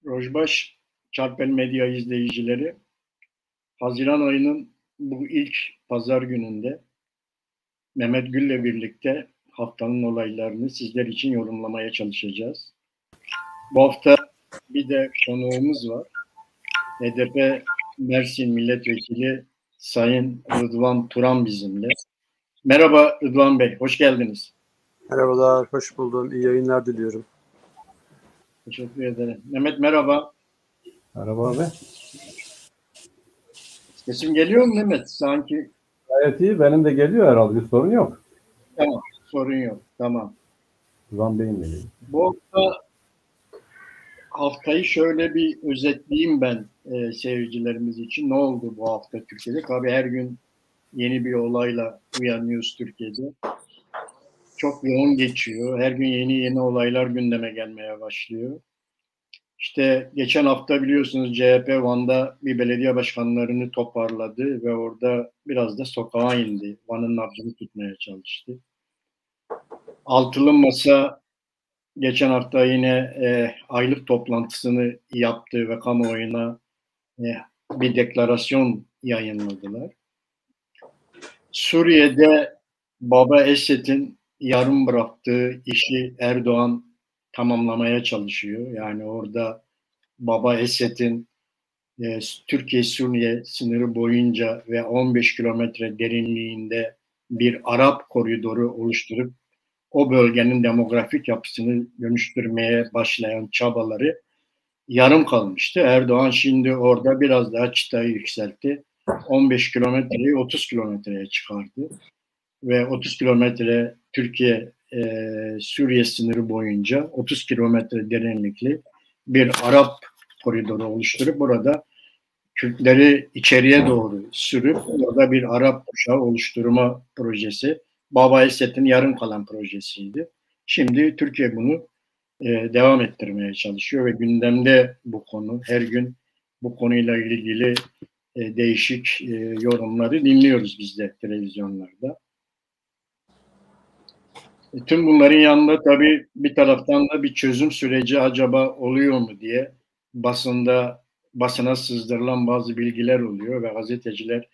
Rojbaş Çarpel Medya izleyicileri, Haziran ayının bu ilk pazar gününde Mehmet Gül'le birlikte haftanın olaylarını sizler için yorumlamaya çalışacağız. Bu hafta bir de konuğumuz var. HDP Mersin Milletvekili Sayın Rıdvan Turan bizimle. Merhaba Rıdvan Bey, hoş geldiniz. Merhabalar, hoş buldum. İyi yayınlar diliyorum. Teşekkür ederim. Mehmet merhaba. Merhaba abi. Sesim geliyor mu Mehmet? Sanki gayet iyi. Benim de geliyor herhalde. Bir sorun yok. tamam, sorun yok. Tamam. Rıdvan Bey'in geliyor. Bu haftayı şöyle bir özetleyeyim ben seyircilerimiz için. Ne oldu bu hafta Türkiye'de? Tabii her gün yeni bir olayla uyanıyoruz Türkiye'de. Çok yoğun geçiyor. Her gün yeni olaylar gündeme gelmeye başlıyor. İşte geçen hafta biliyorsunuz CHP Van'da bir belediye başkanlarını toparladı ve orada biraz da sokağa indi. Van'ın nabzını tutmaya çalıştı. Altılı Masa geçen hafta yine aylık toplantısını yaptı ve kamuoyuna bir deklarasyon yayınladılar. Suriye'de Baba Esed'in yarım bıraktığı işi Erdoğan tamamlamaya çalışıyor. Yani orada Baba Esed'in Türkiye-Suriye sınırı boyunca ve 15 kilometre derinliğinde bir Arap koridoru oluşturup o bölgenin demografik yapısını dönüştürmeye başlayan çabaları yarım kalmıştı. Erdoğan şimdi orada biraz daha çıtayı yükseltti. 15 kilometreyi 30 kilometreye çıkardı. Ve 30 kilometre Türkiye Suriye sınırı boyunca 30 kilometre derinlikli bir Arap koridoru oluşturup burada Kürtleri içeriye doğru sürüp orada bir Arap kuşağı oluşturma projesi Baba Esed'in yarım kalan projesiydi. Şimdi Türkiye bunu devam ettirmeye çalışıyor ve gündemde bu konu. Her gün bu konuyla ilgili değişik yorumları dinliyoruz biz de televizyonlarda. Tüm bunların yanında tabii bir taraftan da bir çözüm süreci acaba oluyor mu diye basına sızdırılan bazı bilgiler oluyor ve gazeteciler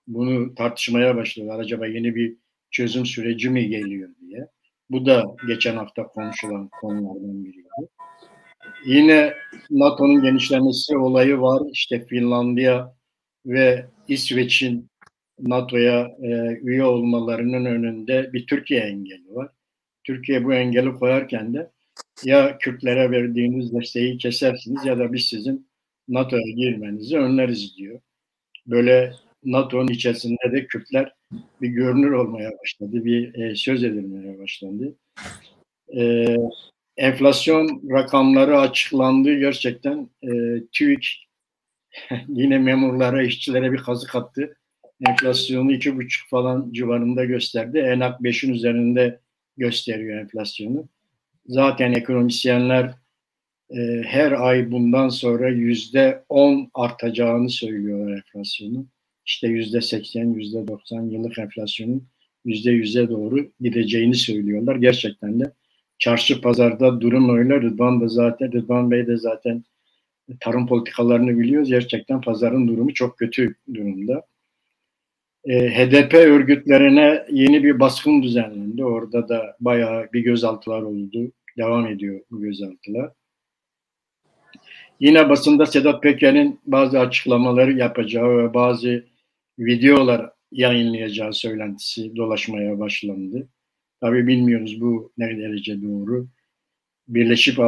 bunu tartışmaya başlıyorlar. Acaba yeni bir çözüm süreci mi geliyor diye. Bu da geçen hafta konuşulan konulardan biriydi. Yine NATO'nun genişlemesi olayı var. İşte Finlandiya ve İsveç'in NATO'ya üye olmalarının önünde bir Türkiye engeli var. Türkiye bu engeli koyarken de ya Kürtlere verdiğiniz desteği kesersiniz ya da biz sizin NATO'ya girmenizi önleriz diyor. Böyle NATO'nun içerisinde de Kürtler bir görünür olmaya başladı, bir söz edilmeye başlandı. Enflasyon rakamları açıklandı. Gerçekten TÜİK yine memurlara, işçilere bir kazık attı. Enflasyonu 2,5 falan civarında gösterdi. ENAK 5'in üzerinde gösteriyor enflasyonu. Zaten ekonomisyenler her ay bundan sonra %10 artacağını söylüyorlar enflasyonu. İşte %80, %90 yıllık enflasyonun %100'e doğru gideceğini söylüyorlar. Gerçekten de çarşı pazarda durum öyle. Rıdvan Bey de zaten tarım politikalarını biliyoruz. Gerçekten pazarın durumu çok kötü durumda. HDP örgütlerine yeni bir baskın düzenlendi. Orada da bayağı bir gözaltılar oldu. Devam ediyor bu gözaltılar. Yine basında Sedat Peker'in bazı açıklamaları yapacağı ve bazı videolar yayınlayacağı söylentisi dolaşmaya başlandı. Tabii bilmiyoruz bu ne derece doğru. Birleşik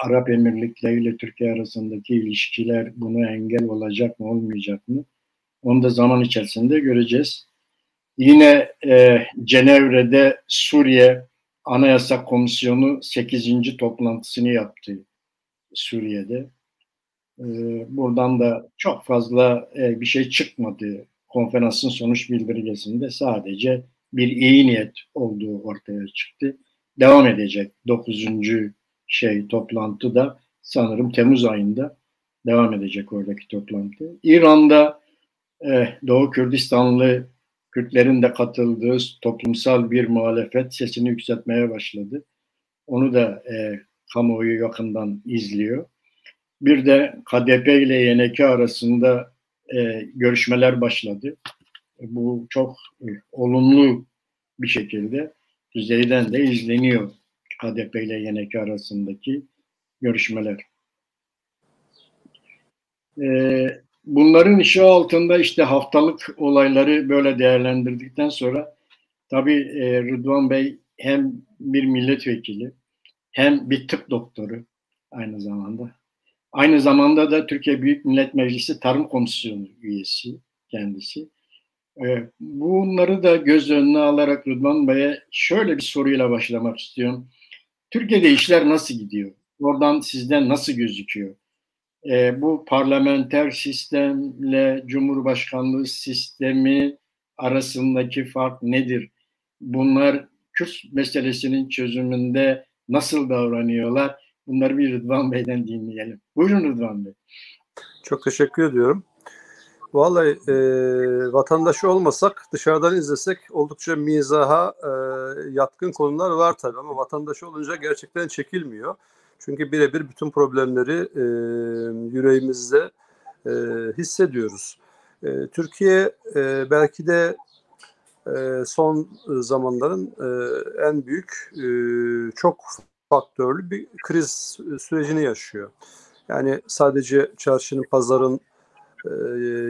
Arap Emirlikleri ile Türkiye arasındaki ilişkiler buna engel olacak mı olmayacak mı? Onu da zaman içerisinde göreceğiz. Yine Cenevre'de Suriye Anayasa Komisyonu 8. toplantısını yaptı Suriye'de. Buradan da çok fazla bir şey çıkmadı. Konferansın sonuç bildirgesinde sadece bir iyi niyet olduğu ortaya çıktı. Devam edecek 9. toplantı da sanırım Temmuz ayında devam edecek oradaki toplantı. İran'da Doğu Kürdistanlı Kürtlerin de katıldığı toplumsal bir muhalefet sesini yükseltmeye başladı. Onu da kamuoyu yakından izliyor. Bir de KDP ile YNK arasında görüşmeler başladı. Bu çok olumlu bir şekilde düzeyden de izleniyor KDP ile YNK arasındaki görüşmeler. Bunların ışığı altında işte haftalık olayları böyle değerlendirdikten sonra tabii Rıdvan Bey hem bir milletvekili hem bir tıp doktoru aynı zamanda. Aynı zamanda da Türkiye Büyük Millet Meclisi Tarım Komisyonu üyesi kendisi. Bunları da göz önüne alarak Rıdvan Bey'e şöyle bir soruyla başlamak istiyorum. Türkiye'de işler nasıl gidiyor? Oradan sizden nasıl gözüküyor? Bu parlamenter sistemle Cumhurbaşkanlığı sistemi arasındaki fark nedir? Bunlar Kürt meselesinin çözümünde nasıl davranıyorlar? Bunları bir Rıdvan Bey'den dinleyelim. Buyurun Rıdvan Bey. Çok teşekkür ediyorum. Vallahi vatandaşı olmasak, dışarıdan izlesek oldukça mizaha yatkın konular var tabii ama vatandaşı olunca gerçekten çekilmiyor. Çünkü birebir bütün problemleri yüreğimizde hissediyoruz. Türkiye belki de son zamanların en büyük çok faktörlü bir kriz sürecini yaşıyor. Yani sadece çarşının, pazarın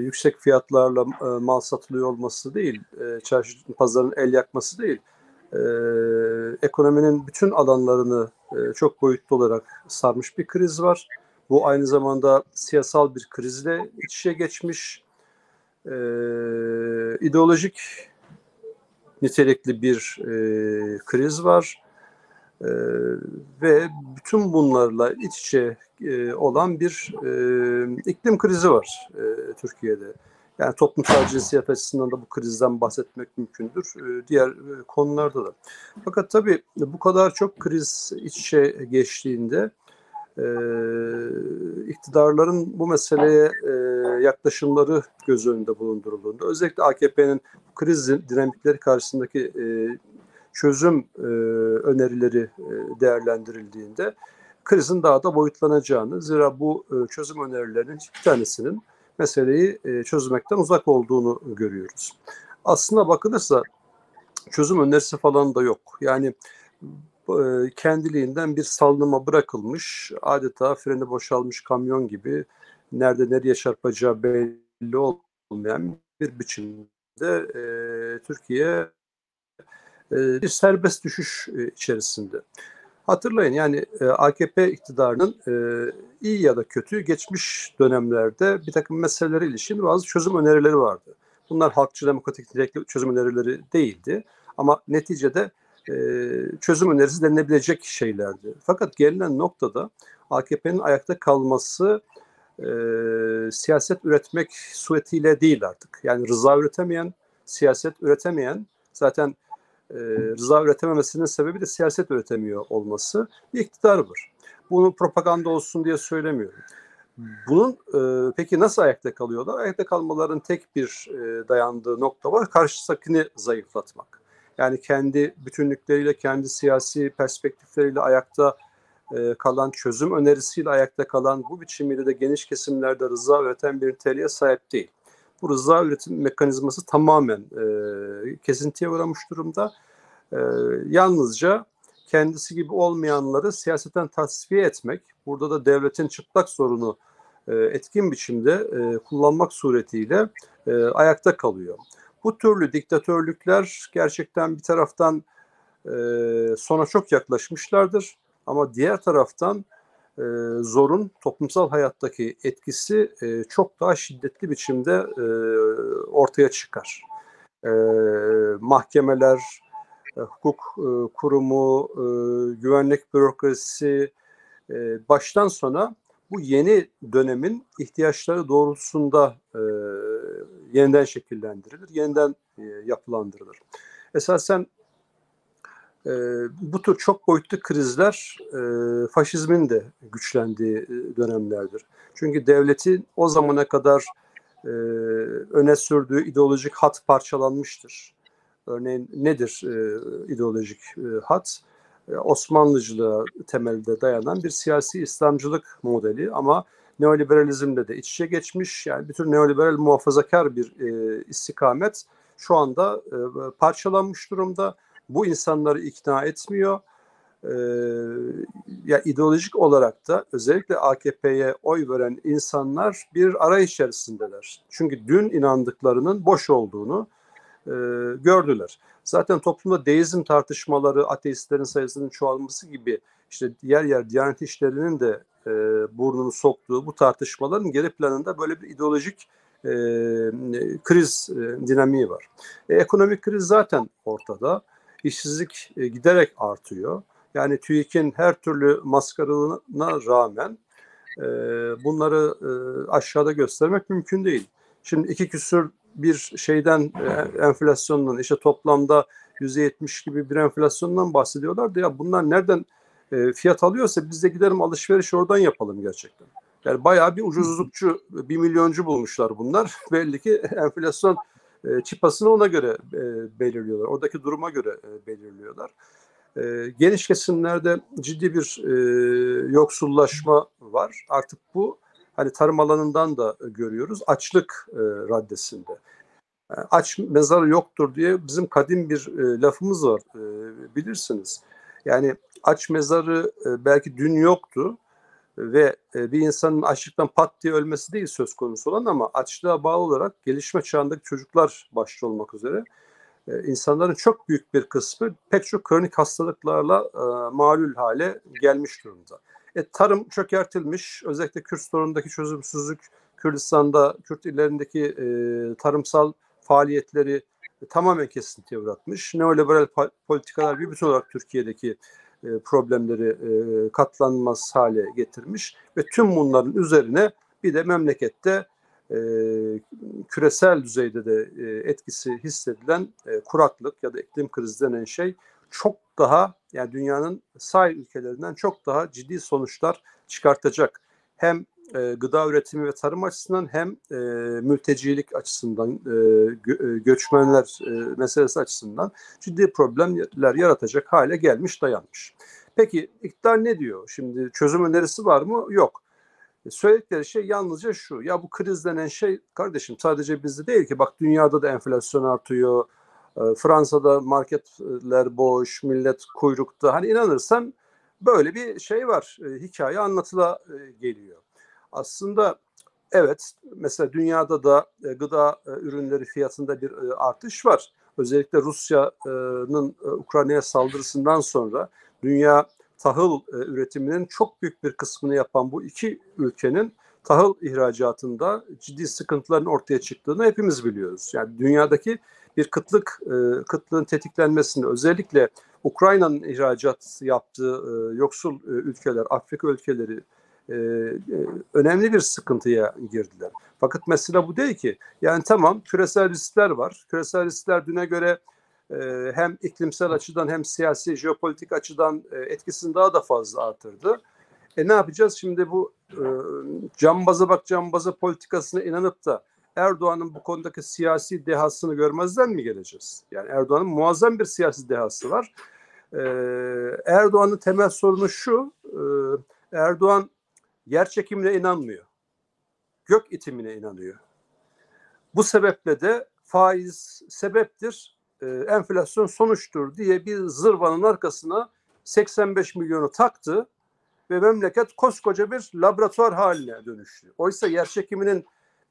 yüksek fiyatlarla mal satılıyor olması değil, çarşının, pazarın el yakması değil, ekonominin bütün alanlarını çok boyutlu olarak sarmış bir kriz var. Bu aynı zamanda siyasal bir krizle iç içe geçmiş, ideolojik nitelikli bir kriz var. Ve bütün bunlarla iç içe olan bir iklim krizi var Türkiye'de. Yani toplumsal cinsiyet açısından da bu krizden bahsetmek mümkündür. Diğer konularda da. Fakat tabii bu kadar çok kriz iç içe geçtiğinde iktidarların bu meseleye yaklaşımları göz önünde bulundurulduğunda, özellikle AKP'nin kriz dinamikleri karşısındaki çözüm önerileri değerlendirildiğinde krizin daha da boyutlanacağını, zira bu çözüm önerilerinin hiçbir tanesinin meseleyi çözmekten uzak olduğunu görüyoruz. Aslına bakılırsa çözüm önerisi falan da yok. Yani kendiliğinden bir salınıma bırakılmış, adeta freni boşalmış kamyon gibi nerede nereye çarpacağı belli olmayan bir biçimde Türkiye bir serbest düşüş içerisinde. Hatırlayın, yani AKP iktidarının iyi ya da kötü geçmiş dönemlerde bir takım meselelere ilişkin bazı çözüm önerileri vardı. Bunlar halkçı demokratik nitelikli çözüm önerileri değildi ama neticede çözüm önerisi denilebilecek şeylerdi. Fakat gelinen noktada AKP'nin ayakta kalması siyaset üretmek suretiyle değil artık. Yani rıza üretemeyen, siyaset üretemeyen, zaten rıza üretememesinin sebebi de siyaset üretemiyor olması, bir iktidar var. Bunu propaganda olsun diye söylemiyorum. Bunun peki nasıl ayakta kalıyorlar? Ayakta kalmaların tek bir dayandığı nokta var. Karşısındakini zayıflatmak. Yani kendi bütünlükleriyle, kendi siyasi perspektifleriyle ayakta kalan, çözüm önerisiyle ayakta kalan, bu biçimiyle de geniş kesimlerde rıza üreten bir niteliğe sahip değil. Bu rıza üretim mekanizması tamamen kesintiye uğramış durumda. Yalnızca kendisi gibi olmayanları siyaseten tasfiye etmek, burada da devletin çıplak zorunu etkin biçimde kullanmak suretiyle ayakta kalıyor. Bu türlü diktatörlükler gerçekten bir taraftan sona çok yaklaşmışlardır ama diğer taraftan zorun toplumsal hayattaki etkisi çok daha şiddetli biçimde ortaya çıkar. Mahkemeler, hukuk kurumu, güvenlik bürokrasisi baştan sona bu yeni dönemin ihtiyaçları doğrultusunda yeniden şekillendirilir, yeniden yapılandırılır. Esasen bu tür çok boyutlu krizler faşizmin de güçlendiği dönemlerdir. Çünkü devletin o zamana kadar öne sürdüğü ideolojik hat parçalanmıştır. Örneğin nedir ideolojik hat? Osmanlıcılığa temelde dayanan bir siyasi İslamcılık modeli ama neoliberalizmle de iç içe geçmiş. Yani bütün neoliberal muhafazakar bir istikamet şu anda parçalanmış durumda. Bu insanları ikna etmiyor. Ya ideolojik olarak da özellikle AKP'ye oy veren insanlar bir arayış içerisindeler. Çünkü dün inandıklarının boş olduğunu gördüler. Zaten toplumda deizm tartışmaları, ateistlerin sayısının çoğalması gibi işte yer yer Diyanet İşleri'nin de burnunu soktuğu bu tartışmaların geri planında böyle bir ideolojik kriz dinamiği var. Ekonomik kriz zaten ortada. İşsizlik giderek artıyor. Yani TÜİK'in her türlü maskaralığına rağmen bunları aşağıda göstermek mümkün değil. Şimdi 2 küsur bir şeyden enflasyondan işte toplamda %70 gibi bir enflasyondan bahsediyorlar da ya bunlar nereden fiyat alıyorsa biz de gidelim alışveriş oradan yapalım gerçekten. Yani bayağı bir ucuzlukçu, bir milyoncu bulmuşlar bunlar. Belli ki enflasyon çıpasını ona göre belirliyorlar. Oradaki duruma göre belirliyorlar. Geniş kesimlerde ciddi bir yoksullaşma var. Artık bu hani tarım alanından da görüyoruz. Açlık raddesinde. Aç mezarı yoktur diye bizim kadim bir lafımız var bilirsiniz. Yani aç mezarı belki dün yoktu ve bir insanın açlıktan pat diye ölmesi değil söz konusu olan ama açlığa bağlı olarak gelişme çağındaki çocuklar başta olmak üzere insanların çok büyük bir kısmı pek çok kronik hastalıklarla malul hale gelmiş durumda. Tarım çökertilmiş, özellikle Kürt sorunundaki çözümsüzlük, Kürdistan'da, Kürt illerindeki tarımsal faaliyetleri tamamen kesintiye uğratmış. Neoliberal politikalar bir bütün olarak Türkiye'deki problemleri katlanmaz hale getirmiş ve tüm bunların üzerine bir de memlekette küresel düzeyde de etkisi hissedilen kuraklık ya da iklim krizi denen şey çok daha yani dünyanın say ülkelerinden çok daha ciddi sonuçlar çıkartacak. Hem gıda üretimi ve tarım açısından hem mültecilik açısından, göçmenler meselesi açısından ciddi problemler yaratacak hale gelmiş, dayanmış. Peki iktidar ne diyor? Şimdi çözüm önerisi var mı? Yok. Söyledikleri şey yalnızca şu. Ya bu kriz denen şey kardeşim sadece bizde değil ki. Bak dünyada da enflasyon artıyor. Fransa'da marketler boş, millet kuyrukta. Hani inanırsan böyle bir şey var. Hikaye anlatıla geliyor. Aslında evet mesela dünyada da gıda ürünleri fiyatında bir artış var. Özellikle Rusya'nın Ukrayna'ya saldırısından sonra dünya tahıl üretiminin çok büyük bir kısmını yapan bu iki ülkenin tahıl ihracatında ciddi sıkıntıların ortaya çıktığını hepimiz biliyoruz. Yani dünyadaki bir kıtlığın tetiklenmesinde özellikle Ukrayna'nın ihracat yaptığı yoksul ülkeler, Afrika ülkeleri önemli bir sıkıntıya girdiler. Fakat mesele bu değil ki. Yani tamam küresel riskler var. Küresel riskler düne göre hem iklimsel açıdan hem siyasi, jeopolitik açıdan etkisini daha da fazla artırdı. Ne yapacağız? Şimdi bu cambaza bak cambaza politikasına inanıp da Erdoğan'ın bu konudaki siyasi dehasını görmezden mi geleceğiz? Yani Erdoğan'ın muazzam bir siyasi dehası var. Erdoğan'ın temel sorunu şu, Erdoğan yer çekimine inanmıyor. Gök itimine inanıyor. Bu sebeple de faiz sebeptir, enflasyon sonuçtur diye bir zırvanın arkasına 85 milyonu taktı ve memleket koskoca bir laboratuvar haline dönüştü. Oysa yer çekiminin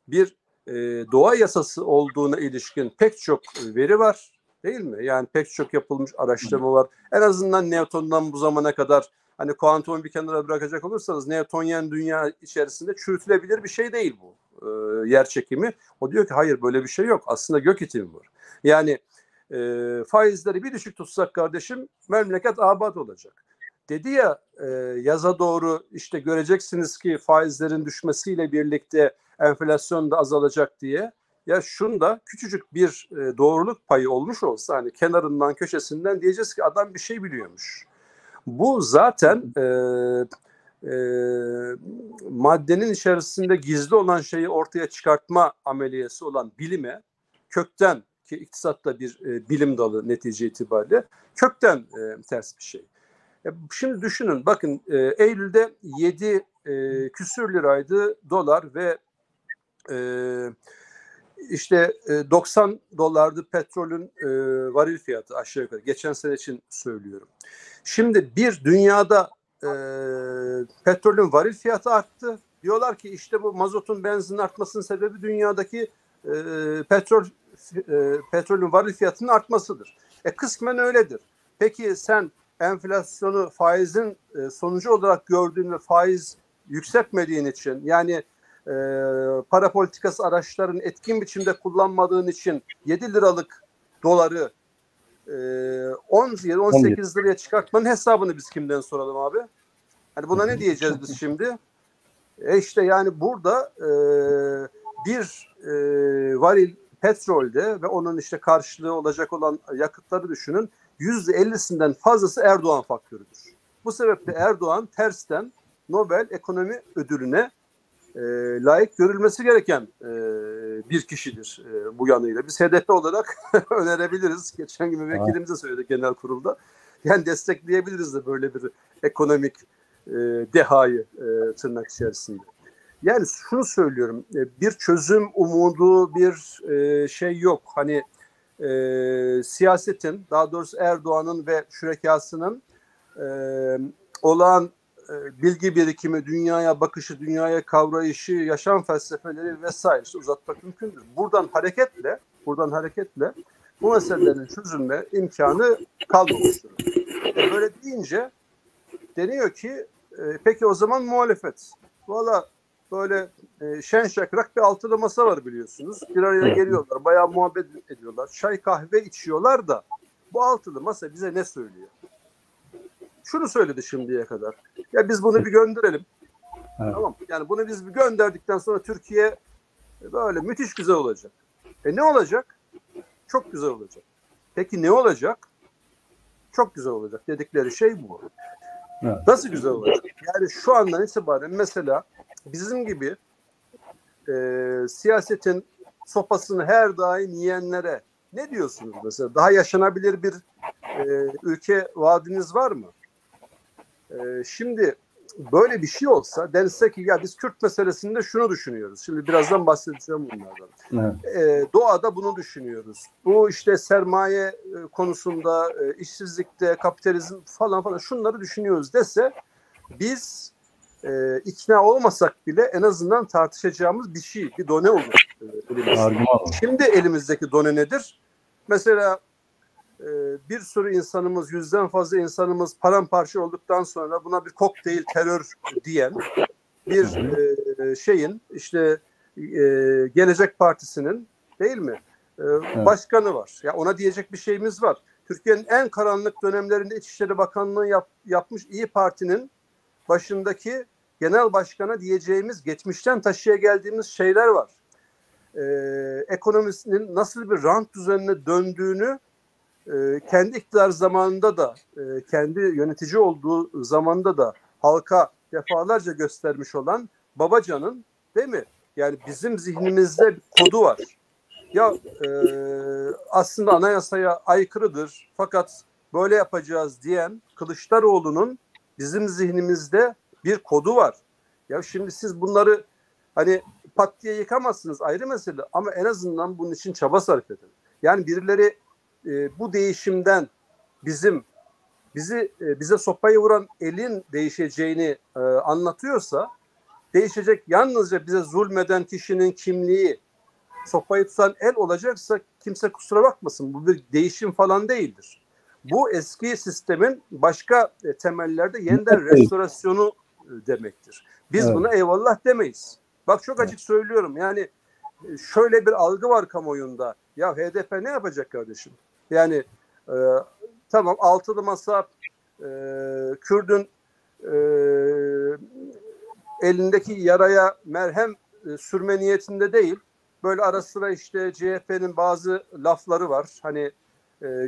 bir doğa yasası olduğuna ilişkin pek çok veri var değil mi? Yani pek çok yapılmış araştırma var. En azından Newton'dan bu zamana kadar hani kuantumu bir kenara bırakacak olursanız Newtonyen dünya içerisinde çürütülebilir bir şey değil bu yer çekimi. O diyor ki hayır böyle bir şey yok. Aslında gök itimi var. Yani faizleri bir düşük tutsak kardeşim memleket abat olacak. Dedi ya yaza doğru işte göreceksiniz ki faizlerin düşmesiyle birlikte enflasyon da azalacak diye. Ya şunda küçücük bir doğruluk payı olmuş olsa hani kenarından köşesinden diyeceğiz ki adam bir şey biliyormuş. Bu zaten maddenin içerisinde gizli olan şeyi ortaya çıkartma ameliyesi olan bilime kökten ki iktisat da bir bilim dalı netice itibariyle kökten ters bir şey. Şimdi düşünün, bakın Eylül'de 7 küsür liraydı dolar ve işte 90 dolardı petrolün varil fiyatı aşağı yukarı. Geçen sene için söylüyorum. Şimdi bir dünyada petrolün varil fiyatı arttı. Diyorlar ki işte bu mazotun, benzinin artmasının sebebi dünyadaki petrolün varil fiyatının artmasıdır. Kısmen öyledir. Peki sen enflasyonu faizin sonucu olarak gördüğün ve faiz yükseltmediğin için, yani para politikası araçlarını etkin biçimde kullanmadığın için 7 liralık doları 18 liraya çıkartmanın hesabını biz kimden soralım abi? Hani buna ne diyeceğiz biz şimdi? İşte yani burada bir varil petrolde ve onun işte karşılığı olacak olan yakıtları düşünün, %50'sinden fazlası Erdoğan faktörüdür. Bu sebeple Erdoğan tersten Nobel Ekonomi Ödülü'ne layık görülmesi gereken bir kişidir bu yanıyla. Biz HDP olarak önerebiliriz. Geçen gün vekilimize söyledik genel kurulda. Yani destekleyebiliriz de böyle bir ekonomik dehayı tırnak içerisinde. Yani şunu söylüyorum, bir çözüm umudu, bir şey yok. Hani siyasetin, daha doğrusu Erdoğan'ın ve şürekasının olağan bilgi birikimi, dünyaya bakışı, dünyaya kavrayışı, yaşam felsefeleri vesaire işte uzatmak mümkündür. Buradan hareketle bu meselelerin çözülme imkanı kalmamıştır. Böyle deyince deniyor ki peki o zaman muhalefet. Valla böyle şen şakrak bir altılı masa var biliyorsunuz. Bir araya geliyorlar, bayağı muhabbet ediyorlar. Çay kahve içiyorlar da bu altılı masa bize ne söylüyor? Şunu söyledi şimdiye kadar. Ya biz bunu bir gönderelim. Evet. Tamam. Yani bunu biz bir gönderdikten sonra Türkiye böyle müthiş güzel olacak. Ne olacak? Çok güzel olacak. Peki ne olacak? Çok güzel olacak dedikleri şey bu. Evet. Nasıl güzel olacak? Yani şu andan itibaren mesela bizim gibi siyasetin sopasını her daim yiyenlere ne diyorsunuz mesela? Daha yaşanabilir bir ülke vaadiniz var mı? Şimdi böyle bir şey olsa dense ki ya biz Kürt meselesinde şunu düşünüyoruz. Şimdi birazdan bahsedeceğim bunlardan. Evet. Doğada bunu düşünüyoruz. Bu işte sermaye konusunda, işsizlikte, kapitalizm falan şunları düşünüyoruz dese biz ikna olmasak bile en azından tartışacağımız bir şey, bir done olur. Şimdi elimizdeki done nedir? Mesela bir sürü insanımız, 100'den fazla insanımız paramparça olduktan sonra buna bir kokteyl terör diyen bir şeyin işte Gelecek Partisi'nin değil mi başkanı var. Ya ona diyecek bir şeyimiz var. Türkiye'nin en karanlık dönemlerinde İçişleri Bakanlığı yapmış İyi Parti'nin başındaki genel başkana diyeceğimiz, geçmişten taşıya geldiğimiz şeyler var. Ekonomisinin nasıl bir rant düzenine döndüğünü kendi iktidar zamanında da, kendi yönetici olduğu zamanda da halka defalarca göstermiş olan Babacan'ın, değil mi? Yani bizim zihnimizde bir kodu var. Ya aslında anayasaya aykırıdır fakat böyle yapacağız diyen Kılıçdaroğlu'nun bizim zihnimizde bir kodu var. Ya şimdi siz bunları hani pat diye yıkamazsınız, ayrı mesele, ama en azından bunun için çaba sarf edin. Yani birileri bu değişimden bize sopayı vuran elin değişeceğini anlatıyorsa, değişecek yalnızca bize zulmeden kişinin kimliği, sopayı tutan el olacaksa kimse kusura bakmasın, bu bir değişim falan değildir. Bu eski sistemin başka temellerde yeniden restorasyonu demektir. Biz buna eyvallah demeyiz. Bak çok açık söylüyorum, yani şöyle bir algı var kamuoyunda. Ya HDP ne yapacak kardeşim? Yani tamam, altılı masa Kürdün elindeki yaraya merhem sürme niyetinde değil. Böyle ara sıra işte CHP'nin bazı lafları var. Hani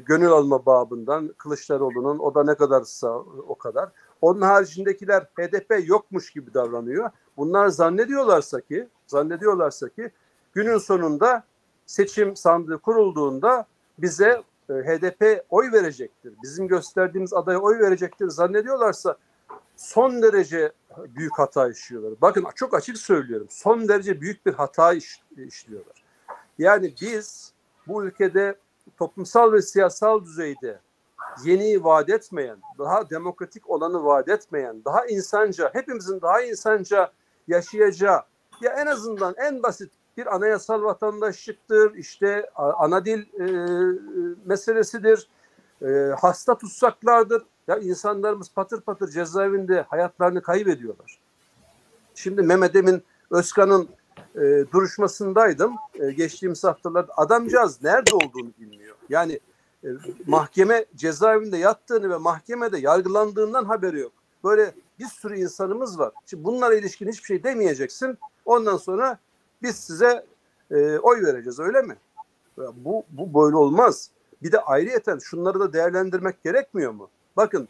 gönül alma babından, Kılıçdaroğlu'nun o da ne kadarsa o kadar. Onun haricindekiler HDP yokmuş gibi davranıyor. Bunlar zannediyorlarsa ki günün sonunda seçim sandığı kurulduğunda bize HDP oy verecektir, bizim gösterdiğimiz adaya oy verecektir zannediyorlarsa son derece büyük hata işliyorlar. Bakın çok açık söylüyorum. Son derece büyük bir hata işliyorlar. Yani biz bu ülkede toplumsal ve siyasal düzeyde yeniyi vaat etmeyen, daha demokratik olanı vaat etmeyen, daha insanca, hepimizin daha insanca yaşayacağı, ya en azından en basit bir anayasal vatandaşlıktır, işte ana dil meselesidir, hasta tutsaklardır. Ya insanlarımız patır patır cezaevinde hayatlarını kaybediyorlar. Şimdi Mehmet Emin Özkan'ın duruşmasındaydım. Geçtiğimiz haftalarda adamcağız nerede olduğunu bilmiyor. Yani mahkeme cezaevinde yattığını ve mahkemede yargılandığından haberi yok. Böyle bir sürü insanımız var. Şimdi bunlara ilişkin hiçbir şey demeyeceksin. Ondan sonra biz size oy vereceğiz, öyle mi? Bu böyle olmaz. Bir de ayrıyeten şunları da değerlendirmek gerekmiyor mu? Bakın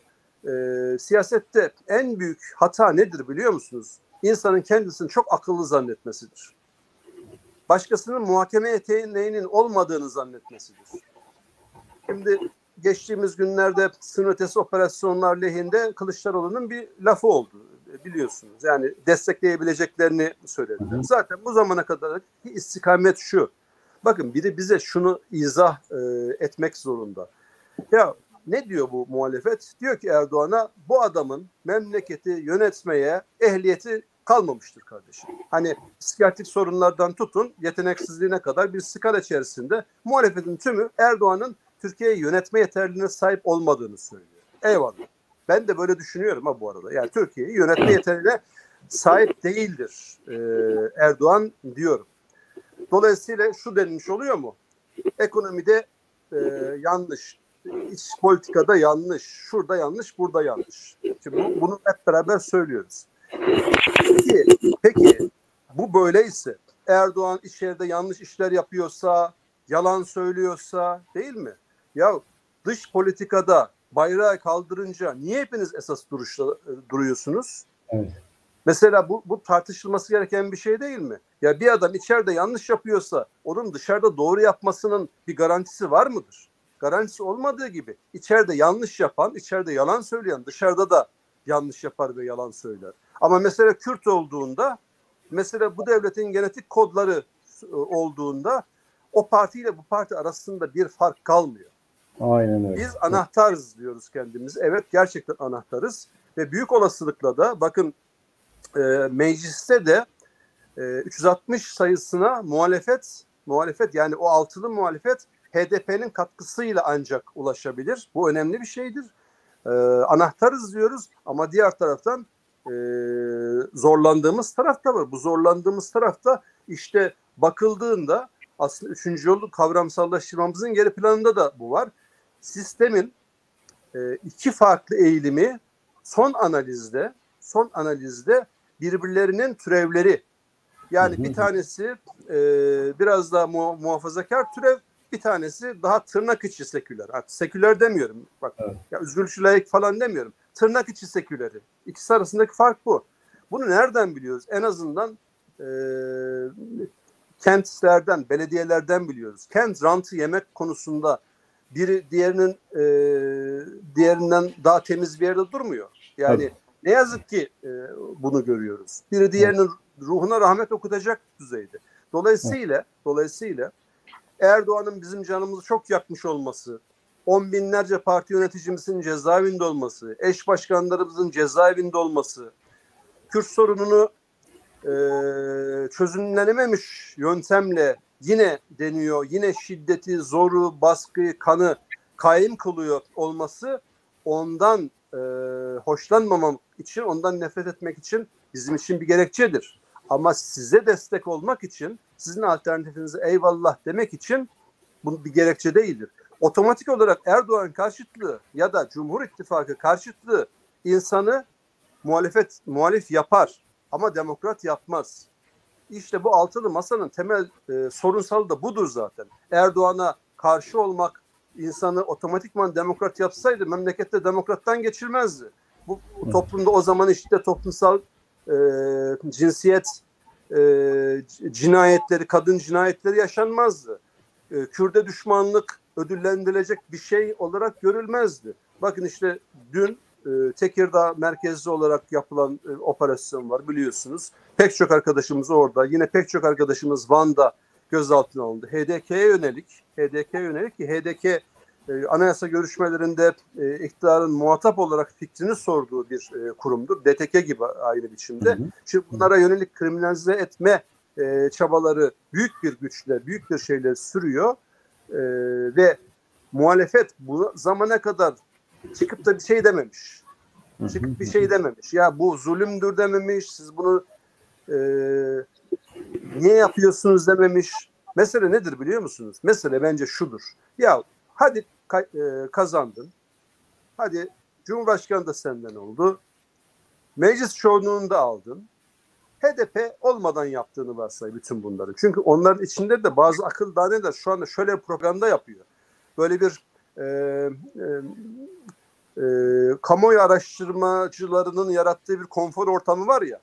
siyasette en büyük hata nedir biliyor musunuz? İnsanın kendisini çok akıllı zannetmesidir. Başkasının muhakeme yeteneğinin olmadığını zannetmesidir. Şimdi geçtiğimiz günlerde sınır ötesi operasyonlar lehinde Kılıçdaroğlu'nun bir lafı oldu biliyorsunuz. Yani destekleyebileceklerini söylediler. Zaten bu zamana kadar istikamet şu. Bakın biri bize şunu izah etmek zorunda. Ya ne diyor bu muhalefet? Diyor ki Erdoğan'a bu adamın memleketi yönetmeye ehliyeti kalmamıştır kardeşim. Hani psikiyatrik sorunlardan tutun yeteneksizliğine kadar bir skala içerisinde muhalefetin tümü Erdoğan'ın Türkiye'yi yönetme yeterliliğine sahip olmadığını söylüyor. Eyvallah. Ben de böyle düşünüyorum bu arada. Yani Türkiye'yi yönetme yeterliliğine sahip değildir Erdoğan diyorum. Dolayısıyla şu denilmiş oluyor mu? Ekonomide yanlış, iç politikada yanlış, şurada yanlış, burada yanlış. Şimdi bunu hep beraber söylüyoruz. Peki bu böyleyse, Erdoğan içeride yanlış işler yapıyorsa, yalan söylüyorsa değil mi? Ya dış politikada bayrağı kaldırınca niye hepiniz esas duruyorsunuz? Evet. Mesela bu tartışılması gereken bir şey değil mi? Ya bir adam içeride yanlış yapıyorsa onun dışarıda doğru yapmasının bir garantisi var mıdır? Garantisi olmadığı gibi içeride yanlış yapan, içeride yalan söyleyen dışarıda da yanlış yapar ve yalan söyler. Ama mesela Kürt olduğunda, mesela bu devletin genetik kodları olduğunda o partiyle bu parti arasında bir fark kalmıyor. Aynen öyle. Biz anahtarız diyoruz kendimiz. Evet, gerçekten anahtarız ve büyük olasılıkla da bakın mecliste de 360 sayısına muhalefet yani o altılı muhalefet HDP'nin katkısıyla ancak ulaşabilir. Bu önemli bir şeydir. Anahtarız diyoruz ama diğer taraftan zorlandığımız taraf da var. Bu zorlandığımız tarafta işte bakıldığında aslında 3. yolu kavramsallaştırmamızın geri planında da bu var. Sistemin iki farklı eğilimi son analizde birbirlerinin türevleri. Yani bir tanesi biraz daha muhafazakar türev, bir tanesi daha tırnak içi seküler. Artık seküler demiyorum. Bak, evet. Ya özgürlükçü layık falan demiyorum. Tırnak içi seküleri. İkisi arasındaki fark bu. Bunu nereden biliyoruz? En azından kentlerden, belediyelerden biliyoruz. Kent rantı yemek konusunda biri diğerinden daha temiz bir yerde durmuyor. Yani evet. Ne yazık ki bunu görüyoruz. Biri diğerinin ruhuna rahmet okutacak düzeyde. Dolayısıyla Erdoğan'ın bizim canımızı çok yakmış olması, on binlerce parti yöneticimizin cezaevinde olması, eş başkanlarımızın cezaevinde olması, Kürt sorununu çözümlenememiş yöntemle yine deniyor, yine şiddeti, zoru, baskıyı, kanı kaim kılıyor olması ondan hoşlanmamam için, ondan nefret etmek için bizim için bir gerekçedir. Ama size destek olmak için, sizin alternatifinize eyvallah demek için bu bir gerekçe değildir. Otomatik olarak Erdoğan karşıtlığı ya da Cumhur İttifakı karşıtlığı insanı muhalif yapar ama demokrat yapmaz. İşte bu altılı masanın temel sorunsalı da budur zaten. Erdoğan'a karşı olmak insanı otomatikman demokrat yapsaydı memlekette demokrattan geçilmezdi. Bu toplumda o zaman işte toplumsal cinsiyet cinayetleri, kadın cinayetleri yaşanmazdı. Kürde düşmanlık ödüllendirilecek bir şey olarak görülmezdi. Bakın işte dün Tekirdağ merkezli olarak yapılan operasyon var biliyorsunuz. Pek çok arkadaşımız orada. Yine pek çok arkadaşımız Van'da gözaltına alındı. HDK'ye yönelik ki HDK anayasa görüşmelerinde iktidarın muhatap olarak fikrini sorduğu bir kurumdur. DTK gibi aynı biçimde. Hı hı. Şimdi bunlara yönelik kriminalize etme çabaları büyük bir güçle, büyük bir şeyler sürüyor ve muhalefet bu zamana kadar çıkıp da bir şey dememiş. Çıkıp bir şey dememiş. Ya bu zulümdür dememiş. Siz bunu niye yapıyorsunuz dememiş. Mesele nedir biliyor musunuz? Mesele bence şudur. Ya hadi kazandın. Hadi Cumhurbaşkanı da senden oldu. Meclis çoğunluğunu da aldın. HDP olmadan yaptığını varsay bütün bunları. Çünkü onların içinde de bazı akıl daneler şu anda şöyle bir propaganda yapıyor. Böyle bir kamuoyu araştırmacılarının yarattığı bir konfor ortamı var ya.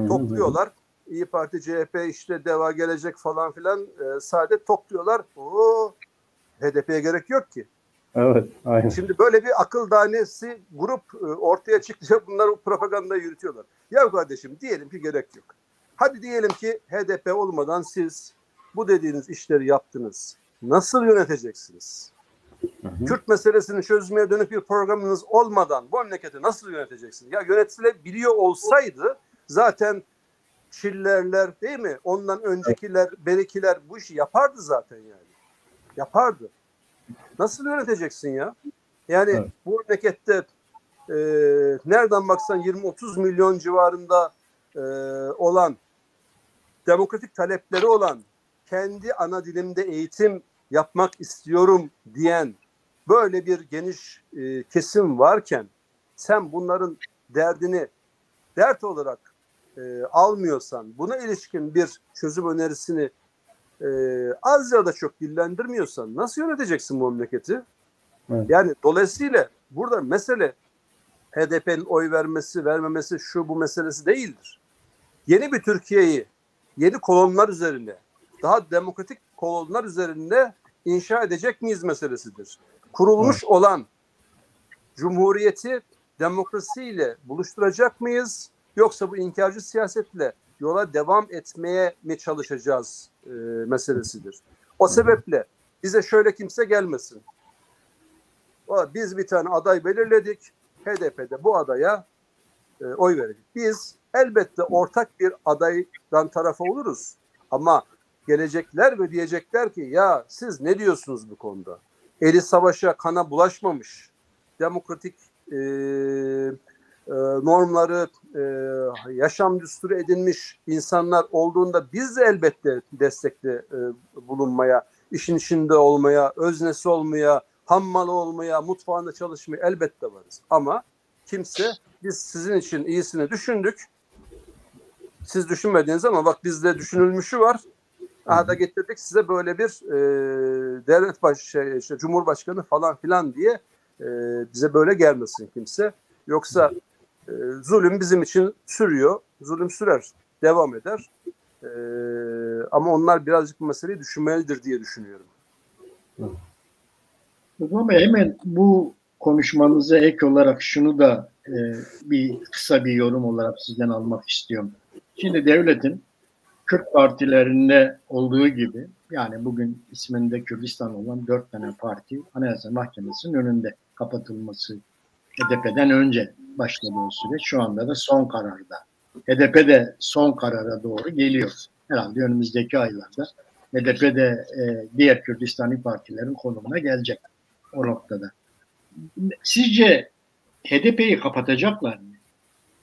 Topluyorlar. İyi Parti, CHP, işte DEVA, Gelecek falan filan Saadet topluyorlar. HDP'ye gerek yok ki. Evet, aynen. Şimdi böyle bir akıl danesi grup ortaya çıkınca bunlar propaganda yürütüyorlar. Ya kardeşim diyelim ki gerek yok. Hadi diyelim ki HDP olmadan siz bu dediğiniz işleri yaptınız. Nasıl yöneteceksiniz? Kürt meselesini çözmeye dönük bir programınız olmadan bu memleketi nasıl yöneteceksiniz? Ya yönetilebiliyor olsaydı zaten Çillerler değil mi? Ondan öncekiler, berikiler bu işi yapardı zaten yani. Yapardı. Nasıl yöneteceksin ya? Yani evet. Bu memlekette nereden baksan 20-30 milyon civarında olan demokratik talepleri olan kendi ana dilimde eğitim yapmak istiyorum diyen böyle bir geniş kesim varken sen bunların derdini dert olarak almıyorsan, buna ilişkin bir çözüm önerisini az ya da çok dillendirmiyorsan nasıl yöneteceksin bu memleketi? Evet. Yani dolayısıyla burada mesele HDP'nin oy vermesi, vermemesi şu bu meselesi değildir. Yeni bir Türkiye'yi yeni kolonlar üzerinde, daha demokratik kolonlar üzerinde inşa edecek miyiz meselesidir. Kurulmuş evet. olan Cumhuriyeti demokrasiyle buluşturacak mıyız? Yoksa bu inkarcı siyasetle yola devam etmeye mi çalışacağız meselesidir. O sebeple bize şöyle kimse gelmesin. Biz bir tane aday belirledik. HDP'de bu adaya oy verecek. Biz elbette ortak bir adaydan tarafa oluruz. Ama gelecekler ve diyecekler ki ya siz ne diyorsunuz bu konuda? Eli savaşa, kana bulaşmamış, demokratik normları, yaşam düsturu edinmiş insanlar olduğunda biz de elbette destekte bulunmaya, işin içinde olmaya, öznesi olmaya, hammalı olmaya, mutfağında çalışmaya elbette varız. Ama kimse biz sizin için iyisini düşündük, siz düşünmediniz ama bak bizde düşünülmüşü var. Aha da getirdik size böyle bir devlet başı, işte Cumhurbaşkanı falan filan diye bize böyle gelmesin kimse. Yoksa zulüm bizim için sürüyor. Zulüm sürer, devam eder. Ama onlar birazcık bu meseleyi düşünmelidir diye düşünüyorum. Ama hemen bu konuşmanıza ek olarak şunu da bir kısa bir yorum olarak sizden almak istiyorum. Şimdi devletin Kürt partilerinde olduğu gibi yani bugün isminde Kürdistan olan 4 tane parti Anayasa Mahkemesi'nin önünde kapatılması HDP'den önce başladı o süreç. Şu anda da son kararda. HDP de son karara doğru geliyor. Herhalde önümüzdeki aylarda HDP de diğer Kürdistani partilerin konumuna gelecek o noktada. Sizce HDP'yi kapatacaklar mı?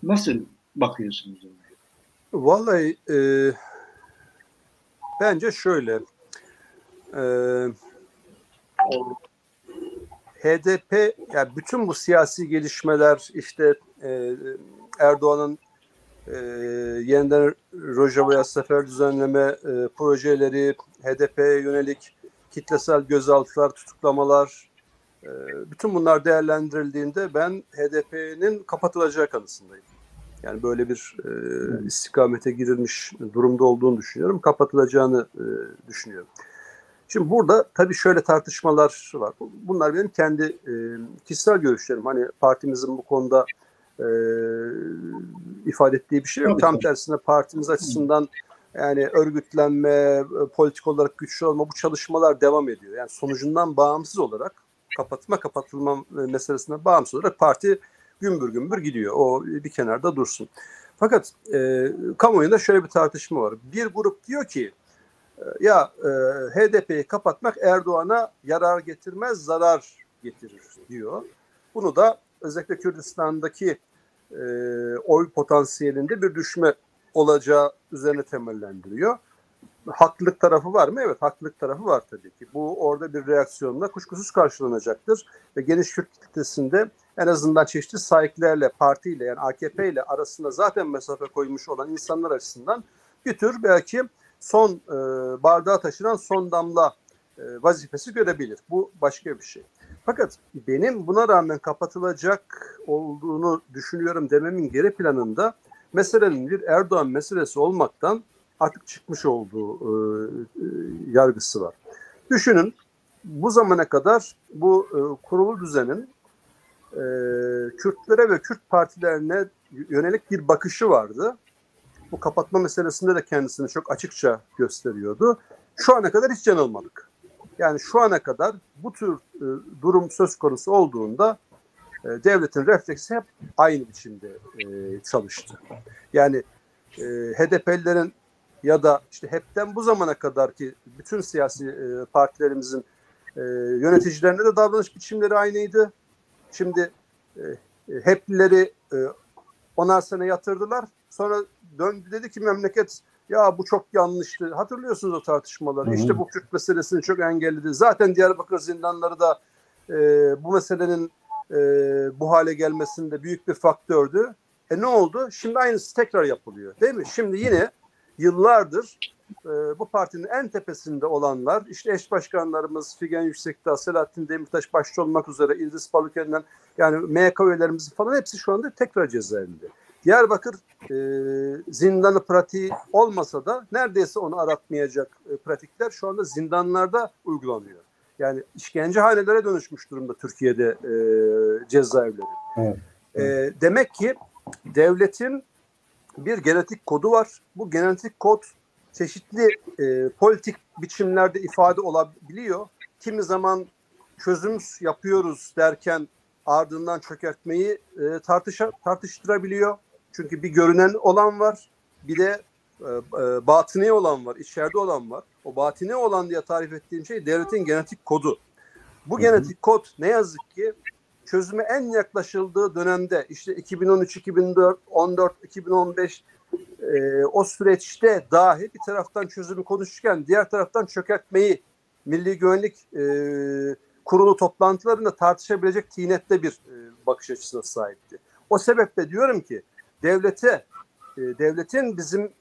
Nasıl bakıyorsunuz ona? Vallahi bence şöyle HDP yani bütün bu siyasi gelişmeler işte Erdoğan'ın yeniden Rojava'ya sefer düzenleme projeleri, HDP'ye yönelik kitlesel gözaltılar, tutuklamalar bütün bunlar değerlendirildiğinde ben HDP'nin kapatılacağı kanısındayım. Yani böyle bir istikamete girilmiş durumda olduğunu düşünüyorum. Kapatılacağını düşünüyorum. Şimdi burada tabii şöyle tartışmalar var. Bunlar benim kendi kişisel görüşlerim. Hani partimizin bu konuda ifade ettiği bir şey yok. Tam tersine partimiz açısından yani örgütlenme, politik olarak güçlü olma, bu çalışmalar devam ediyor. Yani sonucundan bağımsız olarak kapatılma meselesine bağımsız olarak parti gümbür gümbür gidiyor. O bir kenarda dursun. Fakat kamuoyunda şöyle bir tartışma var. Bir grup diyor ki ya HDP'yi kapatmak Erdoğan'a yarar getirmez, zarar getirir diyor. Bunu da özellikle Kürdistan'daki oy potansiyelinde bir düşme olacağı üzerine temellendiriyor. Haklılık tarafı var mı? Evet, haklılık tarafı var tabii ki. Bu orada bir reaksiyonla kuşkusuz karşılanacaktır. Ve geniş Kürt kitlesinde en azından çeşitli sahiplerle, partiyle yani AKP ile arasında zaten mesafe koymuş olan insanlar açısından bir tür belki son bardağa taşıran son damla vazifesi görebilir. Bu başka bir şey. Fakat benim buna rağmen kapatılacak olduğunu düşünüyorum dememin geri planında meselenin bir Erdoğan meselesi olmaktan artık çıkmış olduğu yargısı var. Düşünün, bu zamana kadar bu kurulu düzenin Kürtlere ve Kürt partilerine yönelik bir bakışı vardı. Bu kapatma meselesinde de kendisini çok açıkça gösteriyordu. Şu ana kadar hiç yanılmadık. Yani şu ana kadar bu tür durum söz konusu olduğunda devletin refleksi hep aynı biçimde çalıştı. Yani HDP'lilerin ya da işte hepten bu zamana kadar ki bütün siyasi partilerimizin yöneticilerine de davranış biçimleri aynıydı. Şimdi HEP'lileri 10'ar sene yatırdılar. Sonra döndü dedi ki memleket ya bu çok yanlıştı. Hatırlıyorsunuz o tartışmaları. Hı-hı. İşte bu Kürt meselesini çok engelledi. Zaten Diyarbakır zindanları da bu meselenin bu hale gelmesinde büyük bir faktördü. Ne oldu? Şimdi aynısı tekrar yapılıyor. Değil mi? Şimdi yine yıllardır bu partinin en tepesinde olanlar, işte eş başkanlarımız Figen Yüksekdağ, Selahattin Demirtaş başta olmak üzere İdris Balıkesir'den yani MYK üyelerimiz falan hepsi şu anda tekrar cezaevinde. Diyarbakır zindanı pratiği olmasa da neredeyse onu aratmayacak pratikler şu anda zindanlarda uygulanıyor. Yani işkencehanelere dönüşmüş durumda Türkiye'de cezaevleri. Evet. Demek ki devletin bir genetik kodu var. Bu genetik kod çeşitli politik biçimlerde ifade olabiliyor. Kimi zaman çözüm yapıyoruz derken ardından çökertmeyi tartıştırabiliyor. Çünkü bir görünen olan var, bir de batini olan var, içeride olan var. O batini olan diye tarif ettiğim şey devletin genetik kodu. Bu genetik kod ne yazık ki çözüme en yaklaşıldığı dönemde işte 2013, 2014, 2015 o süreçte dahi bir taraftan çözümü konuşurken diğer taraftan çökertmeyi Milli Güvenlik Kurulu toplantılarında tartışabilecek tinette bir bakış açısına sahipti. O sebeple diyorum ki devletin bizim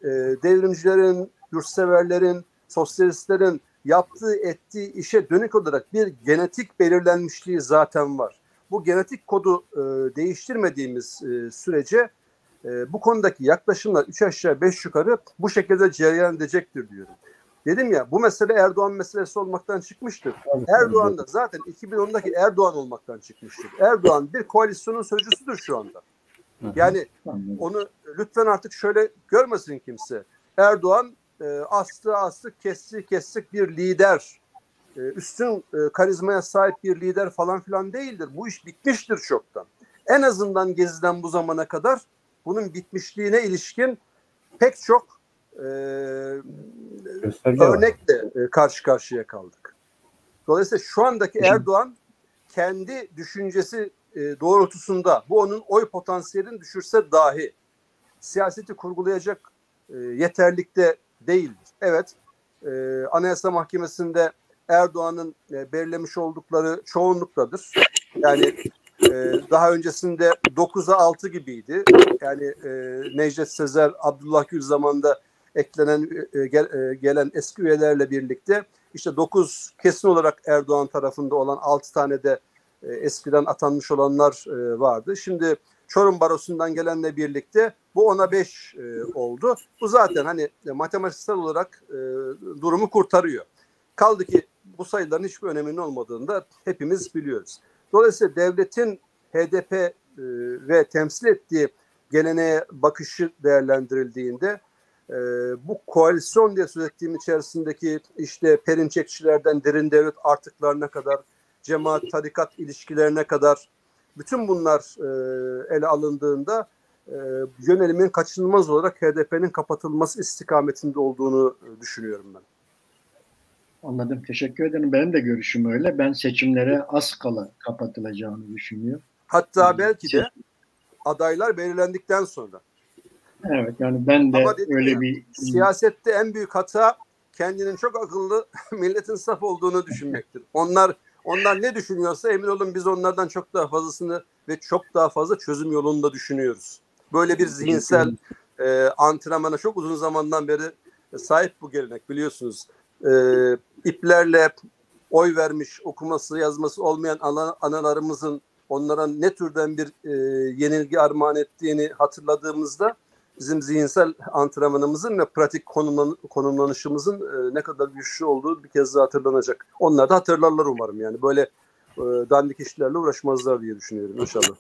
devrimcilerin, yurtseverlerin, sosyalistlerin yaptığı, ettiği işe dönük olarak bir genetik belirlenmişliği zaten var. Bu genetik kodu değiştirmediğimiz sürece bu konudaki yaklaşımlar 3 aşağı 5 yukarı bu şekilde cereyan edecektir diyorum. Dedim ya bu mesele Erdoğan meselesi olmaktan çıkmıştır. Erdoğan da zaten 2010'daki Erdoğan olmaktan çıkmıştır. Erdoğan bir koalisyonun sözcüsüdür şu anda. Yani onu lütfen artık şöyle görmesin kimse. Erdoğan astı kestik bir lider, üstün karizmaya sahip bir lider falan filan değildir. Bu iş bitmiştir çoktan. En azından Gezi'den bu zamana kadar bunun bitmişliğine ilişkin pek çok örnekle karşı karşıya kaldık. Dolayısıyla şu andaki Erdoğan kendi düşüncesi doğrultusunda bu onun oy potansiyelini düşürse dahi siyaseti kurgulayacak yeterlikte değildir. Evet, Anayasa Mahkemesi'nde Erdoğan'ın belirlemiş oldukları çoğunlukladır. Yani daha öncesinde 9'a 6 gibiydi. Yani Necdet Sezer, Abdullah Gül zamanında gelen eski üyelerle birlikte işte 9 kesin olarak Erdoğan tarafında olan 6 tane de eskiden atanmış olanlar vardı. Şimdi Çorum Barosu'ndan gelenle birlikte bu 10'a 5 oldu. Bu zaten hani matematiksel olarak durumu kurtarıyor. Kaldı ki bu sayıların hiçbir öneminin olmadığını da hepimiz biliyoruz. Dolayısıyla devletin HDP ve temsil ettiği geleneğe bakışı değerlendirildiğinde bu koalisyon diye söz ettiğim içerisindeki işte perinçekçilerden derin devlet artıklarına kadar, cemaat tarikat ilişkilerine kadar bütün bunlar ele alındığında yönelimin kaçınılmaz olarak HDP'nin kapatılması istikametinde olduğunu düşünüyorum ben. Anladım. Teşekkür ederim. Benim de görüşüm öyle. Ben seçimlere az kala kapatılacağını düşünüyorum. Hatta belki de adaylar belirlendikten sonra. Evet, yani ben de öyle ya, bir... Siyasette en büyük hata kendinin çok akıllı, milletin saf olduğunu düşünmektir. Onlar ne düşünüyorsa emin olun biz onlardan çok daha fazlasını ve çok daha fazla çözüm yolunu da düşünüyoruz. Böyle bir zihinsel antrenmana çok uzun zamandan beri sahip bu gelenek biliyorsunuz. İplerle oy vermiş, okuması, yazması olmayan analarımızın onlara ne türden bir yenilgi armağan ettiğini hatırladığımızda bizim zihinsel antrenmanımızın ve pratik konumlanışımızın ne kadar güçlü olduğu bir kez daha hatırlanacak. Onlar da hatırlarlar umarım yani. Böyle dandik işlerle uğraşmazlar diye düşünüyorum inşallah.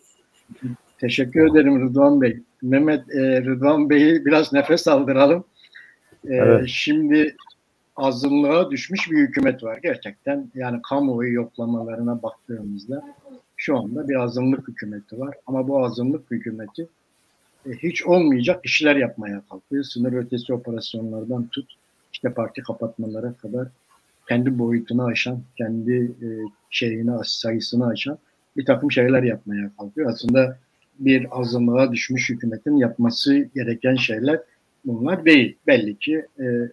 Teşekkür ederim Rıdvan Bey. Mehmet, Rıdvan Bey'i biraz nefes aldıralım. Evet. Şimdi azınlığa düşmüş bir hükümet var gerçekten. Yani kamuoyu yoklamalarına baktığımızda şu anda bir azınlık hükümeti var. Ama bu azınlık hükümeti hiç olmayacak işler yapmaya kalkıyor. Sınır ötesi operasyonlardan tut, işte parti kapatmalara kadar kendi boyutunu aşan, kendi sayısını aşan bir takım şeyler yapmaya kalkıyor. Aslında bir azınlığa düşmüş hükümetin yapması gereken şeyler bunlar değil. Belli ki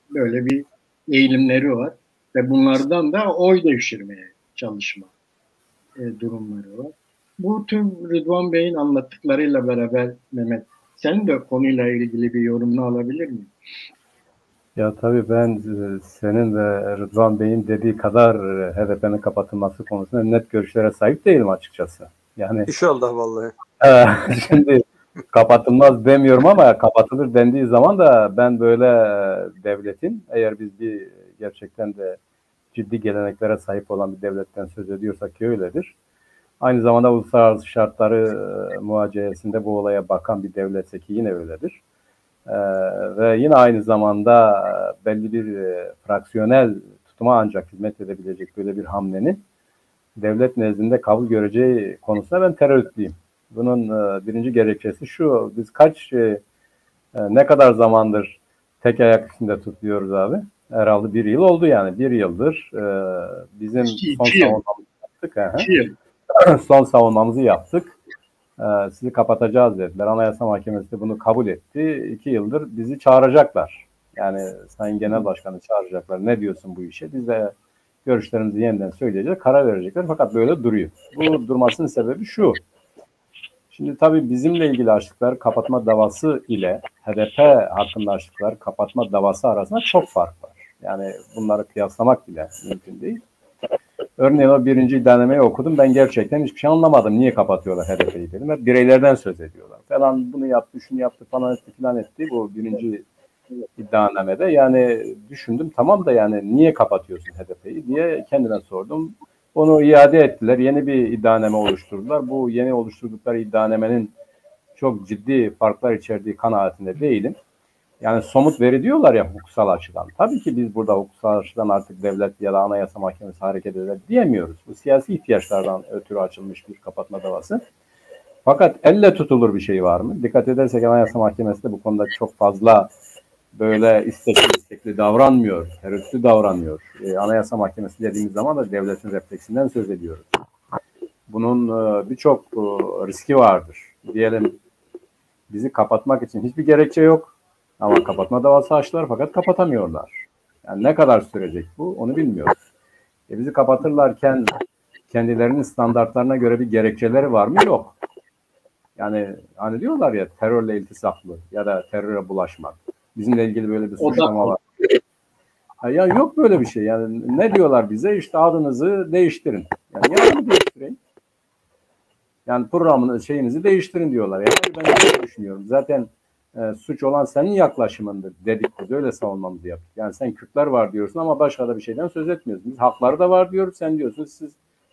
böyle bir eğilimleri var ve bunlardan da oy devşirmeye çalışma durumları var. Bu tüm Rıdvan Bey'in anlattıklarıyla beraber Mehmet, sen de konuyla ilgili bir yorumunu alabilir miyim? Ya tabii ben senin ve Rıdvan Bey'in dediği kadar HDP'nin kapatılması konusunda net görüşlere sahip değilim açıkçası. Yani İnşallah vallahi. Şimdi kapatılmaz demiyorum ama kapatılır dendiği zaman da ben böyle devletin eğer biz gerçekten de ciddi geleneklere sahip olan bir devletten söz ediyorsak ki öyledir. Aynı zamanda uluslararası şartları muhaceyesinde bu olaya bakan bir devletse ki yine öyledir. Ve yine aynı zamanda belli bir fraksiyonel tutuma ancak hizmet edebilecek böyle bir hamlenin devlet nezdinde kabul göreceği konusunda ben tereddütlüyüm. Bunun birinci gerekçesi şu, biz ne kadar zamandır tek ayak üstünde tutuyoruz abi? Herhalde bir yıl oldu yani. Bir yıldır bizim son savunmamızı yaptık. Sizi kapatacağız dediler. Anayasa Mahkemesi de bunu kabul etti. 2 yıldır bizi çağıracaklar. Yani Sayın Genel Başkanı çağıracaklar. Ne diyorsun bu işe? Biz de görüşlerimizi yeniden söyleyeceğiz. Karar verecekler. Fakat böyle duruyor. Bu durmasının sebebi şu. Şimdi tabii bizimle ilgili açtıkları kapatma davası ile HDP hakkında açtıkları kapatma davası arasında çok fark var. Yani bunları kıyaslamak bile mümkün değil. Örneğin o birinci iddianameyi okudum. Ben gerçekten hiçbir şey anlamadım. Niye kapatıyorlar HDP'yi dedim. Hep bireylerden söz ediyorlar. Falan bunu yaptı, şunu yaptı, falan etti, filan etti. Bu birinci iddianamede. Yani düşündüm tamam da yani niye kapatıyorsun HDP'yi diye kendime sordum. Onu iade ettiler. Yeni bir iddianame oluşturdular. Bu yeni oluşturdukları iddianamenin çok ciddi farklar içerdiği kanaatinde değilim. Yani somut veri diyorlar ya hukuksal açıdan. Tabii ki biz burada hukuksal açıdan artık devlet ya da Anayasa Mahkemesi hareket eder diyemiyoruz. Bu siyasi ihtiyaçlardan ötürü açılmış bir kapatma davası. Fakat elle tutulur bir şey var mı? Dikkat edersek Anayasa Mahkemesi de bu konuda çok fazla böyle istekli davranmıyor, teröristli davranmıyor. Anayasa Mahkemesi dediğimiz zaman da devletin refleksinden söz ediyoruz. Bunun birçok riski vardır. Diyelim bizi kapatmak için hiçbir gerekçe yok. Ama kapatma davası açtılar fakat kapatamıyorlar. Yani ne kadar sürecek bu onu bilmiyoruz. Bizi kapatırlarken kendilerinin standartlarına göre bir gerekçeleri var mı? Yok. Yani hani diyorlar ya terörle iltisaklı ya da teröre bulaşmak. Bizimle ilgili böyle bir suçlama var. Ya yok böyle bir şey. Yani ne diyorlar bize? İşte adınızı değiştirin. Yani adını değiştirin. Yani programını şeyinizi değiştirin diyorlar. Yani ben öyle düşünüyorum. Zaten suç olan senin yaklaşımındır dedik, biz öyle savunmamızı yaptık. Yani sen Kürtler var diyorsun ama başka da bir şeyden söz etmiyorsun. Biz hakları da var diyoruz, sen diyorsun siz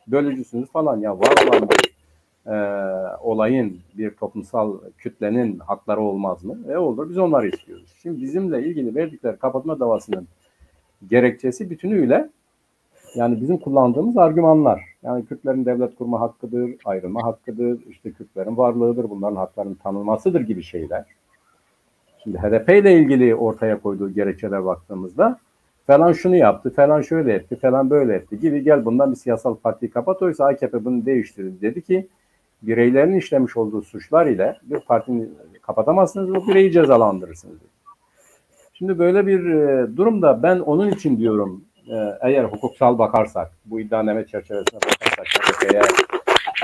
bölücüsünüz falan. Ya var olan bir olayın, bir toplumsal kütlenin hakları olmaz mı? Olur, biz onları istiyoruz. Şimdi bizimle ilgili verdikleri kapatma davasının gerekçesi bütünüyle yani bizim kullandığımız argümanlar. Yani Kürtlerin devlet kurma hakkıdır, ayrılma hakkıdır, işte Kürtlerin varlığıdır, bunların haklarının tanınmasıdır gibi şeyler. Şimdi HDP ile ilgili ortaya koyduğu gerekçeler baktığımızda falan şunu yaptı, falan şöyle etti, falan böyle etti gibi, gel bundan bir siyasal partiyi kapat. Oysa AKP bunu değiştirdi. Dedi ki bireylerin işlemiş olduğu suçlar ile bir partini kapatamazsınız, o bireyi cezalandırırsınız. Şimdi böyle bir durumda ben onun için diyorum, eğer hukuksal bakarsak, bu iddianame çerçevesine bakarsak HDP'ye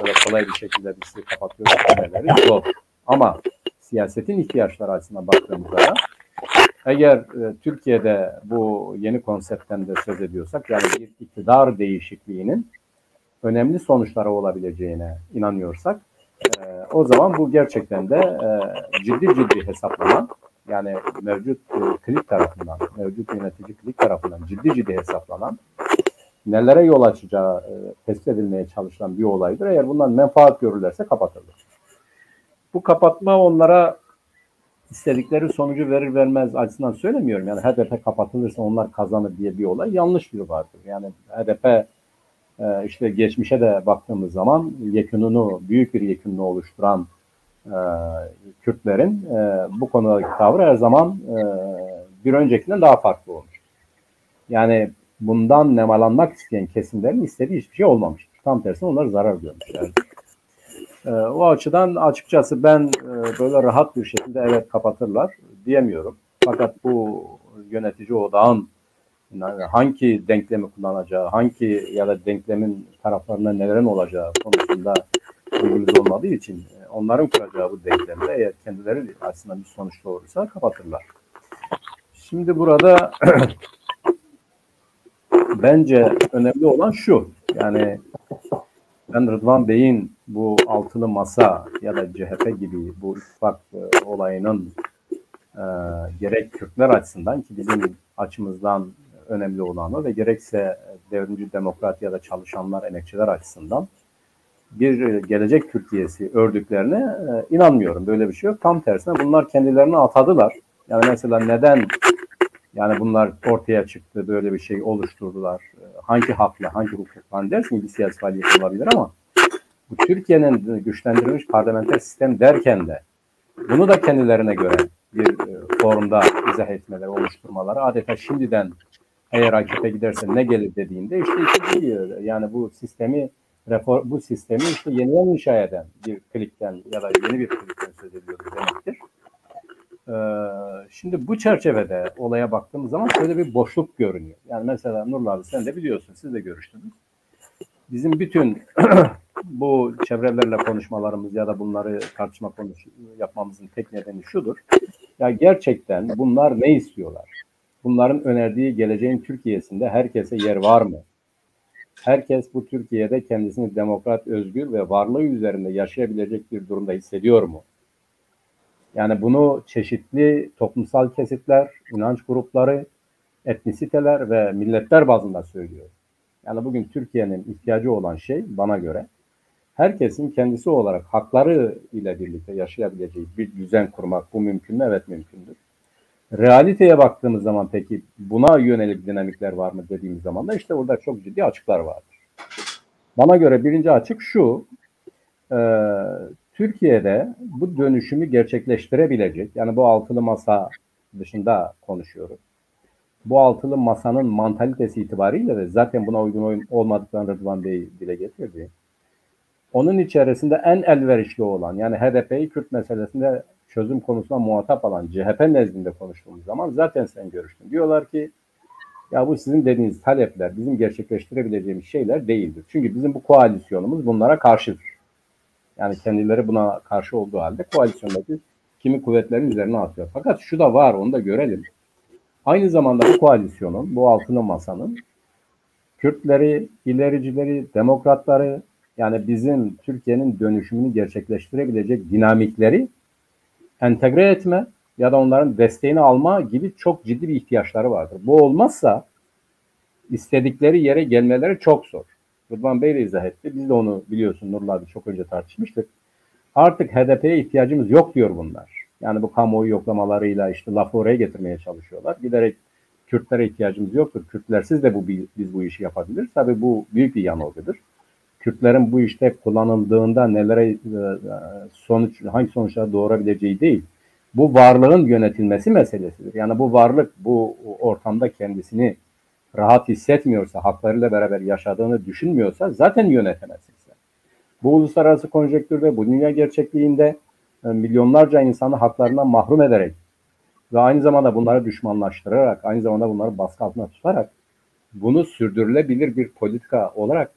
böyle kolay bir şekilde bizi kapatıyoruz demeleri zor. Ama siyasetin ihtiyaçları açısından baktığımızda eğer Türkiye'de bu yeni konseptten de söz ediyorsak, yani bir iktidar değişikliğinin önemli sonuçları olabileceğine inanıyorsak, o zaman bu gerçekten de ciddi hesaplama, yani mevcut klik tarafından, mevcut yönetici klik tarafından ciddi hesaplanan, nelere yol açacağı tespit edilmeye çalışılan bir olaydır. Eğer bundan menfaat görürlerse kapatılır. Bu kapatma onlara istedikleri sonucu verir vermez açısından söylemiyorum. Yani HDP kapatılırsa onlar kazanır diye bir olay yanlış bir vardır. Yani HDP işte geçmişe de baktığımız zaman büyük bir yekününü oluşturan Kürtlerin bu konudaki tavrı her zaman bir öncekinden daha farklı olmuş. Yani bundan nemalanmak isteyen kesimlerin istediği hiçbir şey olmamıştır. Tam tersine onlar zarar görmüşler. O açıdan açıkçası ben böyle rahat bir şekilde evet kapatırlar diyemiyorum. Fakat bu yönetici odağın hangi denklemi kullanacağı, hangi ya da denklemin taraflarına nelerin olacağı konusunda bilgimiz olmadığı için onların kuracağı bu denklemde eğer kendileri aslında bir sonuç doğurursa kapatırlar. Şimdi burada bence önemli olan şu, yani ben Rıdvan Bey'in bu altılı masa ya da CHP gibi bu ittifak olayının gerek Kürtler açısından ki bizim açımızdan önemli olanı ve gerekse devrimci demokrat ya da çalışanlar, emekçiler açısından bir gelecek Türkiye'si ördüklerine inanmıyorum. Böyle bir şey yok. Tam tersine bunlar kendilerini atadılar. Yani mesela neden yani bunlar ortaya çıktı, böyle bir şey oluşturdular? Hangi hakla, hangi hukukla dersin bir siyasi faaliyet olabilir ama bu Türkiye'nin güçlendirilmiş parlamenter sistem derken de bunu da kendilerine göre bir forumda izah etmeleri, oluşturmaları adeta şimdiden eğer AKP giderse ne gelir dediğinde işte diyor. Yani bu sistemi işte yeniden inşa eden bir klikten ya da yeni bir klikten söz ediyoruz demektir. Şimdi bu çerçevede olaya baktığımız zaman şöyle bir boşluk görünüyor. Yani mesela Nurullah abi sen de biliyorsun, siz de görüştünüz. Bizim bütün bu çevrelerle konuşmalarımız ya da bunları yapmamızın tek nedeni şudur. Ya gerçekten bunlar ne istiyorlar? Bunların önerdiği geleceğin Türkiye'sinde herkese yer var mı? Herkes bu Türkiye'de kendisini demokrat, özgür ve varlığı üzerinde yaşayabilecek bir durumda hissediyor mu? Yani bunu çeşitli toplumsal kesitler, inanç grupları, etnisiteler ve milletler bazında söylüyor. Yani bugün Türkiye'nin ihtiyacı olan şey bana göre herkesin kendisi olarak hakları ile birlikte yaşayabileceği bir düzen kurmak. Bu mümkün mü? Evet mümkündür. Realiteye baktığımız zaman peki buna yönelik dinamikler var mı dediğimiz zaman da işte orada çok ciddi açıklar vardır. Bana göre birinci açık şu, Türkiye'de bu dönüşümü gerçekleştirebilecek, yani bu altılı masa dışında konuşuyoruz. Bu altılı masanın mantalitesi itibariyle de zaten buna uygun olmadıklarını Rıdvan Bey dile getirdi. Onun içerisinde en elverişli olan, yani HDP'yi Kürt meselesinde çözüm konusuna muhatap alan CHP nezdinde konuştuğumuz zaman zaten sen görüştün. Diyorlar ki ya bu sizin dediğiniz talepler bizim gerçekleştirebileceğimiz şeyler değildir. Çünkü bizim bu koalisyonumuz bunlara karşıdır. Yani kendileri buna karşı olduğu halde koalisyondaki kimi kuvvetlerin üzerine atıyor. Fakat şu da var, onu da görelim. Aynı zamanda bu koalisyonun, bu altılı masanın Kürtleri, ilericileri, demokratları, yani bizim Türkiye'nin dönüşümünü gerçekleştirebilecek dinamikleri entegre etme ya da onların desteğini alma gibi çok ciddi bir ihtiyaçları vardır. Bu olmazsa istedikleri yere gelmeleri çok zor. Rıdvan Bey de izah etti. Biz de onu biliyorsun Nurullah abi çok önce tartışmıştık. Artık HDP'ye ihtiyacımız yok diyor bunlar. Yani bu kamuoyu yoklamalarıyla işte lafı oraya getirmeye çalışıyorlar. Giderek Kürtlere ihtiyacımız yoktur. Kürtlersiz de biz bu işi yapabiliriz. Tabii bu büyük bir yanılgıdır. Kürtlerin bu işte kullanıldığında nelere hangi sonuçlara doğurabileceği değil. Bu varlığın yönetilmesi meselesidir. Yani bu varlık bu ortamda kendisini rahat hissetmiyorsa, haklarıyla beraber yaşadığını düşünmüyorsa zaten yönetemezsin sen. Bu uluslararası konjektürde, bu dünya gerçekliğinde milyonlarca insanı haklarından mahrum ederek ve aynı zamanda bunları düşmanlaştırarak, aynı zamanda bunları baskı altına tutarak bunu sürdürülebilir bir politika olarak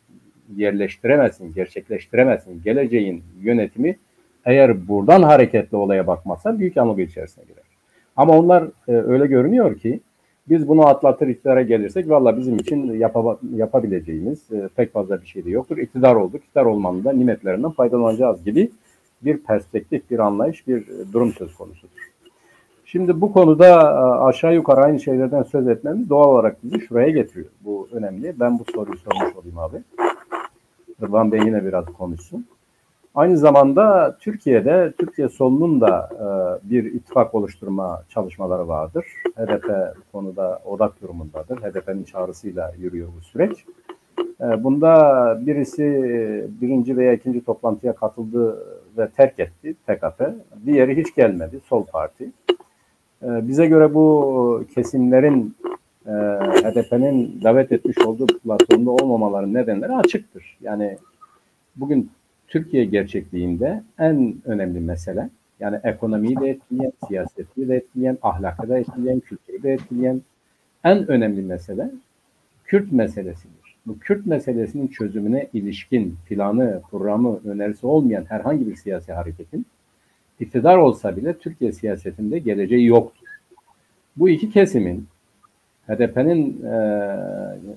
yerleştiremezsin, gerçekleştiremezsin. Geleceğin yönetimi eğer buradan hareketli olaya bakmazsa büyük yanılgı içerisine girer. Ama onlar öyle görünüyor ki biz bunu atlatır iktidara gelirsek valla bizim için yapabileceğimiz pek fazla bir şey de yoktur. İktidar olduk, iktidar olmanın da nimetlerinden faydalanacağız gibi bir perspektif, bir anlayış, bir durum söz konusudur. Şimdi bu konuda aşağı yukarı aynı şeylerden söz etmemiz doğal olarak bizi şuraya getiriyor. Bu önemli. Ben bu soruyu sormuş olayım abi. Rıdvan Bey yine biraz konuşsun. Aynı zamanda Türkiye solunun da bir ittifak oluşturma çalışmaları vardır. HDP bu konuda odak durumundadır. HDP'nin çağrısıyla yürüyor bu süreç. Bunda birisi birinci veya ikinci toplantıya katıldı ve terk etti TKP. Diğeri hiç gelmedi, Sol Parti. Bize göre bu kesimlerin HDP'nin davet etmiş olduğu platformda olmamaların nedenleri açıktır. Yani bugün Türkiye gerçekliğinde en önemli mesele, yani ekonomiyi de etkileyen, siyaseti de etkileyen, ahlakı da etkileyen, kültürü de etkileyen en önemli mesele Kürt meselesidir. Bu Kürt meselesinin çözümüne ilişkin planı, programı, önerisi olmayan herhangi bir siyasi hareketin iktidar olsa bile Türkiye siyasetinde geleceği yoktur. Bu iki kesimin HDP'nin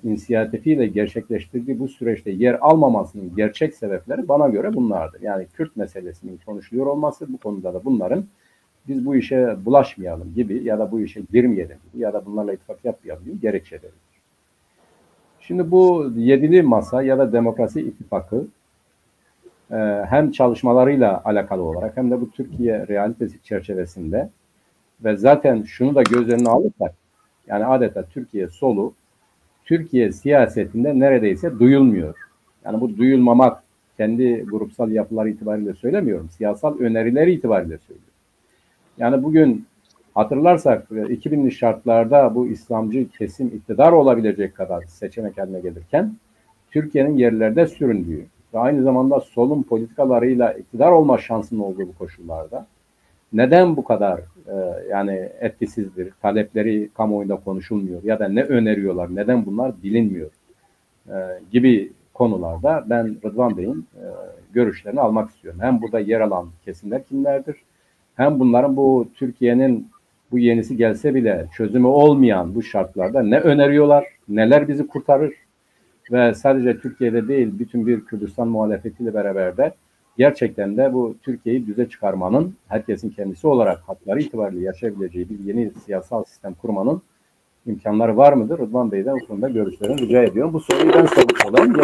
inisiyatifiyle gerçekleştirdiği bu süreçte yer almamasının gerçek sebepleri bana göre bunlardır. Yani Kürt meselesinin konuşuluyor olması, bu konuda da bunların biz bu işe bulaşmayalım gibi ya da bu işe girmeyelim gibi ya da bunlarla ittifak yapmayalım gibi gerekçeleridir. Şimdi bu yedili masa ya da demokrasi ittifakı hem çalışmalarıyla alakalı olarak hem de bu Türkiye realitesi çerçevesinde ve zaten şunu da göz önüne alırsak, yani adeta Türkiye solu, Türkiye siyasetinde neredeyse duyulmuyor. Yani bu duyulmamak kendi grupsal yapıları itibariyle söylemiyorum, siyasal önerileri itibariyle söylüyorum. Yani bugün hatırlarsak 2000'li şartlarda bu İslamcı kesim iktidar olabilecek kadar seçenek haline gelirken Türkiye'nin yerlerde süründüğü ve aynı zamanda solun politikalarıyla iktidar olma şansının olduğu bu koşullarda neden bu kadar yani etkisizdir, talepleri kamuoyunda konuşulmuyor ya da ne öneriyorlar, neden bunlar bilinmiyor gibi konularda ben Rıdvan Bey'in görüşlerini almak istiyorum. Hem burada yer alan kesimler kimlerdir, hem bunların bu Türkiye'nin bu yenisi gelse bile çözümü olmayan bu şartlarda ne öneriyorlar, neler bizi kurtarır ve sadece Türkiye'de değil bütün bir Kürdistan muhalefetiyle beraber de gerçekten de bu Türkiye'yi düze çıkarmanın, herkesin kendisi olarak hakları itibariyle yaşayabileceği bir yeni siyasal sistem kurmanın imkanları var mıdır? Rıdvan Bey'den bu konuda görüşlerini rica ediyorum. Bu soruyu ben sormuş olayım.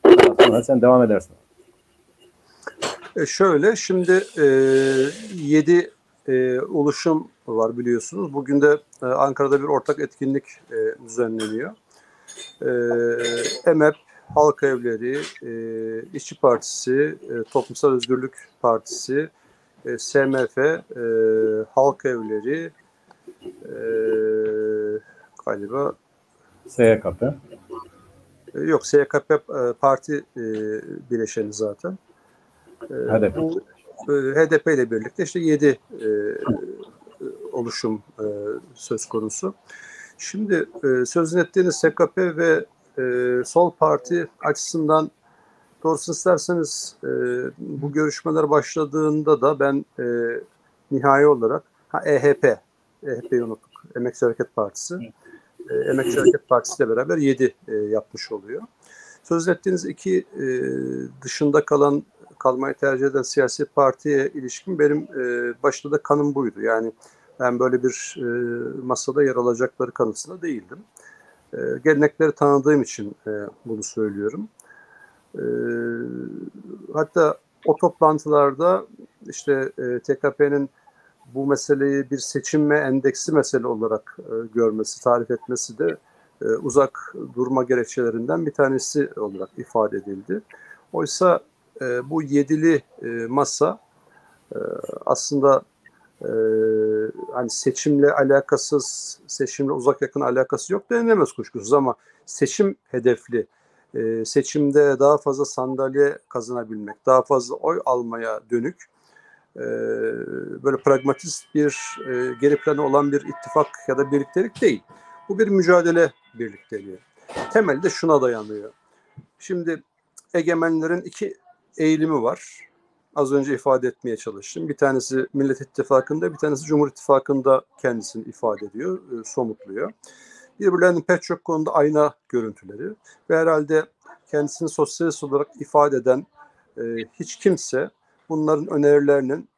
Yeniden sonra sen devam edersin. Şöyle, şimdi 7 oluşum var biliyorsunuz. Bugün de Ankara'da bir ortak etkinlik düzenleniyor. EMEP, Halk Evleri, İşçi Partisi, Toplumsal Özgürlük Partisi, SMF, Halk Evleri, galiba SYKP. Yok, SYKP parti bileşeni zaten. HDP. Bu HDP ile birlikte işte 7 oluşum söz konusu. Şimdi sözünü ettiğiniz SKP ve Sol Parti açısından doğrusunu isterseniz bu görüşmeler başladığında da ben nihai olarak EHP'yi unuttuk. Emekçi Hareket Partisi. Emekçi Hareket Partisi ile beraber 7 yapmış oluyor. Söz ettiğiniz iki dışında kalan kalmayı tercih eden siyasi partiye ilişkin benim başta da kanım buydu. Yani ben böyle bir masada yer alacakları kanısında değildim. Gelenekleri tanıdığım için bunu söylüyorum. Hatta o toplantılarda işte TKP'nin bu meseleyi bir seçim ve endeksi mesele olarak görmesi, tarif etmesi de uzak durma gerekçelerinden bir tanesi olarak ifade edildi. Oysa bu yedili masa aslında hani seçimle alakasız, seçimle uzak yakın alakası yok denilemez kuşkusuz ama seçim hedefli, seçimde daha fazla sandalye kazanabilmek, daha fazla oy almaya dönük böyle pragmatist bir geri planı olan bir ittifak ya da birliktelik değil. Bu bir mücadele birlikteliği. Temelde şuna dayanıyor. Şimdi egemenlerin iki eğilimi var. Az önce ifade etmeye çalıştım. Bir tanesi Millet İttifakı'nda, bir tanesi Cumhur İttifakı'nda kendisini ifade ediyor, somutluyor. Birbirlerinin pek çok konuda ayna görüntüleri ve herhalde kendisini sosyalist olarak ifade eden hiç kimse bunların önerilerinin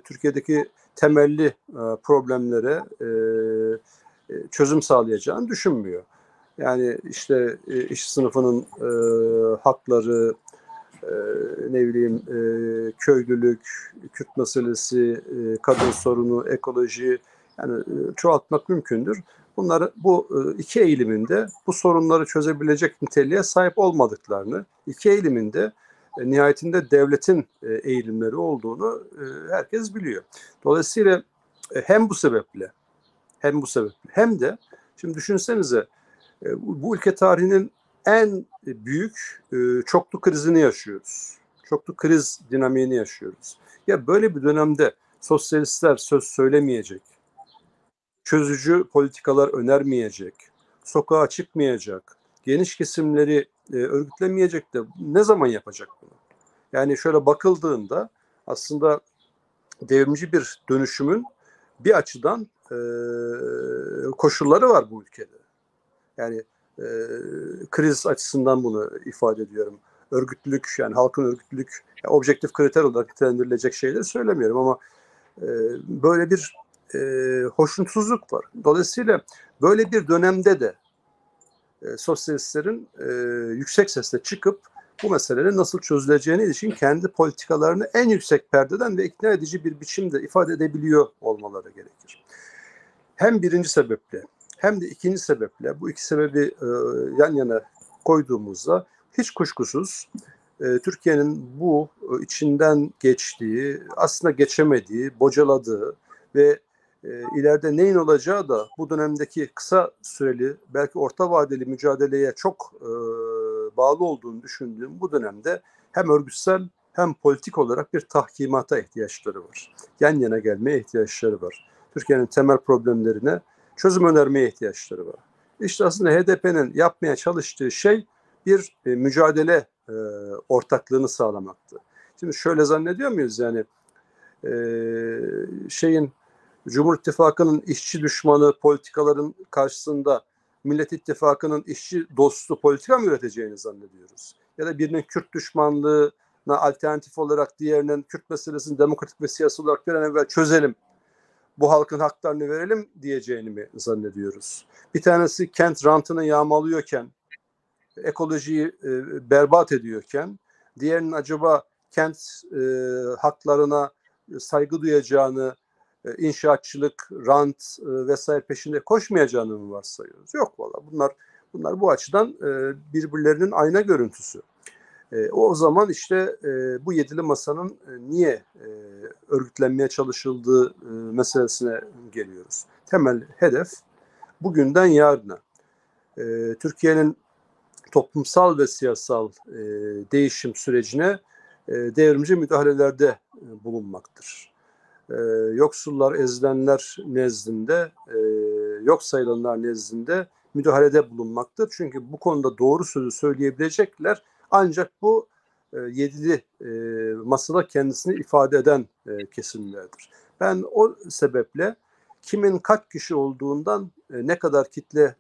Türkiye'deki temelli problemlere çözüm sağlayacağını düşünmüyor. Yani işte iş sınıfının hakları, ne bileyim köylülük, Kürt meselesi, kadın sorunu, ekoloji, yani çoğaltmak mümkündür. Bunları bu iki eğiliminde bu sorunları çözebilecek niteliğe sahip olmadıklarını, iki eğiliminde nihayetinde devletin eğilimleri olduğunu herkes biliyor. Dolayısıyla hem bu sebeple hem de şimdi düşünsenize bu ülke tarihinin en büyük çoklu krizini yaşıyoruz. Çoklu kriz dinamiğini yaşıyoruz. Ya böyle bir dönemde sosyalistler söz söylemeyecek, çözücü politikalar önermeyecek, sokağa çıkmayacak, geniş kesimleri örgütlemeyecek de ne zaman yapacak bunu? Yani şöyle bakıldığında aslında devrimci bir dönüşümün bir açıdan koşulları var bu ülkede. Yani kriz açısından bunu ifade ediyorum. Örgütlülük, yani halkın örgütlülük, yani objektif kriter olarak nitelendirilecek şeyleri söylemiyorum ama böyle bir hoşnutsuzluk var. Dolayısıyla böyle bir dönemde de sosyalistlerin yüksek sesle çıkıp bu meselenin nasıl çözüleceğine ilişkin kendi politikalarını en yüksek perdeden ve ikna edici bir biçimde ifade edebiliyor olmaları gerekir. Hem birinci sebeple hem de ikinci sebeple bu iki sebebi yan yana koyduğumuzda hiç kuşkusuz Türkiye'nin bu içinden geçtiği, aslında geçemediği, bocaladığı ve ileride neyin olacağı da bu dönemdeki kısa süreli, belki orta vadeli mücadeleye çok bağlı olduğunu düşündüğüm bu dönemde hem örgütsel hem politik olarak bir tahkimata ihtiyaçları var. Yan yana gelmeye ihtiyaçları var. Türkiye'nin temel problemlerine çözüm önermeye ihtiyaçları var. İşte aslında HDP'nin yapmaya çalıştığı şey bir mücadele ortaklığını sağlamaktı. Şimdi şöyle zannediyor muyuz yani Cumhur İttifakı'nın işçi düşmanı politikaların karşısında Millet İttifakı'nın işçi dostu politika mı üreteceğini zannediyoruz? Ya da birinin Kürt düşmanlığına alternatif olarak diğerinin Kürt meselesini demokratik ve siyasi olarak bir an evvel çözelim, bu halkın haklarını verelim diyeceğini mi zannediyoruz? Bir tanesi kent rantını yağmalıyorken, ekolojiyi berbat ediyorken, diğerinin acaba kent haklarına saygı duyacağını, inşaatçılık, rant vesaire peşinde koşmayacağını mı varsayıyoruz? Yok valla. Bunlar bu açıdan birbirlerinin ayna görüntüsü. O zaman işte bu yedili masanın niye örgütlenmeye çalışıldığı meselesine geliyoruz. Temel hedef bugünden yarına Türkiye'nin toplumsal ve siyasal değişim sürecine devrimci müdahalelerde bulunmaktır. Yoksullar, ezilenler nezdinde, yok sayılanlar nezdinde müdahalede bulunmaktır. Çünkü bu konuda doğru sözü söyleyebilecekler ancak bu yedili masada kendisini ifade eden kesimlerdir. Ben o sebeple kimin kaç kişi olduğundan, ne kadar kitle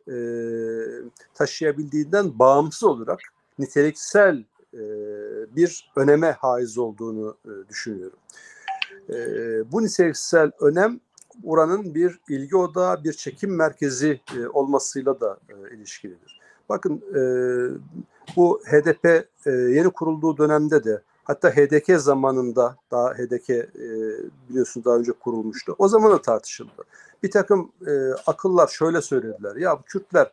taşıyabildiğinden bağımsız olarak niteliksel bir öneme haiz olduğunu düşünüyorum. Bu niteliksel önem oranın bir ilgi odağı, bir çekim merkezi olmasıyla da ilişkilidir. Bakın bu HDP yeni kurulduğu dönemde de, hatta HDK zamanında, daha HDK biliyorsunuz daha önce kurulmuştu. O zaman da tartışıldı. Bir takım akıllar şöyle söylediler. Ya bu Kürtler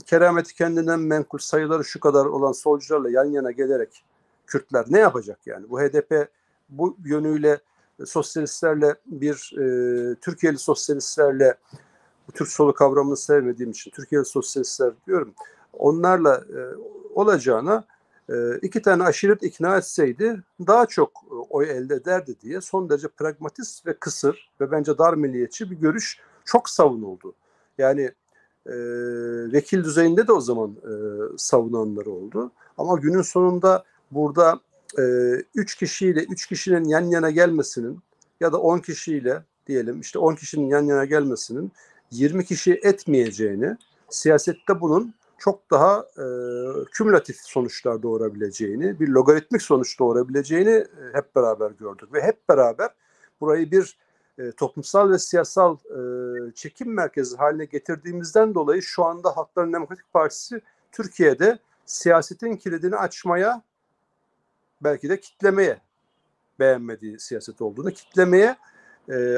kerameti kendinden menkul, sayıları şu kadar olan solcularla yan yana gelerek Kürtler ne yapacak yani? Bu HDP bu yönüyle sosyalistlerle Türkiye'li sosyalistlerle, bu Türk solu kavramını sevmediğim için Türkiye'li sosyalistler diyorum, onlarla olacağına iki tane aşiret ikna etseydi daha çok oy elde ederdi diye son derece pragmatist ve kısır ve bence dar milliyetçi bir görüş çok savunuldu. Yani vekil düzeyinde de o zaman savunanları oldu. Ama günün sonunda burada 3 kişinin yan yana gelmesinin ya da 10 kişiyle diyelim, işte 10 kişinin yan yana gelmesinin 20 kişi etmeyeceğini, siyasette bunun çok daha kümülatif sonuçlar doğurabileceğini, bir logaritmik sonuç doğurabileceğini hep beraber gördük. Ve hep beraber burayı bir toplumsal ve siyasal çekim merkezi haline getirdiğimizden dolayı şu anda Halkların Demokratik Partisi Türkiye'de siyasetin kilidini açmaya, belki de kitlemeye, beğenmediği siyaset olduğunu kitlemeye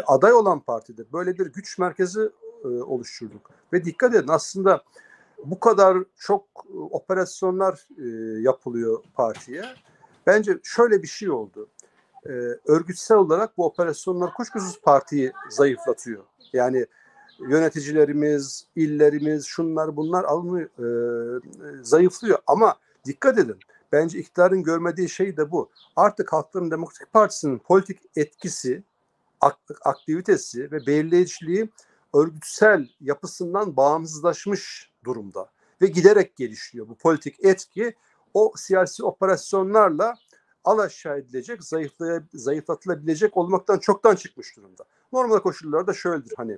aday olan partidir. Böyle bir güç merkezi oluşturduk. Ve dikkat edin, aslında bu kadar çok operasyonlar yapılıyor partiye. Bence şöyle bir şey oldu. Örgütsel olarak bu operasyonlar kuşkusuz partiyi zayıflatıyor. Yani yöneticilerimiz, illerimiz, şunlar bunlar alınıyor, zayıflıyor. Ama dikkat edin, bence iktidarın görmediği şey de bu. Artık Halkların Demokratik Partisi'nin politik etkisi, aktivitesi ve belirleyiciliği örgütsel yapısından bağımsızlaşmış durumda. Ve giderek gelişiyor. Bu politik etki o siyasi operasyonlarla alaşağı edilecek, zayıflatılabilecek olmaktan çoktan çıkmış durumda. Normal koşullarda şöyledir, hani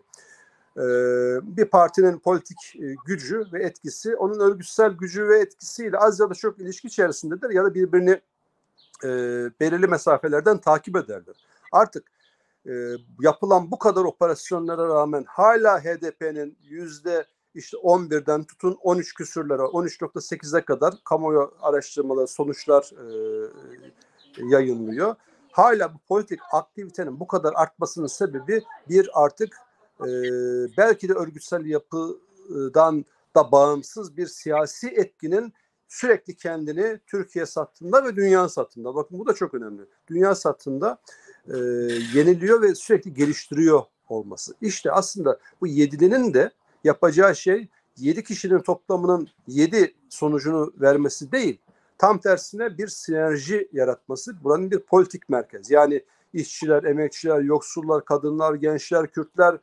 bir partinin politik gücü ve etkisi onun örgütsel gücü ve etkisiyle az ya da çok ilişki içerisindedir ya da birbirini belirli mesafelerden takip ederler. Artık yapılan bu kadar operasyonlara rağmen hala HDP'nin %11'den tutun 13 küsürlere, 13.8'e kadar kamuoyu araştırmaları, sonuçlar yayınlıyor. Hala bu politik aktivitenin bu kadar artmasının sebebi bir artık belki de örgütsel yapıdan da bağımsız bir siyasi etkinin sürekli kendini Türkiye sattığında ve dünya sattığında, bakın bu da çok önemli, dünya sattığında yeniliyor ve sürekli geliştiriyor olması. İşte aslında bu yedilinin de yapacağı şey 7 kişinin toplamının 7 sonucunu vermesi değil, tam tersine bir sinerji yaratması, buranın bir politik merkez. Yani işçiler, emekçiler, yoksullar, kadınlar, gençler, Kürtler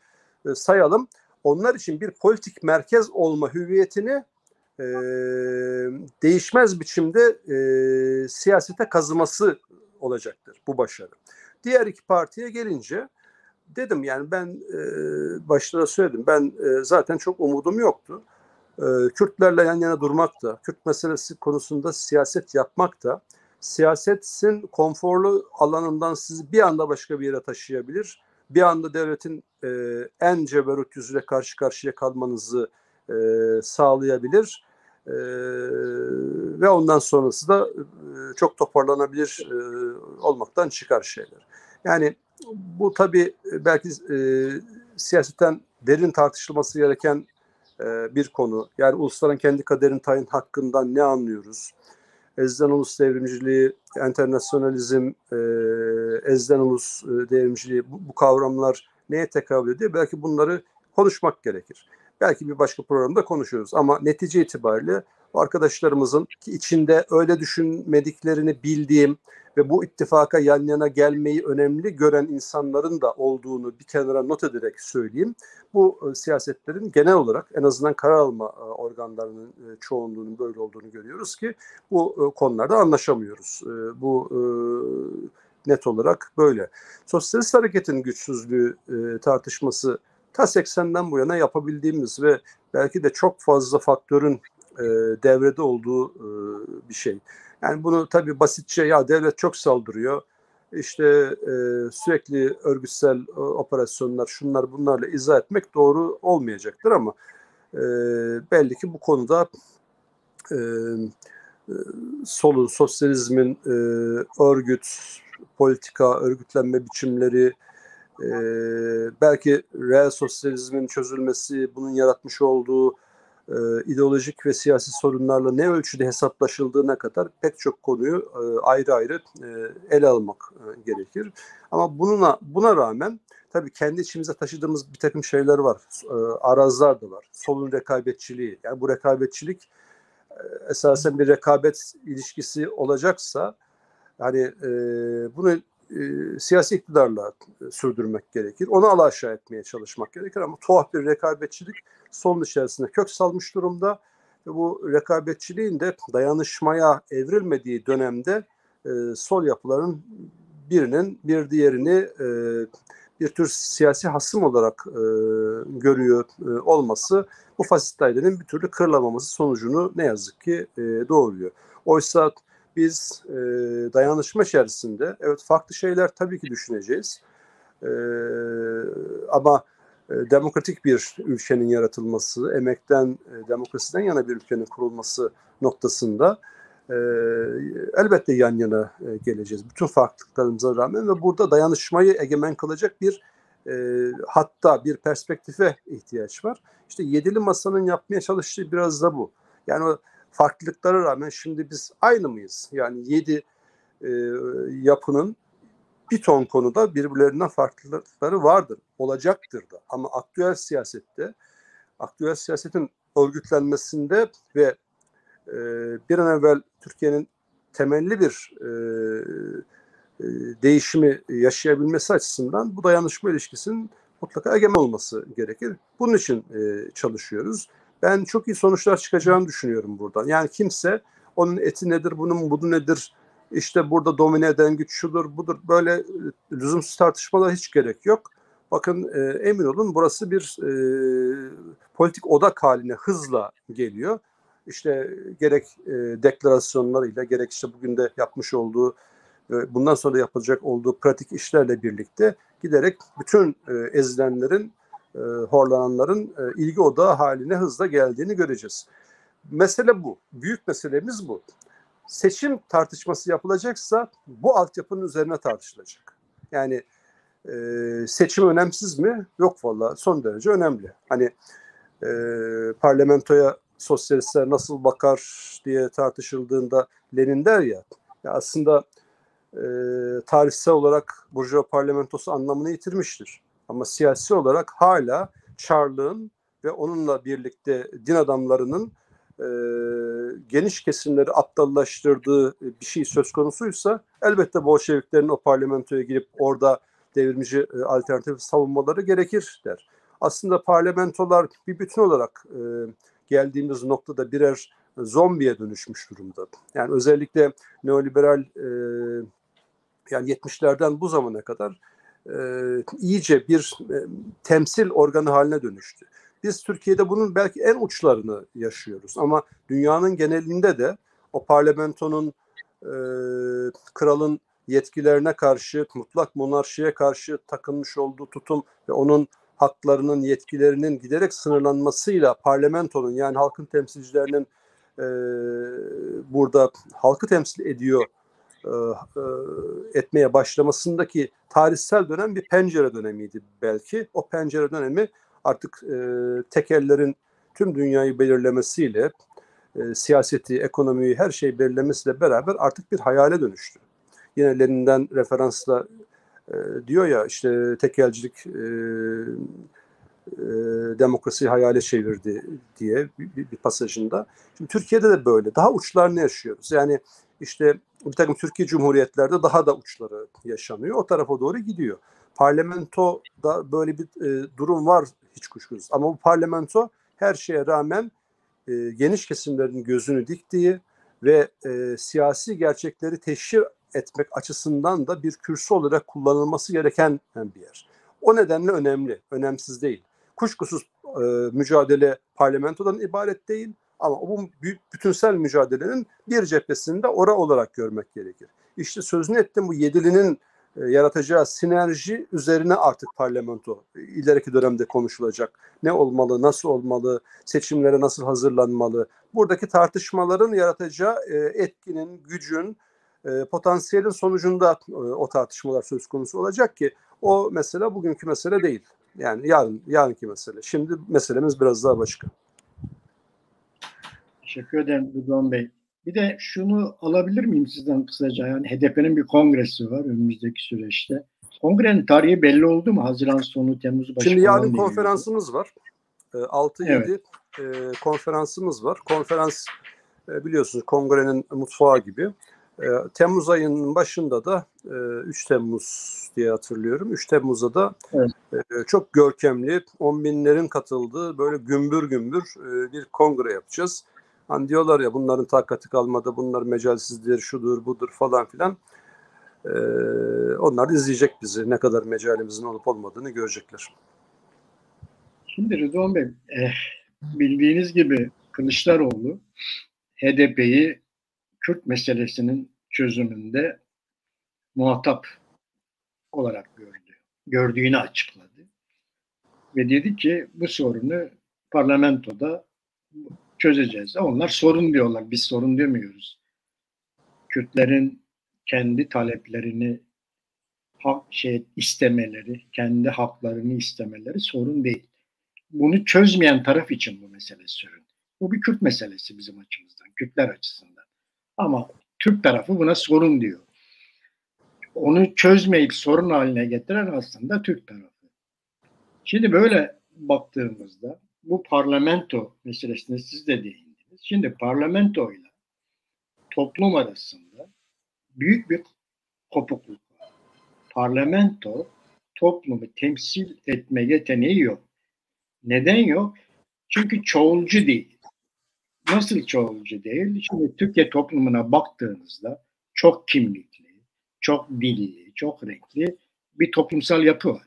sayalım. Onlar için bir politik merkez olma hüviyetini değişmez biçimde siyasete kazıması olacaktır bu başarı. Diğer iki partiye gelince dedim, yani ben başta da söyledim, ben zaten çok umudum yoktu. Kürtlerle yan yana durmak da, Kürt meselesi konusunda siyaset yapmak da, siyasetin konforlu alanından sizi bir anda başka bir yere taşıyabilir. Bir anda devletin en ceberut yüzüyle karşı karşıya kalmanızı sağlayabilir. Ve ondan sonrası da çok toparlanabilir olmaktan çıkar şeyler. Yani bu tabii belki siyasetten derin tartışılması gereken bir konu. Yani ulusların kendi kaderini tayin hakkından ne anlıyoruz? Ezden ulus devrimciliği, enternasyonalizm, ezden ulus devrimciliği, bu kavramlar neye tekabül ediyor? Belki bunları konuşmak gerekir. Belki bir başka programda konuşuruz. Ama netice itibariyle arkadaşlarımızın ki içinde öyle düşünmediklerini bildiğim ve bu ittifaka yan yana gelmeyi önemli gören insanların da olduğunu bir kenara not ederek söyleyeyim. Bu siyasetlerin genel olarak en azından karar alma organlarının çoğunluğunun böyle olduğunu görüyoruz ki bu konularda anlaşamıyoruz. Bu net olarak böyle. Sosyalist hareketin güçsüzlüğü tartışması ta 80'den bu yana yapabildiğimiz ve belki de çok fazla faktörün devrede olduğu bir şey. Yani bunu tabii basitçe ya devlet çok saldırıyor, işte sürekli örgütsel operasyonlar, şunlar bunlarla izah etmek doğru olmayacaktır ama belli ki bu konuda solun, sosyalizmin örgüt, politika, örgütlenme biçimleri, belki reel sosyalizmin çözülmesi, bunun yaratmış olduğu ideolojik ve siyasi sorunlarla ne ölçüde hesaplaşıldığına kadar pek çok konuyu ayrı ayrı ele almak gerekir. Ama buna rağmen tabii kendi içimize taşıdığımız bir takım şeyler var. Arazlar da var. Solun rekabetçiliği. Yani bu rekabetçilik esasen bir rekabet ilişkisi olacaksa hani bunu siyasi iktidarla sürdürmek gerekir. Onu alaşağı etmeye çalışmak gerekir ama tuhaf bir rekabetçilik solun içerisinde kök salmış durumda. Ve bu rekabetçiliğin de dayanışmaya evrilmediği dönemde sol yapıların birinin bir diğerini bir tür siyasi hasım olarak görüyor olması bu faşist dairenin bir türlü kırılamaması sonucunu ne yazık ki doğuruyor. Oysa biz dayanışma içerisinde evet farklı şeyler tabii ki düşüneceğiz. Ama demokratik bir ülkenin yaratılması, emekten, demokrasiden yana bir ülkenin kurulması noktasında elbette yan yana geleceğiz. Bütün farklılıklarımıza rağmen ve burada dayanışmayı egemen kılacak bir hatta bir perspektife ihtiyaç var. İşte Yedili Masa'nın yapmaya çalıştığı biraz da bu. Yani o farklılıklara rağmen şimdi biz aynı mıyız? Yani 7 yapının bir ton konuda birbirlerinden farklılıkları vardır, olacaktır da. Ama aktüel siyasetin örgütlenmesinde ve bir an evvel Türkiye'nin temelli bir değişimi yaşayabilmesi açısından bu dayanışma ilişkisinin mutlaka egemen olması gerekir. Bunun için çalışıyoruz. Ben çok iyi sonuçlar çıkacağını düşünüyorum buradan. Yani kimse onun eti nedir, bunun budu nedir, işte burada domine eden güç şudur, budur. Böyle lüzumsuz tartışmalar hiç gerek yok. Bakın emin olun burası bir politik odak haline hızla geliyor. İşte gerek deklarasyonlarıyla, gerek işte bugün de yapmış olduğu ve bundan sonra yapılacak olduğu pratik işlerle birlikte giderek bütün ezilenlerin, horlananların ilgi odağı haline hızla geldiğini göreceğiz. Mesele bu. Büyük meselemiz bu. Seçim tartışması yapılacaksa bu altyapının üzerine tartışılacak. Yani seçim önemsiz mi? Yok vallahi son derece önemli. Hani parlamentoya sosyalistler nasıl bakar diye tartışıldığında Lenin der ya aslında tarihsel olarak Burjuva parlamentosu anlamını yitirmiştir. Ama siyasi olarak hala Çarlığın ve onunla birlikte din adamlarının geniş kesimleri aptallaştırdığı bir şey söz konusuysa elbette Bolşeviklerin o parlamentoya girip orada devrimci alternatif savunmaları gerekir der. Aslında parlamentolar bir bütün olarak geldiğimiz noktada birer zombiye dönüşmüş durumda. Yani özellikle neoliberal yani 70'lerden bu zamana kadar iyice bir temsil organı haline dönüştü. Biz Türkiye'de bunun belki en uçlarını yaşıyoruz ama dünyanın genelinde de o parlamentonun kralın yetkilerine karşı, mutlak monarşiye karşı takınmış olduğu tutum ve onun haklarının, yetkilerinin giderek sınırlanmasıyla parlamentonun yani halkın temsilcilerinin burada halkı temsil ediyor etmeye başlamasındaki tarihsel dönem bir pencere dönemiydi belki. O pencere dönemi artık tekellerin tüm dünyayı belirlemesiyle siyaseti, ekonomiyi, her şeyi belirlemesiyle beraber artık bir hayale dönüştü. Yine Lenin'den referansla diyor ya işte tekelcilik demokrasiyi hayale çevirdi diye bir pasajında. Şimdi Türkiye'de de böyle. Daha uçlarını yaşıyoruz. Yani işte bir takım Türkiye Cumhuriyetlerde daha da uçları yaşanıyor. O tarafa doğru gidiyor. Parlamentoda böyle bir durum var hiç kuşkusuz. Ama bu parlamento her şeye rağmen geniş kesimlerin gözünü diktiği ve siyasi gerçekleri teşhir etmek açısından da bir kürsü olarak kullanılması gereken bir yer. O nedenle önemli, önemsiz değil. Kuşkusuz mücadele parlamentodan ibaret değil Ama bu bütünsel mücadelenin bir cephesini de ora olarak görmek gerekir. İşte sözünü ettim, bu yedilinin yaratacağı sinerji üzerine artık parlamento ileriki dönemde konuşulacak. Ne olmalı, nasıl olmalı, seçimlere nasıl hazırlanmalı? Buradaki tartışmaların yaratacağı etkinin, gücün, potansiyelin sonucunda o tartışmalar söz konusu olacak ki o mesele bugünkü mesele değil. Yani yarınki mesele. Şimdi meselemiz biraz daha başka. Teşekkür ederim Rıdvan Bey. Bir de şunu alabilir miyim sizden kısaca? Yani HDP'nin bir kongresi var önümüzdeki süreçte. Kongrenin tarihi belli oldu mu? Haziran sonu, Temmuz başı Şimdi falan yarın diye konferansımız var. 6-7 konferansımız var. Konferans biliyorsunuz kongrenin mutfağı gibi. Temmuz ayının başında da 3 Temmuz diye hatırlıyorum. 3 Temmuz'da da çok görkemli 10 binlerin katıldığı böyle gümbür gümbür bir kongre yapacağız. Hani diyorlar ya bunların takati kalmadı, bunlar mecalsizdir, şudur budur falan filan. Onlar da izleyecek bizi. Ne kadar mecalimizin olup olmadığını görecekler. Şimdi Rıdvan Bey, bildiğiniz gibi Kılıçdaroğlu HDP'yi Kürt meselesinin çözümünde muhatap olarak gördüğünü açıkladı. Ve dedi ki bu sorunu parlamentoda çözeceğiz. Onlar sorun diyorlar, biz sorun demiyoruz. Kürtlerin kendi taleplerini istemeleri, kendi haklarını istemeleri sorun değil. Bunu çözmeyen taraf için bu mesele sorun. Bu bir Kürt meselesi bizim açımızdan, Kürtler açısından. Ama Türk tarafı buna sorun diyor. Onu çözmeyip sorun haline getiren aslında Türk tarafı. Şimdi böyle baktığımızda bu parlamento meselesine siz de değindiniz. Şimdi parlamento ile toplum arasında büyük bir kopukluk var. Parlamento toplumu temsil etme yeteneği yok. Neden yok? Çünkü çoğulcu değil. Nasıl çoğulcu değil? Şimdi Türkiye toplumuna baktığınızda çok kimlikli, çok dilli, çok renkli bir toplumsal yapı var.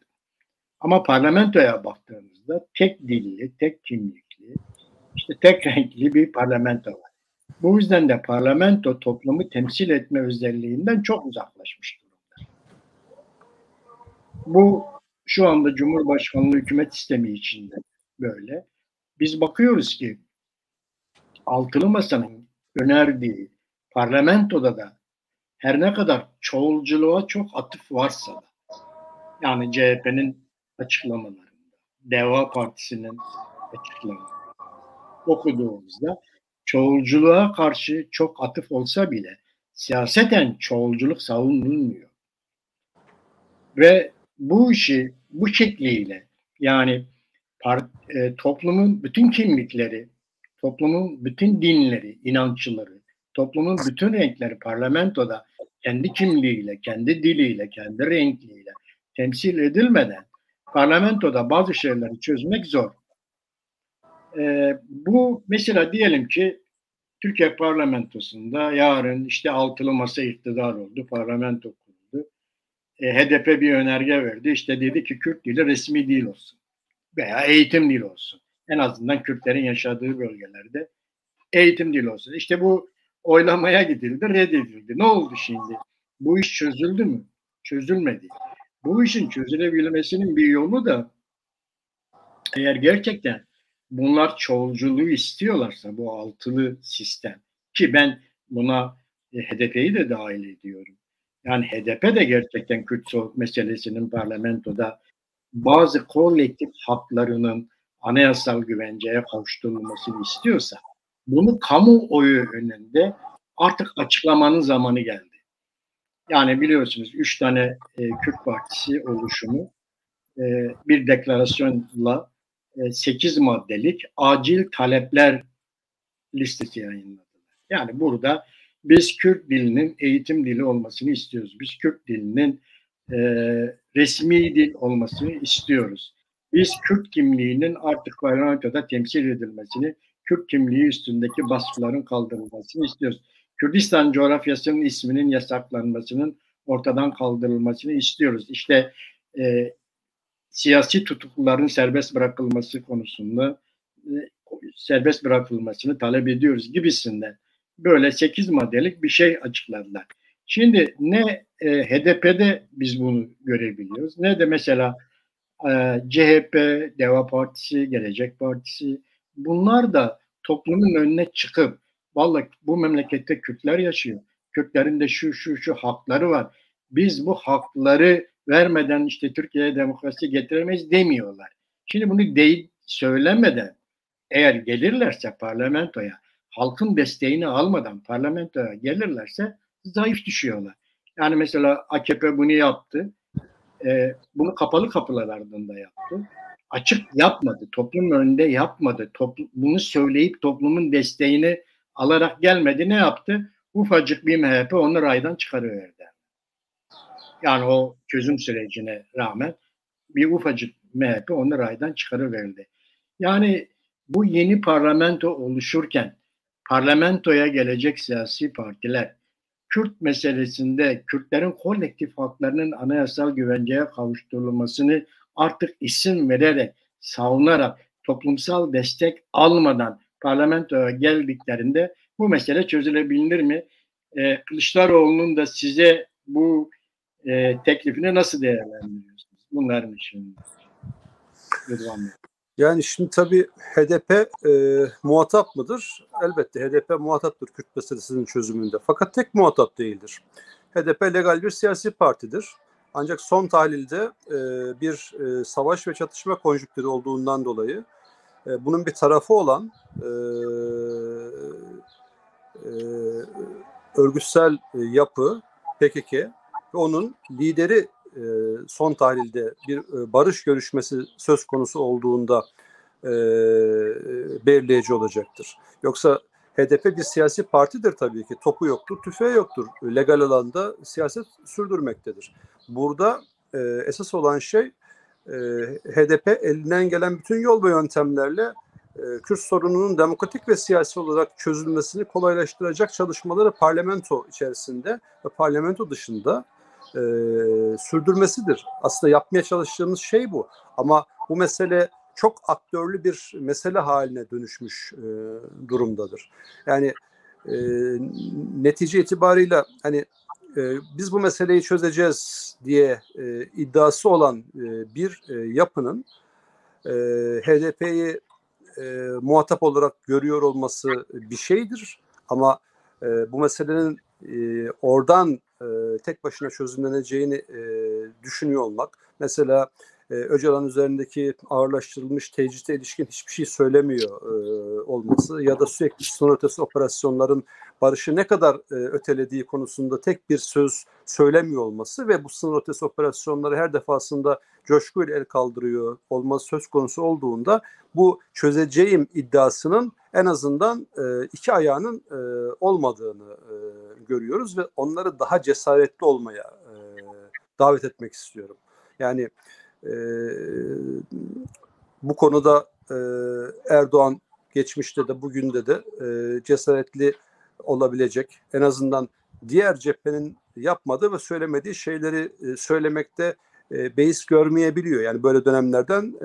Ama parlamentoya baktığımızda tek dilli, tek kimlikli, işte tek renkli bir parlamento var. Bu yüzden de parlamento toplumu temsil etme özelliğinden çok uzaklaşmış durumda. Bu şu anda Cumhurbaşkanlığı hükümet sistemi içinde böyle. Biz bakıyoruz ki Altılı Masa'nın önerdiği parlamentoda da her ne kadar çoğulculuğa çok atıf varsa da, yani CHP'nin açıklamalarında, Deva Partisi'nin açıklamalarında okuduğumuzda çoğulculuğa karşı çok atıf olsa bile siyaseten çoğulculuk savunulmuyor. Ve bu işi bu şekliyle yani toplumun bütün kimlikleri, toplumun bütün dinleri, inançları, toplumun bütün renkleri parlamentoda kendi kimliğiyle, kendi diliyle, kendi renkliyle temsil edilmeden parlamentoda bazı şeyleri çözmek zor. Bu mesela diyelim ki Türkiye parlamentosunda yarın işte altılı masa iktidar oldu, parlamento kuruldu. HDP bir önerge verdi. İşte dedi ki Kürt dili resmi dil olsun veya eğitim dili olsun. En azından Kürtlerin yaşadığı bölgelerde eğitim dili olsun. İşte bu oylamaya gidildi, reddedildi. Ne oldu şimdi? Bu iş çözüldü mü? Çözülmedi. Bu işin çözülebilmesinin bir yolu da eğer gerçekten bunlar çoğulculuğu istiyorlarsa bu altılı sistem ki ben buna HDP'yi de dahil ediyorum. Yani HDP de gerçekten Kürt meselesinin parlamentoda bazı kolektif haklarının anayasal güvenceye kavuşturulmasını istiyorsa bunu kamuoyu önünde artık açıklamanın zamanı geldi. Yani biliyorsunuz 3 tane Kürt Partisi oluşumu bir deklarasyonla 8 maddelik acil talepler listesi yayınladılar. Yani burada biz Kürt dilinin eğitim dili olmasını istiyoruz. Biz Kürt dilinin resmi dil olmasını istiyoruz. Biz Kürt kimliğinin artık parlamentoda temsil edilmesini, Kürt kimliği üstündeki baskıların kaldırılmasını istiyoruz. Kürdistan coğrafyasının isminin yasaklanmasının ortadan kaldırılmasını istiyoruz. İşte siyasi tutukluların serbest bırakılması konusunda serbest bırakılmasını talep ediyoruz gibisinden böyle 8 maddelik bir şey açıkladılar. Şimdi ne HDP'de biz bunu görebiliyoruz ne de mesela CHP, Deva Partisi, Gelecek Partisi bunlar da toplumun önüne çıkıp vallahi bu memlekette Kürtler yaşıyor. Kürtlerin de şu hakları var. Biz bu hakları vermeden işte Türkiye'ye demokrasi getiremeyiz demiyorlar. Şimdi bunu söylemeden eğer gelirlerse parlamentoya, halkın desteğini almadan parlamentoya gelirlerse zayıf düşüyorlar. Yani mesela AKP bunu yaptı. Bunu kapalı kapılar ardında yaptı. Açık yapmadı. Toplum önünde yapmadı. Bunu söyleyip toplumun desteğini alarak gelmedi. Ne yaptı? Ufacık bir MHP onu raydan çıkarıverdi. Yani o çözüm sürecine rağmen bir ufacık MHP onu raydan çıkarıverdi. Yani bu yeni parlamento oluşurken parlamentoya gelecek siyasi partiler Kürt meselesinde Kürtlerin kolektif haklarının anayasal güvenceye kavuşturulmasını artık isim vererek, savunarak, toplumsal destek almadan parlamentoya geldiklerinde bu mesele çözülebilir mi? Kılıçdaroğlu'nun da size bu teklifini nasıl değerlendiriyorsunuz? Bunların için. Yani şimdi tabii HDP muhatap mıdır? Elbette HDP muhataptır Kürt meselesinin çözümünde. Fakat tek muhatap değildir. HDP legal bir siyasi partidir. Ancak son tahlilde bir savaş ve çatışma konjüktürü olduğundan dolayı bunun bir tarafı olan örgütsel yapı PKK ve onun lideri son tahlilde bir barış görüşmesi söz konusu olduğunda belirleyici olacaktır. Yoksa HDP bir siyasi partidir tabii ki. Topu yoktur, tüfeği yoktur. Legal alanda siyaset sürdürmektedir. Burada esas olan şey HDP elinden gelen bütün yol ve yöntemlerle Kürt sorununun demokratik ve siyasi olarak çözülmesini kolaylaştıracak çalışmaları parlamento içerisinde ve parlamento dışında sürdürmesidir. Aslında yapmaya çalıştığımız şey bu. Ama bu mesele çok aktörlü bir mesele haline dönüşmüş durumdadır. Yani netice itibarıyla hani biz bu meseleyi çözeceğiz diye iddiası olan bir yapının HDP'yi muhatap olarak görüyor olması bir şeydir. Ama bu meselenin oradan tek başına çözümleneceğini düşünüyor olmak. Mesela Öcalan üzerindeki ağırlaştırılmış tecrite ilişkin hiçbir şey söylemiyor olması ya da sürekli sınır ötesi operasyonların barışı ne kadar ötelediği konusunda tek bir söz söylemiyor olması ve bu sınır ötesi operasyonları her defasında coşkuyla el kaldırıyor olması söz konusu olduğunda bu çözeceğim iddiasının en azından iki ayağının olmadığını görüyoruz ve onları daha cesaretli olmaya davet etmek istiyorum. Yani bu konuda Erdoğan geçmişte de bugün de cesaretli olabilecek, en azından diğer cephenin yapmadığı ve söylemediği şeyleri söylemekte beis görmeyebiliyor. Yani böyle dönemlerden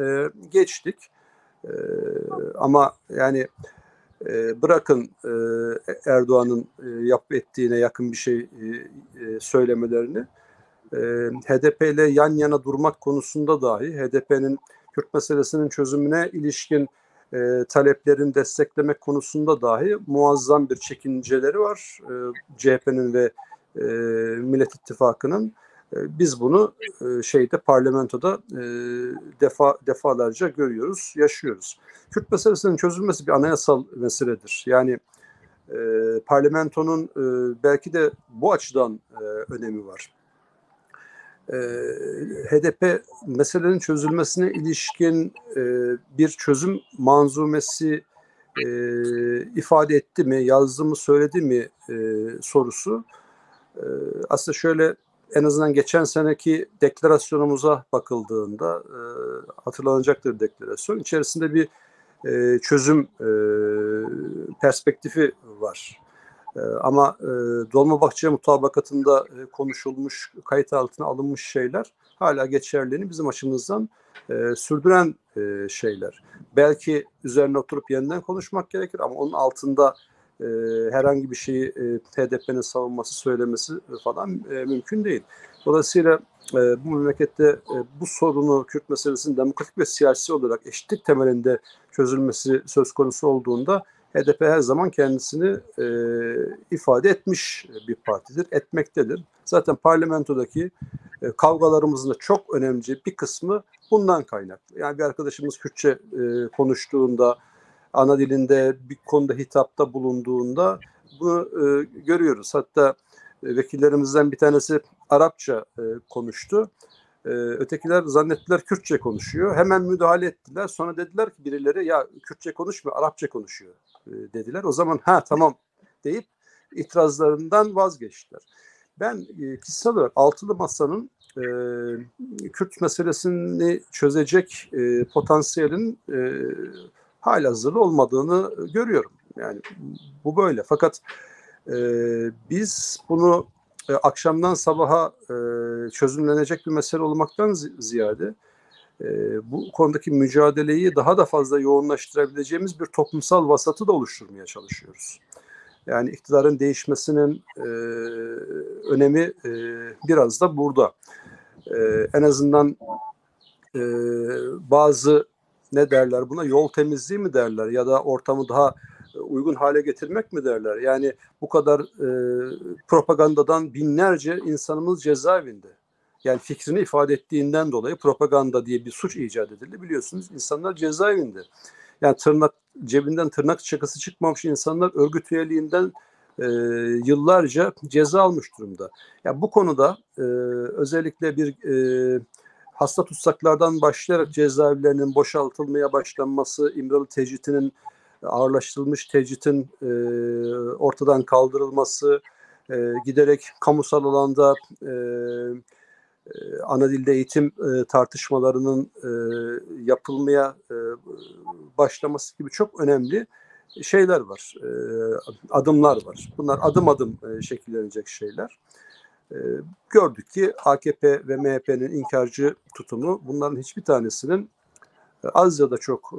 geçtik. Ama yani bırakın Erdoğan'ın ettiğine yakın bir şey söylemelerini, HDP ile yan yana durmak konusunda dahi HDP'nin Kürt meselesinin çözümüne ilişkin taleplerini desteklemek konusunda dahi muazzam bir çekinceleri var CHP'nin ve Millet İttifakı'nın. Biz bunu parlamentoda defalarca görüyoruz, yaşıyoruz. Kürt meselesinin çözülmesi bir anayasal meseledir. Yani parlamentonun belki de bu açıdan önemi var. HDP meselenin çözülmesine ilişkin bir çözüm manzumesi ifade etti mi, yazdı mı, söyledi mi sorusu. Aslında şöyle, en azından geçen seneki deklarasyonumuza bakıldığında hatırlanacaktır deklarasyon. İçerisinde bir çözüm perspektifi var. Ama Dolmabahçe mutabakatında konuşulmuş, kayıt altına alınmış şeyler hala geçerliliğini bizim açımızdan sürdüren şeyler. belki üzerine oturup yeniden konuşmak gerekir ama onun altında herhangi bir şeyi HDP'nin savunması, söylemesi falan mümkün değil. Dolayısıyla bu memlekette bu sorunu, Kürt meselesinin demokratik ve siyasi olarak eşitlik temelinde çözülmesi söz konusu olduğunda HDP her zaman kendisini ifade etmiş bir partidir, etmektedir. Zaten parlamentodaki kavgalarımızın da çok önemli bir kısmı bundan kaynaklı. Yani bir arkadaşımız Kürtçe konuştuğunda, ana dilinde bir konuda hitapta bulunduğunda bunu görüyoruz. Hatta vekillerimizden bir tanesi Arapça konuştu. Ötekiler zannettiler Kürtçe konuşuyor. Hemen müdahale ettiler. Sonra dediler ki birileri ya Kürtçe konuşmuyor, Arapça konuşuyor dediler. O zaman ha tamam deyip itirazlarından vazgeçtiler. Ben kişisel olarak Altılı Masa'nın Kürt meselesini çözecek potansiyelin halihazırda olmadığını görüyorum. Yani bu böyle. Fakat biz bunu akşamdan sabaha çözümlenecek bir mesele olmaktan ziyade bu konudaki mücadeleyi daha da fazla yoğunlaştırabileceğimiz bir toplumsal vasatı da oluşturmaya çalışıyoruz. Yani iktidarın değişmesinin önemi biraz da burada. En azından bazı ne derler buna, yol temizliği mi derler ya da ortamı daha uygun hale getirmek mi derler? Yani bu kadar propagandadan binlerce insanımız cezaevinde. Yani fikrini ifade ettiğinden dolayı propaganda diye bir suç icat edildi. Biliyorsunuz insanlar cezaevinde. Yani cebinden tırnak çakısı çıkmamış insanlar örgüt üyeliğinden yıllarca ceza almış durumda. Yani bu konuda özellikle bir hasta tutsaklardan başlayarak cezaevlerinin boşaltılmaya başlanması, İmralı tecritinin, ağırlaştırılmış tecritin ortadan kaldırılması, giderek kamusal alanda ana dilde eğitim tartışmalarının yapılmaya başlaması gibi çok önemli şeyler var, adımlar var. Bunlar adım adım şekillenecek şeyler. Gördük ki AKP ve MHP'nin inkarcı tutumu bunların hiçbir tanesinin az ya da çok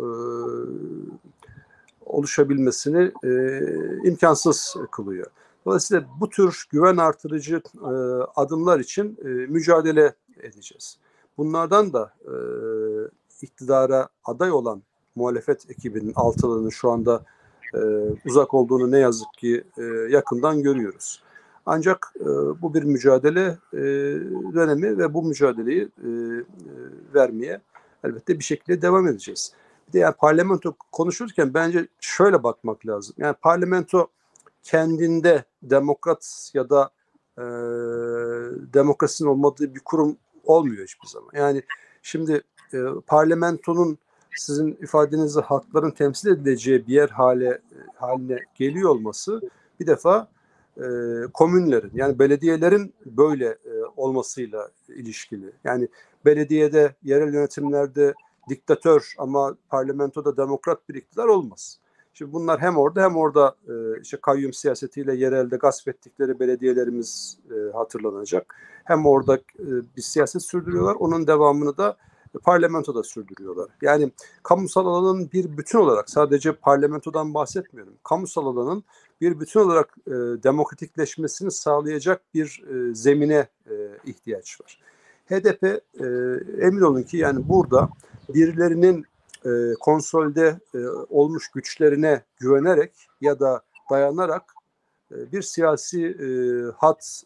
oluşabilmesini imkansız kılıyor. Dolayısıyla bu tür güven artırıcı adımlar için mücadele edeceğiz. Bunlardan da iktidara aday olan muhalefet ekibinin altılığının şu anda uzak olduğunu ne yazık ki yakından görüyoruz. Ancak bu bir mücadele dönemi ve bu mücadeleyi vermeye elbette bir şekilde devam edeceğiz. Bir de yani parlamento konuşurken bence şöyle bakmak lazım. Yani parlamento kendinde demokrat ya da demokrasinin olmadığı bir kurum olmuyor hiçbir zaman. Yani şimdi parlamentonun sizin ifadenizle halkların temsil edileceği bir yer haline geliyor olması bir defa komünlerin yani belediyelerin böyle olmasıyla ilişkili. Yani belediyede, yerel yönetimlerde diktatör ama parlamentoda demokrat bir iktidar olmaz. Şimdi bunlar hem orada işte kayyum siyasetiyle yerelde gasp ettikleri belediyelerimiz hatırlanacak. Hem orada bir siyaset sürdürüyorlar. Onun devamını da parlamentoda sürdürüyorlar. Yani kamusal alanın bir bütün olarak sadece parlamentodan bahsetmiyorum. Kamusal alanın bir bütün olarak demokratikleşmesini sağlayacak bir zemine ihtiyaç var. HDP emin olun ki yani burada birilerinin konsolide olmuş güçlerine güvenerek ya da dayanarak bir siyasi hat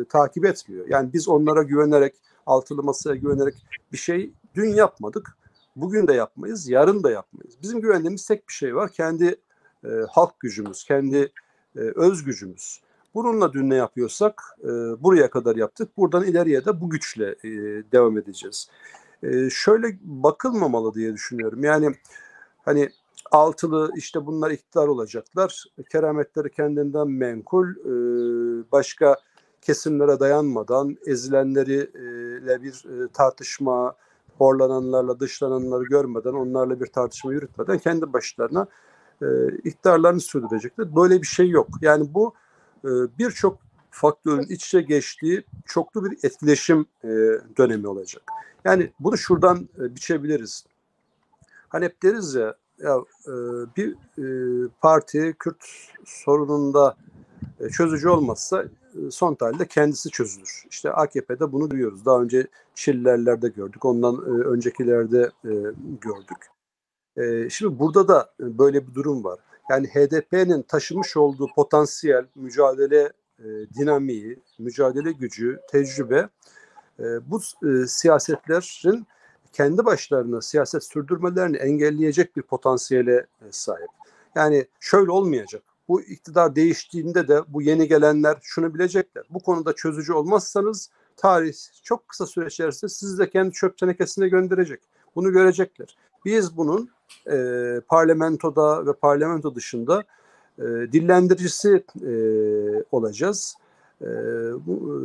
takip etmiyor. Yani biz onlara güvenerek, altılı masaya güvenerek bir şey dün yapmadık, bugün de yapmayız, yarın da yapmayız. Bizim güvendiğimiz tek bir şey var, kendi halk gücümüz, kendi öz gücümüz. Bununla dün ne yapıyorsak buraya kadar yaptık, buradan ileriye de bu güçle devam edeceğiz. Şöyle bakılmamalı diye düşünüyorum. Yani hani altılı işte bunlar iktidar olacaklar. Kerametleri kendinden menkul. Başka kesimlere dayanmadan ezilenleriyle bir tartışma, horlananlarla dışlananları görmeden, onlarla bir tartışma yürütmeden kendi başlarına iktidarlarını sürdürecekler. Böyle bir şey yok. Yani bu birçok faktörün iç içe geçtiği çoklu bir etkileşim dönemi olacak. Yani bunu şuradan biçebiliriz. Hani hep deriz ya, bir parti Kürt sorununda çözücü olmazsa son tahlilde kendisi çözülür. İşte AKP'de bunu duyuyoruz. Daha önce Çillerlerde gördük. Ondan öncekilerde gördük. Şimdi burada da böyle bir durum var. Yani HDP'nin taşımış olduğu potansiyel, mücadele dinamiği, mücadele gücü, tecrübe bu siyasetlerin kendi başlarına siyaset sürdürmelerini engelleyecek bir potansiyele sahip. Yani şöyle olmayacak. Bu iktidar değiştiğinde de bu yeni gelenler şunu bilecekler. Bu konuda çözücü olmazsanız tarih çok kısa süre içerisinde sizi de kendi çöp tenekesine gönderecek. Bunu görecekler. Biz bunun parlamentoda ve parlamento dışında dillendiricisi olacağız. Bu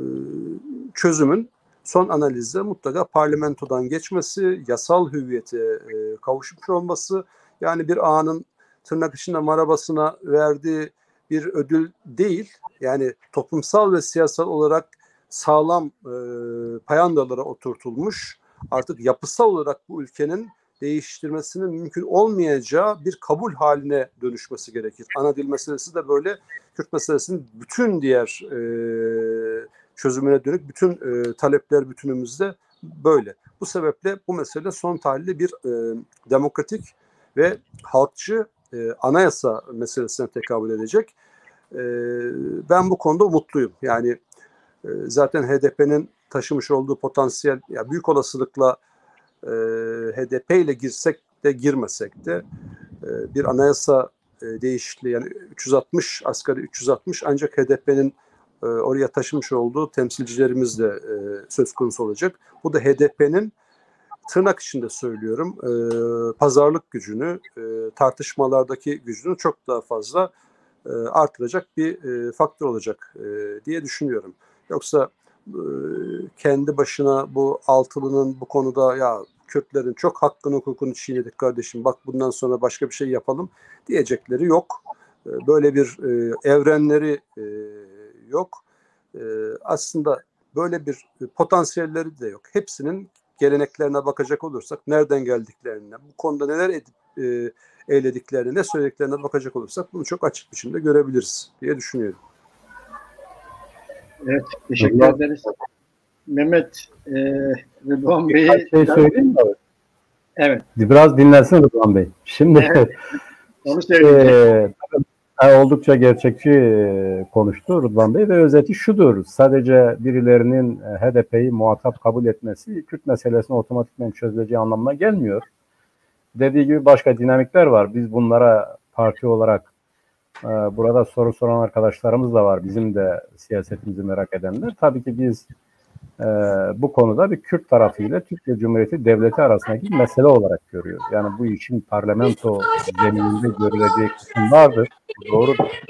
çözümün son analizde mutlaka parlamentodan geçmesi, yasal hüviyete kavuşmuş olması, yani bir ağanın tırnak içinde marabasına verdiği bir ödül değil, yani toplumsal ve siyasal olarak sağlam payandalara oturtulmuş, artık yapısal olarak bu ülkenin değiştirmesinin mümkün olmayacağı bir kabul haline dönüşmesi gerekir. Ana dil meselesi de böyle, Kürt meselesinin bütün diğer çözümüne dönük bütün talepler bütünümüzde böyle. Bu sebeple bu mesele son tahlilde bir demokratik ve halkçı anayasa meselesine tekabül edecek. Ben bu konuda umutluyum. Yani zaten HDP'nin taşımış olduğu potansiyel, ya büyük olasılıkla HDP ile girsek de girmesek de bir anayasa değişikliği, yani 360 asgari 360, ancak HDP'nin oraya taşımış olduğu temsilcilerimiz de söz konusu olacak. Bu da HDP'nin, tırnak içinde söylüyorum, pazarlık gücünü, tartışmalardaki gücünü çok daha fazla artıracak bir faktör olacak diye düşünüyorum. Yoksa kendi başına bu altılının bu konuda ya Kürtlerin çok hakkını hukukunu çiğnedik kardeşim, bak bundan sonra başka bir şey yapalım diyecekleri yok. Böyle bir evrenleri yok. Aslında böyle bir potansiyelleri de yok. Hepsinin geleneklerine bakacak olursak, nereden geldiklerine, bu konuda neler eylediklerine, ne söylediklerine bakacak olursak bunu çok açık biçimde görebiliriz diye düşünüyorum. Evet, teşekkür ederiz. Mehmet, Rıdvan Bey'i... Şey söyleyeyim mi? Evet. Biraz dinlensin Rıdvan Bey. Şimdi evet, onu söyleyeceğim. Oldukça gerçekçi konuştu Rıdvan Bey ve özeti şudur: sadece birilerinin HDP'yi muhatap kabul etmesi Kürt meselesinin otomatikman çözüleceği anlamına gelmiyor. Dediği gibi başka dinamikler var. Biz bunlara parti olarak burada soru soran arkadaşlarımız da var. Bizim de siyasetimizi merak edenler. Tabii ki biz bu konuda bir Kürt tarafıyla Türkiye Cumhuriyeti Devleti arasındaki bir mesele olarak görüyoruz. Yani bu işin parlamento zemininde görüleceği kısım vardır. Doğrudur.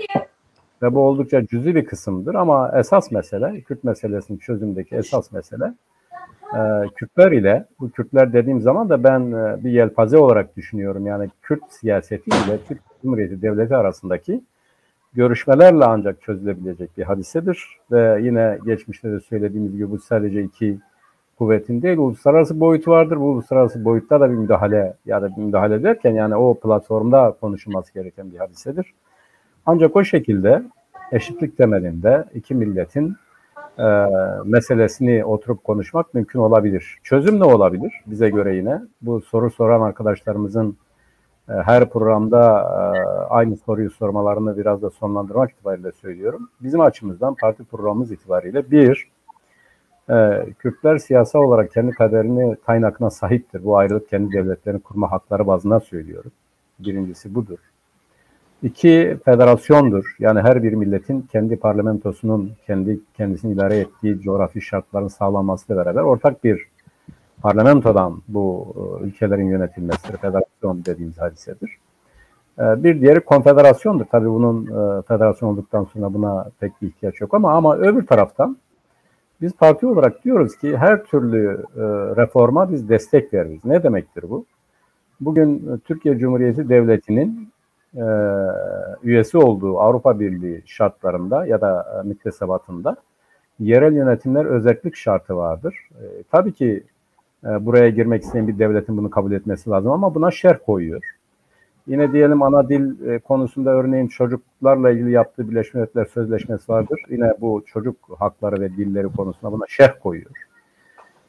Ve bu oldukça cüzi bir kısımdır ama esas mesele, Kürt meselesinin çözümündeki esas mesele Kürtler ile, bu Kürtler dediğim zaman da ben bir yelpaze olarak düşünüyorum. Yani Kürt siyaseti ile Türkiye Cumhuriyeti Devleti arasındaki görüşmelerle ancak çözülebilecek bir hadisedir. Ve yine geçmişte de söylediğimiz gibi bu sadece iki kuvvetin değil, uluslararası boyutu vardır. Bu uluslararası boyutta da bir müdahale, ya da bir müdahale derken yani o platformda konuşulması gereken bir hadisedir. Ancak o şekilde eşitlik temelinde iki milletin meselesini oturup konuşmak mümkün olabilir. Çözüm ne olabilir? Bize göre yine bu soru soran arkadaşlarımızın her programda aynı soruyu sormalarını biraz da sonlandırmak itibariyle söylüyorum. Bizim açımızdan parti programımız itibariyle bir, Kürtler siyasal olarak kendi kaderini tayin hakkına sahiptir. Bu ayrılık kendi devletlerini kurma hakları bazında söylüyoruz. Birincisi budur. İki, federasyondur. Yani her bir milletin kendi parlamentosunun kendisini idare ettiği coğrafi şartların sağlanmasıyla beraber ortak bir parlamentodan bu ülkelerin yönetilmesidir. Federasyon dediğimiz hadisedir. Bir diğeri konfederasyondur. Tabii bunun federasyon olduktan sonra buna pek bir ihtiyaç yok ama öbür taraftan biz parti olarak diyoruz ki her türlü reforma biz destek veririz. Ne demektir bu? Bugün Türkiye Cumhuriyeti Devleti'nin üyesi olduğu Avrupa Birliği şartlarında ya da müktesebatında yerel yönetimler özellik şartı vardır. Tabii ki Buraya girmek isteyen bir devletin bunu kabul etmesi lazım ama buna şerh koyuyor. Yine diyelim ana dil konusunda örneğin çocuklarla ilgili yaptığı Birleşmiş Milletler Sözleşmesi vardır. Yine bu çocuk hakları ve dilleri konusunda buna şerh koyuyor.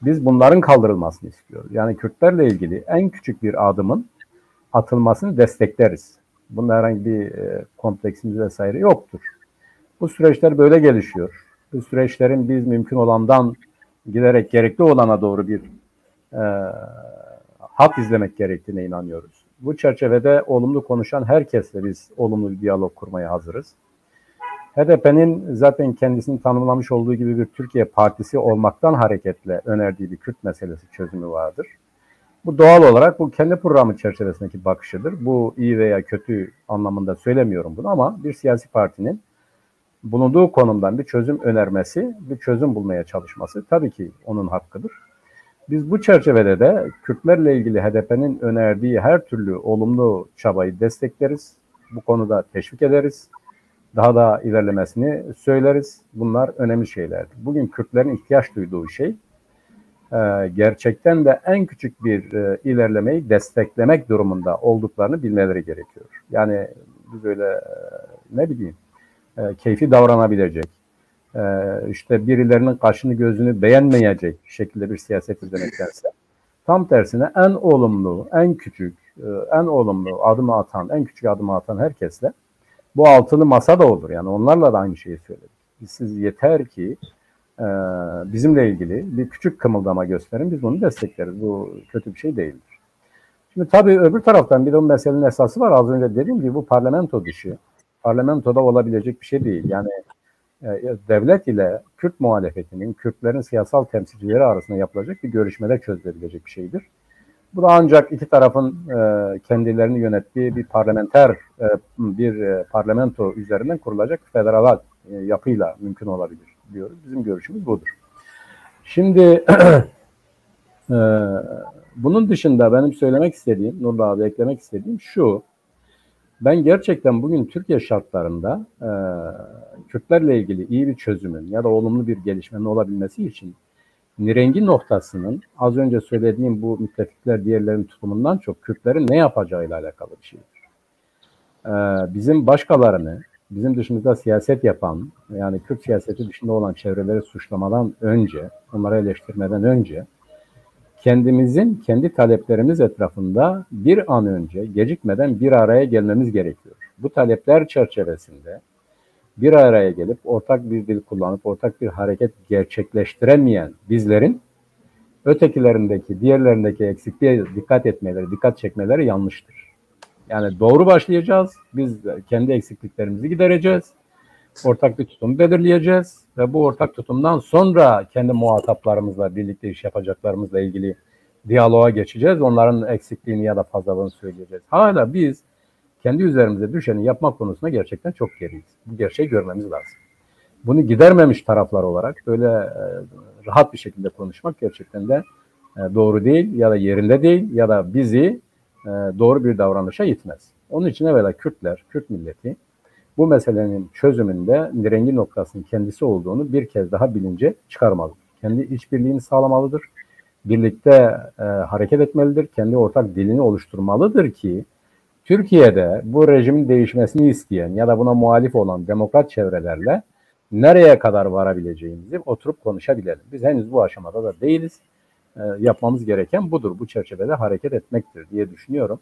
Biz bunların kaldırılmasını istiyoruz. Yani Kürtlerle ilgili en küçük bir adımın atılmasını destekleriz. Bunda herhangi bir kompleksimiz vesaire yoktur. Bu süreçler böyle gelişiyor. Bu süreçlerin biz mümkün olandan giderek gerekli olana doğru bir hat izlemek gerektiğine inanıyoruz. Bu çerçevede olumlu konuşan herkesle biz olumlu bir diyalog kurmaya hazırız. HDP'nin zaten kendisini tanımlamış olduğu gibi bir Türkiye Partisi olmaktan hareketle önerdiği bir Kürt meselesi çözümü vardır. Bu doğal olarak bu kendi programı çerçevesindeki bakışıdır. Bu iyi veya kötü anlamında söylemiyorum bunu ama bir siyasi partinin bulunduğu konumdan bir çözüm önermesi, bir çözüm bulmaya çalışması tabii ki onun hakkıdır. Biz bu çerçevede de Kürtlerle ilgili HDP'nin önerdiği her türlü olumlu çabayı destekleriz. Bu konuda teşvik ederiz. Daha da ilerlemesini söyleriz. Bunlar önemli şeylerdir. Bugün Kürtlerin ihtiyaç duyduğu şey gerçekten de en küçük bir ilerlemeyi desteklemek durumunda olduklarını bilmeleri gerekiyor. Yani biz öyle ne bileyim keyfi davranabilecek, işte birilerinin kaşını gözünü beğenmeyecek şekilde bir siyaset izlemektense tam tersine en olumlu, en küçük, en olumlu adımı atan, en küçük adımı atan herkesle bu altılı masa da olur. Yani onlarla da aynı şeyi söyledik. Siz yeter ki bizimle ilgili bir küçük kımıldama gösterin, biz bunu destekleriz. Bu kötü bir şey değildir. Şimdi tabii öbür taraftan bir de bu meselenin esası var. Az önce dediğim gibi bu parlamento dışı. Parlamentoda olabilecek bir şey değil. Yani devlet ile Kürt muhalefetinin, Kürtlerin siyasal temsilcileri arasında yapılacak bir görüşmede çözülebilecek bir şeydir. Bu da ancak iki tarafın kendilerini yönettiği bir parlamento üzerinden kurulacak federal yapıyla mümkün olabilir diyoruz. Bizim görüşümüz budur. Şimdi bunun dışında benim söylemek istediğim, Nurullah abi eklemek istediğim şu. Ben gerçekten bugün Türkiye şartlarında Kürtlerle ilgili iyi bir çözümün ya da olumlu bir gelişmenin olabilmesi için nirengi noktasının az önce söylediğim bu müttefikler diğerlerinin tutumundan çok Kürtlerin ne yapacağıyla alakalı bir şeydir. Bizim başkalarını, bizim dışımızda siyaset yapan, yani Kürt siyaseti dışında olan çevreleri suçlamadan önce, onları eleştirmeden önce kendimizin, kendi taleplerimiz etrafında bir an önce gecikmeden bir araya gelmemiz gerekiyor. Bu talepler çerçevesinde bir araya gelip ortak bir dil kullanıp ortak bir hareket gerçekleştiremeyen bizlerin ötekilerindeki, diğerlerindeki eksikliğe dikkat etmeleri, dikkat çekmeleri yanlıştır. Yani doğru başlayacağız, biz kendi eksikliklerimizi gidereceğiz, ortak bir tutum belirleyeceğiz ve bu ortak tutumdan sonra kendi muhataplarımızla, birlikte iş yapacaklarımızla ilgili diyaloğa geçeceğiz. Onların eksikliğini ya da fazlalığını söyleyeceğiz. Hala biz kendi üzerimize düşeni yapmak konusunda gerçekten çok geriyiz. Bu gerçeği görmemiz lazım. Bunu gidermemiş taraflar olarak böyle rahat bir şekilde konuşmak gerçekten de doğru değil ya da yerinde değil ya da bizi doğru bir davranışa itmez. Onun için evvela Kürtler, Kürt milleti bu meselenin çözümünde nirengi noktasının kendisi olduğunu bir kez daha bilince çıkarmalıdır. Kendi işbirliğini sağlamalıdır. Birlikte hareket etmelidir. Kendi ortak dilini oluşturmalıdır ki Türkiye'de bu rejimin değişmesini isteyen ya da buna muhalif olan demokrat çevrelerle nereye kadar varabileceğimizi oturup konuşabilelim. Biz henüz bu aşamada da değiliz. Yapmamız gereken budur. Bu çerçevede hareket etmektir diye düşünüyorum.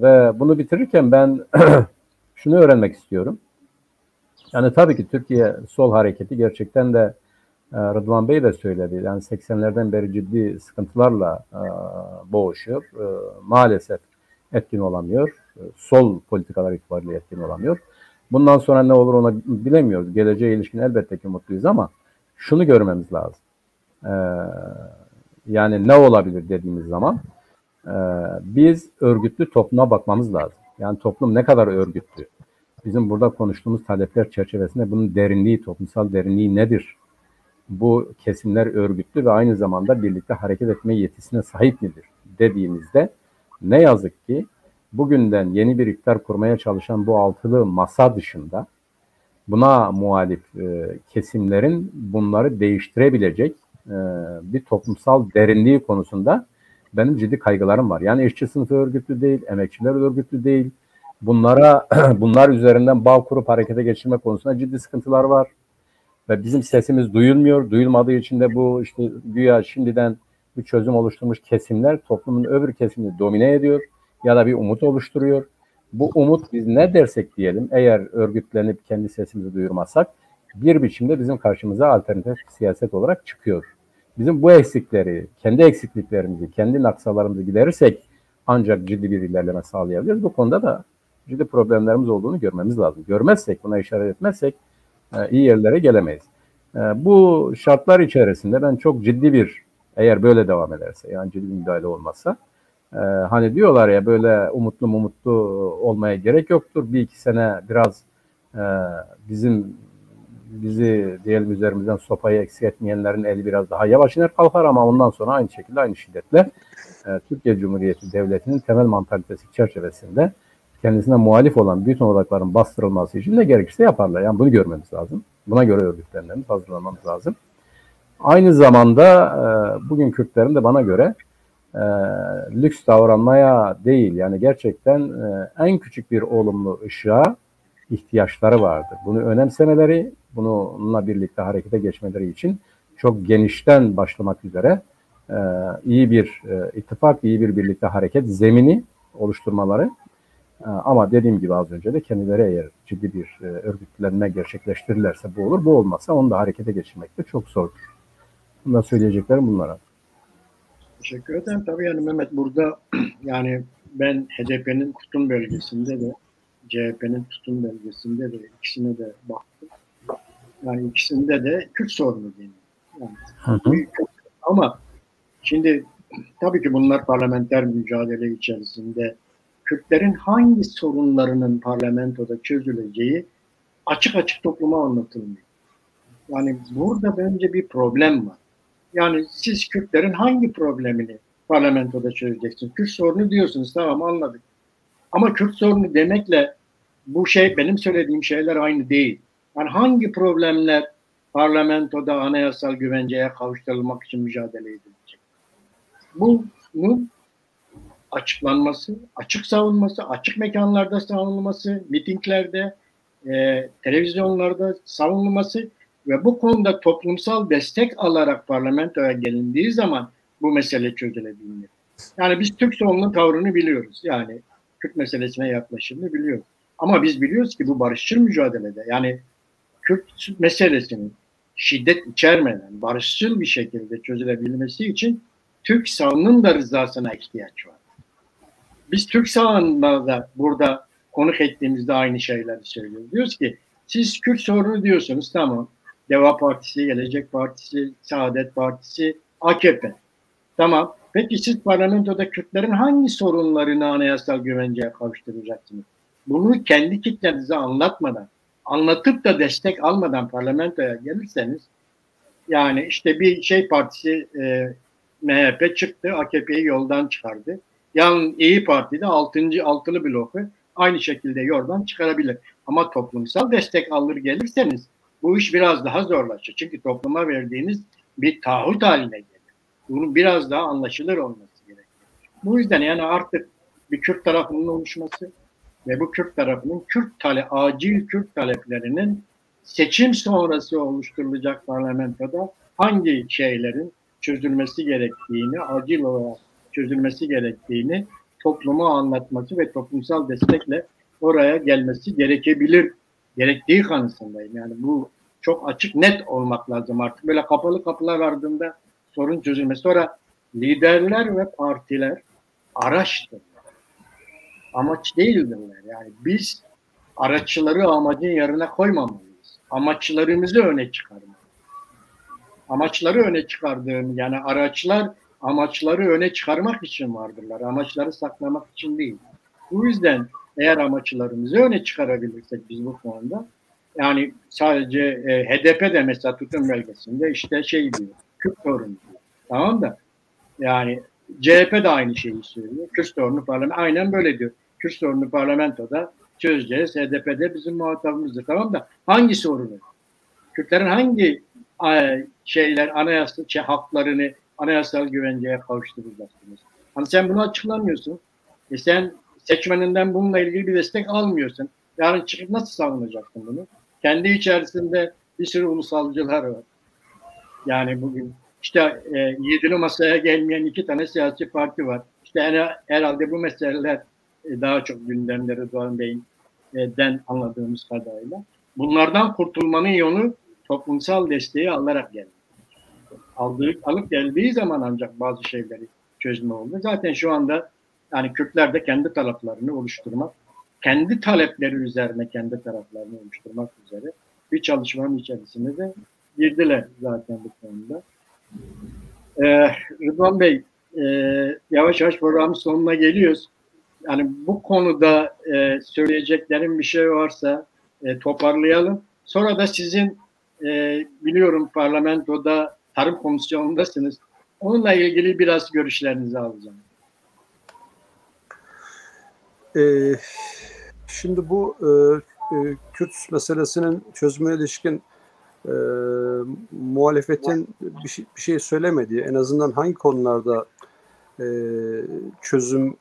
Ve bunu bitirirken ben şunu öğrenmek istiyorum. Yani tabii ki Türkiye sol hareketi gerçekten de Rıdvan Bey de söyledi. Yani 80'lerden beri ciddi sıkıntılarla boğuşuyor. Maalesef etkin olamıyor. Sol politikalar itibariyle etkin olamıyor. Bundan sonra ne olur onu bilemiyoruz. Geleceğe ilişkin elbette ki mutluyuz ama şunu görmemiz lazım. Yani ne olabilir dediğimiz zaman biz örgütlü topluma bakmamız lazım. Yani toplum ne kadar örgütlü? Bizim burada konuştuğumuz talepler çerçevesinde bunun derinliği, toplumsal derinliği nedir? Bu kesimler örgütlü ve aynı zamanda birlikte hareket etme yetisine sahip midir dediğimizde ne yazık ki bugünden yeni bir iktidar kurmaya çalışan bu altılı masa dışında buna muhalif kesimlerin bunları değiştirebilecek bir toplumsal derinliği konusunda benim ciddi kaygılarım var. Yani işçi sınıfı örgütlü değil, emekçiler örgütlü değil. Bunlar üzerinden bağ kurup harekete geçirme konusunda ciddi sıkıntılar var. Ve bizim sesimiz duyulmuyor. Duyulmadığı için de bu işte güya şimdiden bir çözüm oluşturmuş kesimler toplumun öbür kesimini domine ediyor ya da bir umut oluşturuyor. Bu umut biz ne dersek diyelim, eğer örgütlenip kendi sesimizi duyurmazsak bir biçimde bizim karşımıza alternatif siyaset olarak çıkıyor. Bizim bu eksikleri, kendi eksikliklerimizi, kendi naksalarımızı giderirsek ancak ciddi bir ilerleme sağlayabiliriz. Bu konuda da ciddi problemlerimiz olduğunu görmemiz lazım. Görmezsek, buna işaret etmezsek iyi yerlere gelemeyiz. Bu şartlar içerisinde ben çok ciddi bir, eğer böyle devam ederse, yani ciddi bir müdahale olmazsa, hani diyorlar ya böyle umutlu olmaya gerek yoktur. Bir iki sene biraz bizi diyelim üzerimizden sopayı eksik etmeyenlerin eli biraz daha yavaş iner kalkar ama ondan sonra aynı şekilde aynı şiddetle Türkiye Cumhuriyeti Devleti'nin temel mantalitesi çerçevesinde kendisine muhalif olan bütün odakların bastırılması için ne gerekirse yaparlar. Yani bunu görmemiz lazım. Buna göre örgütlenmemiz, hazırlamamız lazım. Aynı zamanda bugün Kürtlerin de bana göre lüks davranmaya değil, yani gerçekten en küçük bir olumlu ışığa ihtiyaçları vardır. Bunu önemsemeleri, bununla birlikte harekete geçmeleri için çok genişten başlamak üzere iyi bir ittifak, iyi bir birlikte hareket zemini oluşturmaları. Ama dediğim gibi az önce de kendileri eğer ciddi bir örgütlenme gerçekleştirirlerse bu olur. Bu olmazsa onu da harekete geçirmek de çok zordur. Bundan söyleyeceklerim bunlara. Teşekkür ederim. Tabii yani Mehmet burada yani ben HDP'nin tutum bölgesinde de CHP'nin tutum bölgesinde de ikisine de baktım. Yani ikisinde de Kürt sorunu deniyor. Yani, ama şimdi tabii ki bunlar parlamenter mücadele içerisinde Kürtlerin hangi sorunlarının parlamentoda çözüleceği açık açık topluma anlatılmıyor. Yani burada bence bir problem var. Yani siz Kürtlerin hangi problemini parlamentoda çözeceksiniz? Kürt sorunu diyorsunuz, tamam anladık. Ama Kürt sorunu demekle bu şey, benim söylediğim şeyler aynı değil. Yani hangi problemler parlamentoda anayasal güvenceye kavuşturulmak için mücadele edilecek? Bunun açıklanması, açık savunması, açık mekanlarda savunulması, mitinglerde, televizyonlarda savunulması ve bu konuda toplumsal destek alarak parlamentoya gelindiği zaman bu mesele çözülebilir. Yani biz Türk solunun tavrını biliyoruz. Yani Kürt meselesine yaklaşımını biliyoruz. Ama biz biliyoruz ki bu barışçıl mücadelede, yani Kürt meselesinin şiddet içermeden barışçıl bir şekilde çözülebilmesi için Türk sağının da rızasına ihtiyaç var. Biz Türk sağında da burada konuk ettiğimizde aynı şeyleri söylüyoruz. Diyoruz ki siz Kürt sorunu diyorsunuz, tamam. Deva Partisi, Gelecek Partisi, Saadet Partisi, AKP. Tamam. Peki siz parlamentoda Kürtlerin hangi sorunlarını anayasal güvenceye kavuşturacaksınız? Bunu kendi kitlenize anlatmadan, anlatıp da destek almadan parlamentoya gelirseniz, yani işte bir şey partisi MHP çıktı, AKP'yi yoldan çıkardı. Yani İyi Parti de altılı bloku aynı şekilde yoldan çıkarabilir. Ama toplumsal destek alır gelirseniz bu iş biraz daha zorlaşır. Çünkü topluma verdiğiniz bir taahhüt haline gelir. Bunun biraz daha anlaşılır olması gerekiyor. Bu yüzden yani artık bir Kürt tarafının oluşması ve bu Kürt tarafının acil Kürt taleplerinin seçim sonrası oluşturulacak parlamentoda hangi şeylerin çözülmesi gerektiğini, acil olarak çözülmesi gerektiğini topluma anlatması ve toplumsal destekle oraya gelmesi gerektiği kanısındayım. Yani bu çok açık, net olmak lazım artık. Böyle kapalı kapılar ardında sorun çözülmesi. Sonra liderler ve partiler araçtırlar. Amaç değildirler. Yani biz araççıları amacın yerine koymamalıyız. Amaçlarımızı öne çıkarmalıyız. Amaçları öne çıkardığım, yani araçlar amaçları öne çıkarmak için vardırlar. Amaçları saklamak için değil. Bu yüzden eğer amaçlarımızı öne çıkarabilirsek biz bu konuda, yani sadece HDP de mesela tutum belgesinde işte şey diyor, Kürt sorunu diyor. Tamam da yani CHP de aynı şeyi söylüyor. Kürt sorunu parlamentoda aynen böyle diyor. Kürt sorunu parlamentoda çözeceğiz. HDP'de bizim muhatabımızdır. Tamam da hangi sorunu? Kürtlerin hangi anayasal haklarını anayasal güvenceye kavuşturacaksınız. Hani sen bunu açıklamıyorsun. Sen seçmeninden bununla ilgili bir destek almıyorsun. Yarın çıkıp nasıl savunacaksın bunu? Kendi içerisinde bir sürü ulusalcılar var. Yani bugün işte yedili masaya gelmeyen 2 tane siyasi parti var. İşte herhalde bu meseleler daha çok gündemde Rıdvan Bey'den anladığımız kadarıyla. Bunlardan kurtulmanın yolu toplumsal desteği alarak geldi. Alıp geldiği zaman ancak bazı şeyleri çözme oldu. Zaten şu anda yani Kürtler de kendi taraflarını oluşturmak, kendi talepleri üzerine kendi taraflarını oluşturmak üzere bir çalışmanın içerisinde de girdiler zaten bu konuda. Rıdvan Bey, yavaş yavaş programın sonuna geliyoruz. Yani bu konuda söyleyeceklerim bir şey varsa toparlayalım. Sonra da sizin biliyorum parlamentoda tarım komisyonundasınız. Onunla ilgili biraz görüşlerinizi alacağım. Şimdi bu Kürt meselesinin çözümüne ilişkin muhalefetin bir şey söylemediği, en azından hangi konularda çözüme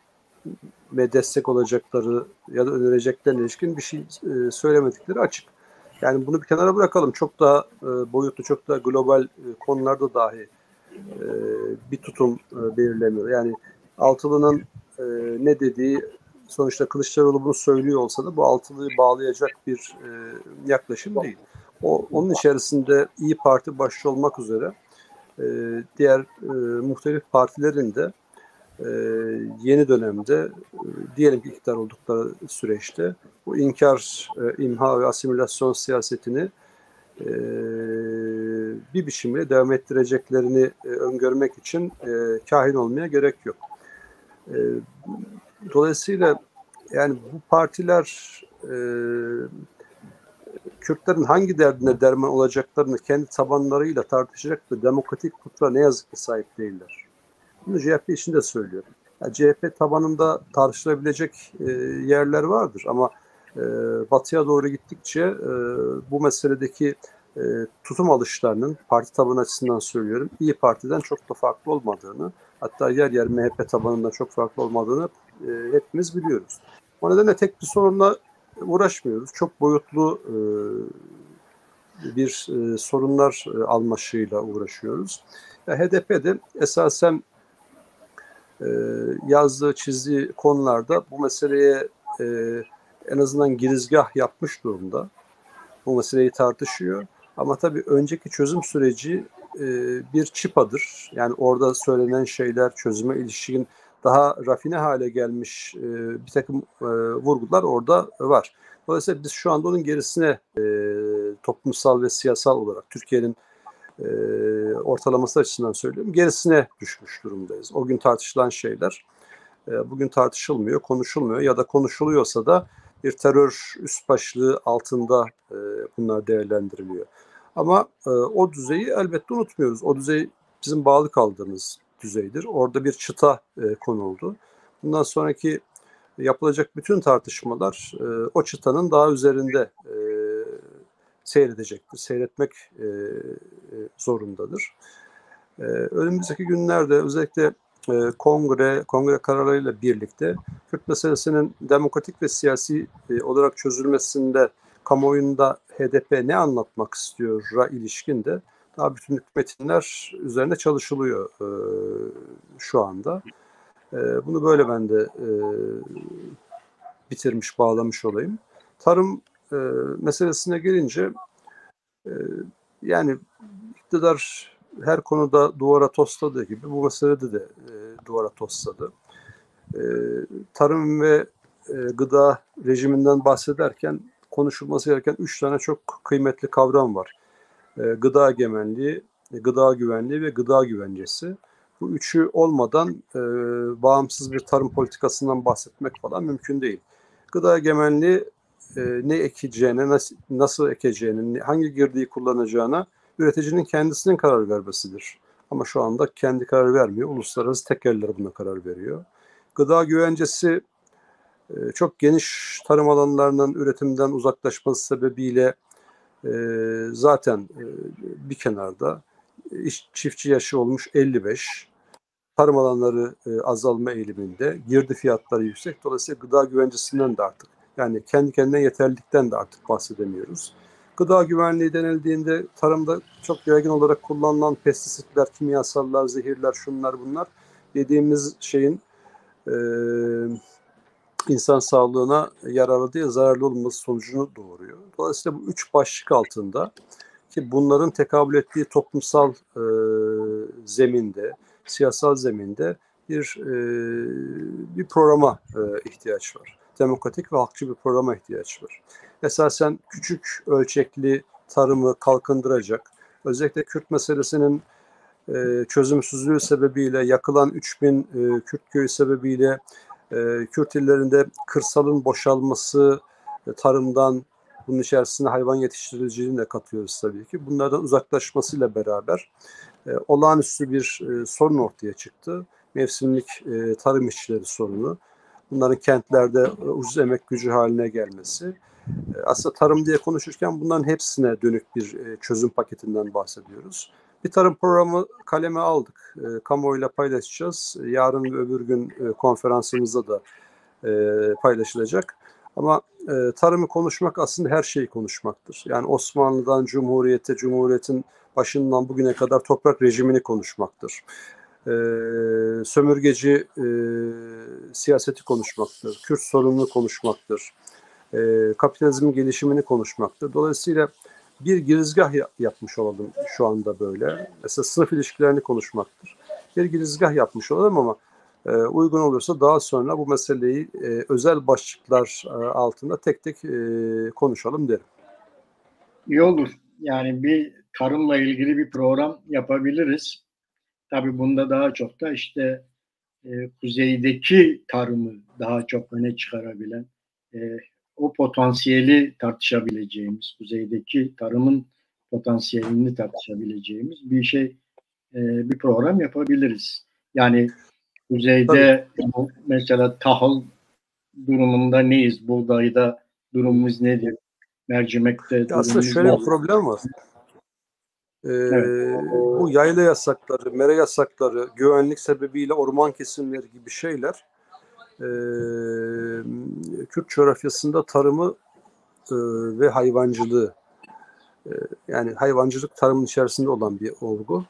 destek olacakları ya da önereceklerine ilişkin bir şey söylemedikleri açık. Yani bunu bir kenara bırakalım. Çok daha boyutlu, çok daha global konularda dahi bir tutum belirlemiyor. Yani Altılı'nın ne dediği, sonuçta Kılıçdaroğlu bunu söylüyor olsa da bu Altılı'yı bağlayacak bir yaklaşım değil. Onun içerisinde İYİ Parti başta olmak üzere diğer muhtelif partilerin de yeni dönemde diyelim ki iktidar oldukları süreçte bu inkar, imha ve asimilasyon siyasetini bir biçimde devam ettireceklerini öngörmek için kahin olmaya gerek yok. Dolayısıyla yani bu partiler Kürtlerin hangi derdine derman olacaklarını kendi tabanlarıyla tartışacak da demokratik kutura ne yazık ki sahip değiller. Bunu CHP için de söylüyorum. Yani CHP tabanında tartışılabilecek yerler vardır ama batıya doğru gittikçe bu meseledeki tutum alışlarının parti tabanı açısından söylüyorum İYİ Parti'den çok da farklı olmadığını, hatta yer yer MHP tabanından çok farklı olmadığını hepimiz biliyoruz. O nedenle tek bir sorunla uğraşmıyoruz. Çok boyutlu bir sorunlar almaşığıyla uğraşıyoruz. HDP'de esasen yazdığı, çizdiği konularda bu meseleye en azından girizgah yapmış durumda. Bu meseleyi tartışıyor. Ama tabii önceki çözüm süreci bir çıpadır. Yani orada söylenen şeyler çözüme ilişkin daha rafine hale gelmiş bir takım vurgular orada var. Dolayısıyla biz şu anda onun gerisine toplumsal ve siyasal olarak Türkiye'nin ortalaması açısından söylüyorum, gerisine düşmüş durumdayız. O gün tartışılan şeyler bugün tartışılmıyor, konuşulmuyor ya da konuşuluyorsa da bir terör üst başlığı altında bunlar değerlendiriliyor. Ama o düzeyi elbette unutmuyoruz. O düzey bizim bağlı kaldığımız düzeydir. Orada bir çıta konuldu. Bundan sonraki yapılacak bütün tartışmalar o çıtanın daha üzerinde seyredecektir. Seyretmek zorundadır. Önümüzdeki günlerde özellikle kongre kararlarıyla birlikte Kürt meselesinin demokratik ve siyasi olarak çözülmesinde kamuoyunda HDP ne anlatmak istiyor'a ilişkin de daha bütünlük metinler üzerinde çalışılıyor şu anda. Bunu böyle ben de bitirmiş, bağlamış olayım. Tarım meselesine gelince yani iktidar her konuda duvara tosladığı gibi bu meselede de duvara tosladı. Tarım ve gıda rejiminden bahsederken konuşulması gereken 3 tane çok kıymetli kavram var. Gıda egemenliği, gıda güvenliği ve gıda güvencesi. Bu üçü olmadan bağımsız bir tarım politikasından bahsetmek falan mümkün değil. Gıda egemenliği ne ekeceğine, nasıl ekeceğine, hangi girdiği kullanacağına üreticinin kendisinin karar vermesidir. Ama şu anda kendi karar vermiyor. Uluslararası tekeller buna karar veriyor. Gıda güvencesi çok geniş tarım alanlarının üretimden uzaklaşması sebebiyle zaten bir kenarda çiftçi yaşı olmuş 55, tarım alanları azalma eğiliminde, girdi fiyatları yüksek. Dolayısıyla gıda güvencesinden de artık, yani kendi kendine yeterlilikten de artık bahsedemiyoruz. Gıda güvenliği denildiğinde tarımda çok yaygın olarak kullanılan pestisitler, kimyasallar, zehirler, şunlar bunlar dediğimiz şeyin insan sağlığına yararlı değil, zararlı olması sonucunu doğuruyor. Dolayısıyla bu üç başlık altında, ki bunların tekabül ettiği toplumsal zeminde, siyasal zeminde bir programa ihtiyaç var. Demokratik ve halkçı bir programa ihtiyaç var. Esasen küçük ölçekli tarımı kalkındıracak, özellikle Kürt meselesinin çözümsüzlüğü sebebiyle yakılan 3000 Kürt köyü sebebiyle Kürt illerinde kırsalın boşalması, tarımdan, bunun içerisine hayvan yetiştiriciliğini de katıyoruz tabii ki. Bunlardan uzaklaşmasıyla beraber olağanüstü bir sorun ortaya çıktı. Mevsimlik tarım işçileri sorunu. Bunların kentlerde ucuz emek gücü haline gelmesi. Aslında tarım diye konuşurken bunların hepsine dönük bir çözüm paketinden bahsediyoruz. Bir tarım programı kaleme aldık. Kamuoyuyla paylaşacağız. Yarın ve öbür gün konferansımızda da paylaşılacak. Ama tarımı konuşmak aslında her şeyi konuşmaktır. Yani Osmanlı'dan Cumhuriyet'e, Cumhuriyet'in başından bugüne kadar toprak rejimini konuşmaktır. Sömürgeci siyaseti konuşmaktır. Kürt sorununu konuşmaktır. Kapitalizmin gelişimini konuşmaktır. Dolayısıyla bir girizgah yapmış olalım şu anda böyle. Mesela sınıf ilişkilerini konuşmaktır. Bir girizgah yapmış olalım ama uygun olursa daha sonra bu meseleyi özel başlıklar altında tek tek konuşalım derim. İyi olur. Yani bir tarımla ilgili bir program yapabiliriz. Tabii bunda daha çok da işte kuzeydeki tarımı daha çok öne çıkarabilen, o potansiyeli tartışabileceğimiz, kuzeydeki tarımın potansiyelini tartışabileceğimiz bir program yapabiliriz. Yani kuzeyde mesela tahıl durumunda neyiz? Buğdayda durumumuz nedir? Mercimekte durumumuz aslında şöyle bir problem var. Evet. Bu yayla yasakları, mera yasakları, güvenlik sebebiyle orman kesimleri gibi şeyler Kürt coğrafyasında tarımı ve hayvancılığı, yani hayvancılık tarımın içerisinde olan bir olgu.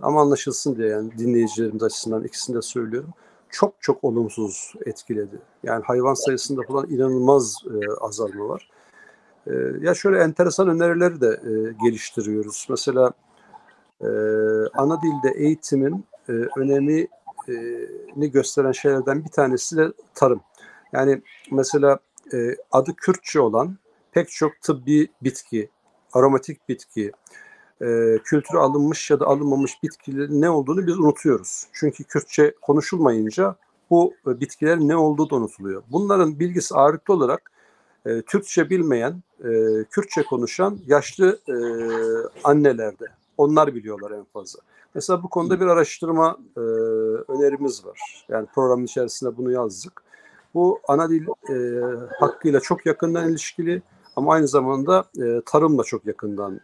Ama anlaşılsın diye, yani dinleyicilerimiz açısından ikisini de söylüyorum. Çok çok olumsuz etkiledi. Yani hayvan sayısında falan inanılmaz azalma var. Ya şöyle enteresan önerileri de geliştiriyoruz. Mesela ana dilde eğitimin önemini gösteren şeylerden bir tanesi de tarım. Yani mesela adı Kürtçe olan pek çok tıbbi bitki, aromatik bitki, kültüre alınmış ya da alınmamış bitkilerin ne olduğunu biz unutuyoruz. Çünkü Kürtçe konuşulmayınca bu bitkilerin ne olduğu da unutuluyor. Bunların bilgisi ağırlıklı olarak Türkçe bilmeyen, Kürtçe konuşan yaşlı annelerde. Onlar biliyorlar en fazla. Mesela bu konuda bir araştırma önerimiz var. Yani programın içerisinde bunu yazdık. Bu ana dil hakkıyla çok yakından ilişkili ama aynı zamanda tarımla çok yakından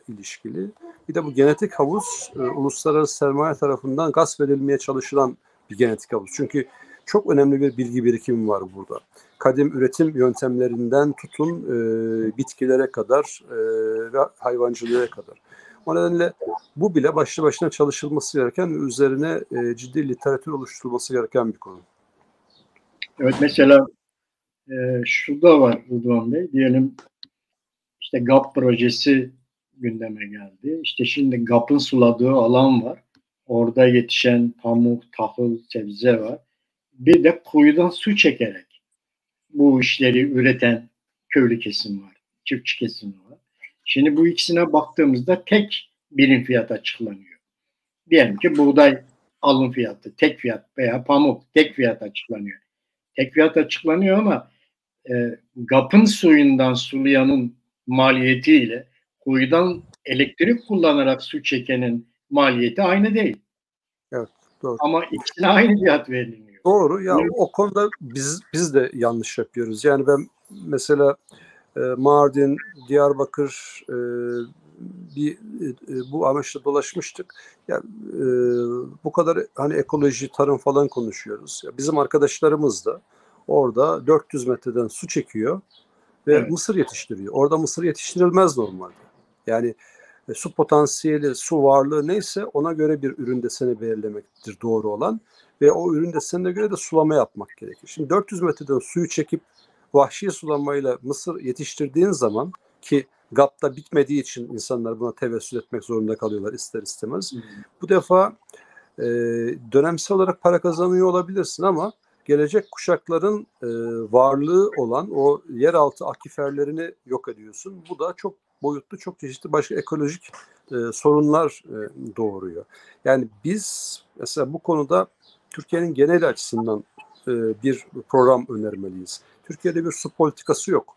ilişkili. Bir de bu genetik havuz uluslararası sermaye tarafından gasp edilmeye çalışılan bir genetik havuz. Çünkü çok önemli bir bilgi birikimi var burada. Kadim üretim yöntemlerinden tutun bitkilere kadar ve hayvancılığa kadar. O nedenle bu bile başlı başına çalışılması gereken ve üzerine ciddi literatür oluşturulması gereken bir konu. Evet, mesela şu da var Rıdvan Bey. Diyelim işte GAP projesi gündeme geldi. İşte şimdi GAP'ın suladığı alan var. Orada yetişen pamuk, tahıl, sebze var. Bir de kuyudan su çekerek bu işleri üreten köylü kesim var. Çiftçi kesim var. Şimdi bu ikisine baktığımızda tek birim fiyat açıklanıyor. Diyelim ki buğday alım fiyatı tek fiyat veya pamuk tek fiyat açıklanıyor. Tek fiyat açıklanıyor ama GAP'ın suyundan sulayanın maliyetiyle kuyudan elektrik kullanarak su çekenin maliyeti aynı değil. Evet, doğru. Ama ikisine aynı fiyat veriliyor. Doğru. Ya o konuda biz de yanlış yapıyoruz. Yani ben mesela Mardin, Diyarbakır bu amaçla dolaşmıştık. Yani, bu kadar hani ekoloji, tarım falan konuşuyoruz. Ya bizim arkadaşlarımız da orada 400 metreden su çekiyor ve mısır yetiştiriyor. Orada mısır yetiştirilmez normalde. Yani su potansiyeli, su varlığı neyse ona göre bir ürün deseni belirlemektir doğru olan ve o ürün desenine göre de sulama yapmak gerekir. Şimdi 400 metreden suyu çekip vahşi sulamayla mısır yetiştirdiğin zaman, ki GAP'ta bitmediği için insanlar buna tevessül etmek zorunda kalıyorlar ister istemez. Bu defa dönemsel olarak para kazanıyor olabilirsin ama gelecek kuşakların varlığı olan o yeraltı akiferlerini yok ediyorsun. Bu da çok boyutlu, çok çeşitli başka ekolojik sorunlar doğuruyor. Yani biz mesela bu konuda Türkiye'nin genel açısından bir program önermeliyiz. Türkiye'de bir su politikası yok.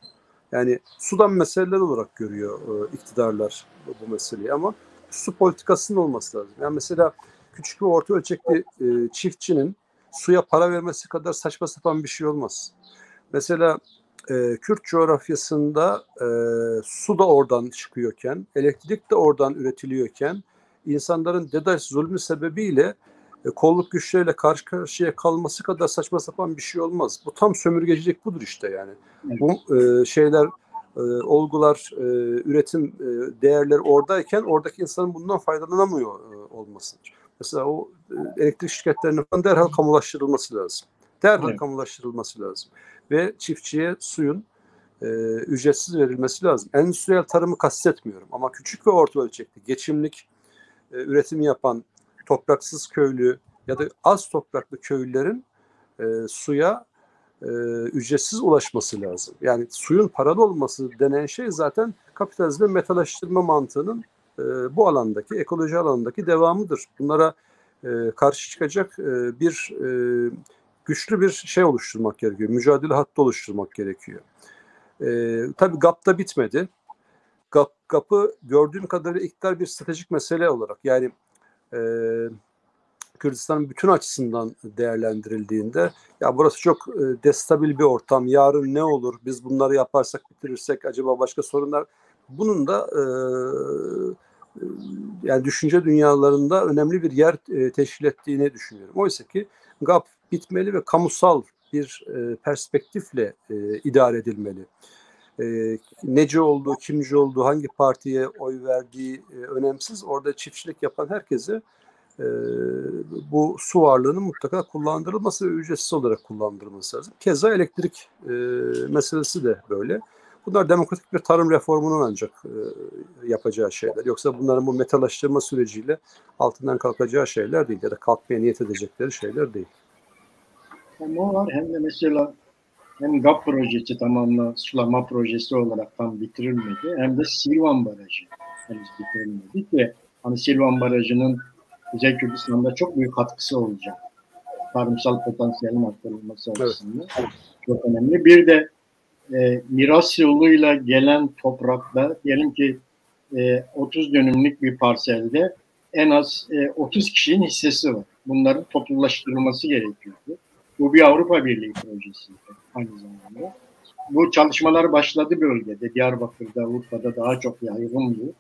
Yani sudan meseleler olarak görüyor iktidarlar bu meseleyi ama su politikasının olması lazım. Yani mesela küçük ve orta ölçekli çiftçinin suya para vermesi kadar saçma sapan bir şey olmaz. Mesela Kürt coğrafyasında su da oradan çıkıyorken, elektrik de oradan üretiliyorken insanların DEDAŞ zulmü sebebiyle kolluk güçleriyle karşı karşıya kalması kadar saçma sapan bir şey olmaz. Bu tam sömürgecilik budur işte yani. Evet. Bu şeyler, olgular, üretim değerleri oradayken oradaki insanın bundan faydalanamıyor olmasıdır. Mesela o elektrik şirketlerinin falan derhal kamulaştırılması lazım. Derhal kamulaştırılması lazım. Ve çiftçiye suyun ücretsiz verilmesi lazım. Endüstriyel tarımı kastetmiyorum ama küçük ve orta ölçekli, geçimlik üretim yapan topraksız köylü ya da az topraklı köylülerin suya ücretsiz ulaşması lazım. Yani suyun paralı olması denen şey zaten kapitalizmin metalaştırma mantığının bu alandaki, ekoloji alanındaki devamıdır. Bunlara karşı çıkacak bir güçlü bir şey oluşturmak gerekiyor. Mücadele hattı oluşturmak gerekiyor. Tabii GAP'ta bitmedi. GAP'ı gördüğüm kadarıyla iktidar bir stratejik mesele olarak, yani Kürdistan'ın bütün açısından değerlendirildiğinde ya burası çok destabil bir ortam, yarın ne olur, biz bunları yaparsak bitirirsek acaba başka sorunlar, bunun da yani düşünce dünyalarında önemli bir yer teşkil ettiğini düşünüyorum. Oysa ki GAP bitmeli ve kamusal bir perspektifle idare edilmeli. Nece olduğu, kimci olduğu, hangi partiye oy verdiği önemsiz. Orada çiftçilik yapan herkese bu su varlığının mutlaka kullandırılması ve ücretsiz olarak kullandırılması lazım. Keza elektrik meselesi de böyle. Bunlar demokratik bir tarım reformunun ancak yapacağı şeyler. Yoksa bunların bu metalaştırma süreciyle altından kalkacağı şeyler değil ya da kalkmaya niyet edecekleri şeyler değil. Hem o var hem de mesela hem GAP projesi tamamla sulama projesi olarak tam bitirilmedi hem de Silvan Barajı henüz bitirilmedi ki hani Silvan Barajı'nın Kuzey Kürdistan'da çok büyük katkısı olacak. Tarımsal potansiyelin arttırılması açısından çok önemli. Bir de miras yoluyla gelen toprakta diyelim ki 30 dönümlük bir parselde en az 30 kişinin hissesi var. Bunların toplulaştırılması gerekiyordu. Bu bir Avrupa Birliği projesi aynı zamanda. Bu çalışmalar başladı bölgede. Diyarbakır'da, Urfa'da daha çok yaygın bu.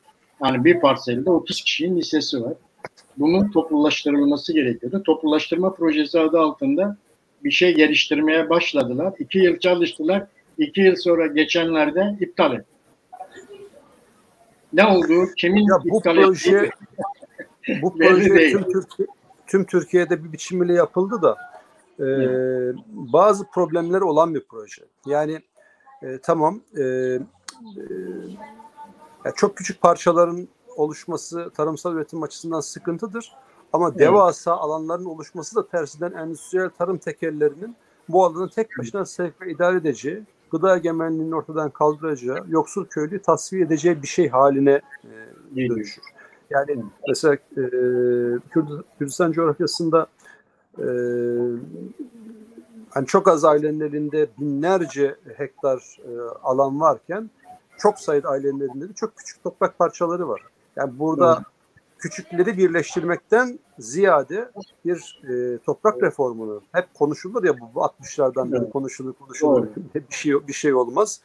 Yani bir parselde 30 kişinin hissesi var. Bunun toplulaştırılması gerekiyordu. Toplulaştırma projesi adı altında bir şey geliştirmeye başladılar. 2 yıl çalıştılar. 2 yıl sonra geçenlerde iptal etti. Ne oldu? Kimin iptal ettiği? Bu proje tüm Türkiye'de bir biçimiyle yapıldı da bazı problemleri olan bir proje. Yani tamam çok küçük parçaların oluşması tarımsal üretim açısından sıkıntıdır. Ama devasa alanların oluşması da tersinden endüstriyel tarım tekellerinin bu alanı tek başına sevk ve idare edeceği, gıda egemenliğini ortadan kaldıracağı, yoksul köylüyü tasfiye edeceği bir şey haline dönüşür. Yani mesela Kürdistan coğrafyasında hani çok az ailenin elinde binlerce hektar alan varken çok sayıda ailenin elinde de çok küçük toprak parçaları var. Yani burada küçükleri birleştirmekten ziyade bir toprak reformunu hep konuşulur ya bu 60'lardan beri konuşulur bir şey olmaz.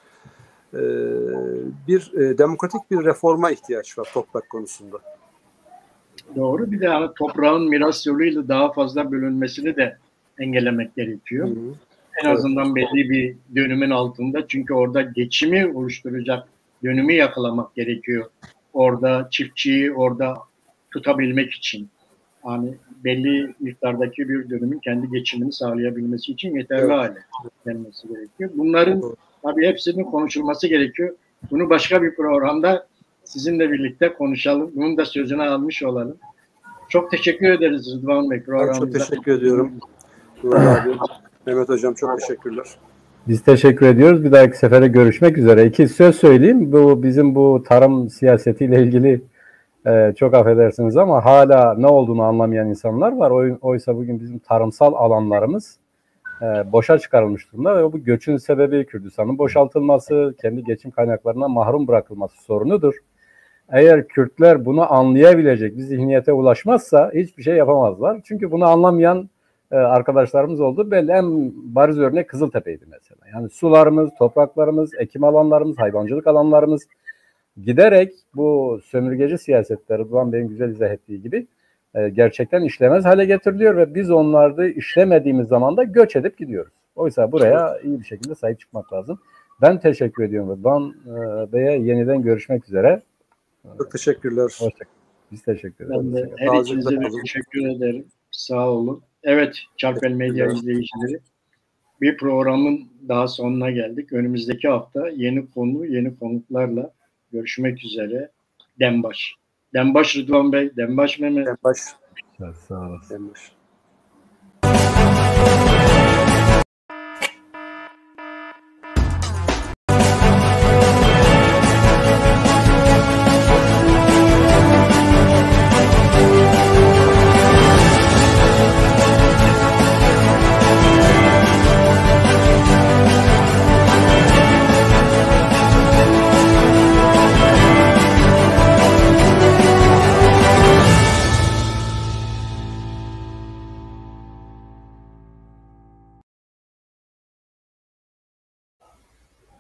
bir demokratik bir reforma ihtiyaç var toprak konusunda. Doğru. Bir de hani toprağın miras yoluyla daha fazla bölünmesini de engellemek gerekiyor. En azından belli bir dönümün altında. Çünkü orada geçimi oluşturacak dönümü yakalamak gerekiyor. Orada çiftçiyi orada tutabilmek için. Yani belli miktardaki bir dönümün kendi geçimini sağlayabilmesi için yeterli hale gelmesi gerekiyor. Bunların tabii hepsinin konuşulması gerekiyor. Bunu başka bir programda sizinle birlikte konuşalım. Bunun da sözünü almış olalım. Çok teşekkür ederiz Rıdvan Bey programımıza. Ben çok teşekkür ediyorum. Abi, Mehmet Hocam çok teşekkürler. Biz teşekkür ediyoruz. Bir dahaki sefere görüşmek üzere. İki söz söyleyeyim. Bizim bu tarım siyasetiyle ilgili çok affedersiniz ama hala ne olduğunu anlamayan insanlar var. Oysa bugün bizim tarımsal alanlarımız boşa çıkarılmış durumda ve bu göçün sebebi Kürdistan'ın boşaltılması, kendi geçim kaynaklarına mahrum bırakılması sorunudur. Eğer Kürtler bunu anlayabilecek bir zihniyete ulaşmazsa hiçbir şey yapamazlar. Çünkü bunu anlamayan arkadaşlarımız oldu. Belli en bariz örnek Kızıltepe'ydi mesela. Yani sularımız, topraklarımız, ekim alanlarımız, hayvancılık alanlarımız giderek bu sömürgeci siyasetleri Rıdvan Bey'in güzel izah ettiği gibi gerçekten işlemez hale getiriliyor ve biz onları işlemediğimiz zaman da göç edip gidiyoruz. Oysa buraya iyi bir şekilde sahip çıkmak lazım. Ben teşekkür ediyorum Rıdvan Bey'e. Yeniden görüşmek üzere. Çok teşekkürler. Biz teşekkür ederiz. Ben de her ikinize de teşekkür ederim. Sağ olun. Evet, Çarpel Medya izleyicileri, bir programın daha sonuna geldik. Önümüzdeki hafta yeni konu, yeni konuklarla görüşmek üzere. Dembaş. Dembaş Rıdvan Bey, Dembaş Mehmet. Dembaş. Sağ olasın. Dembaş.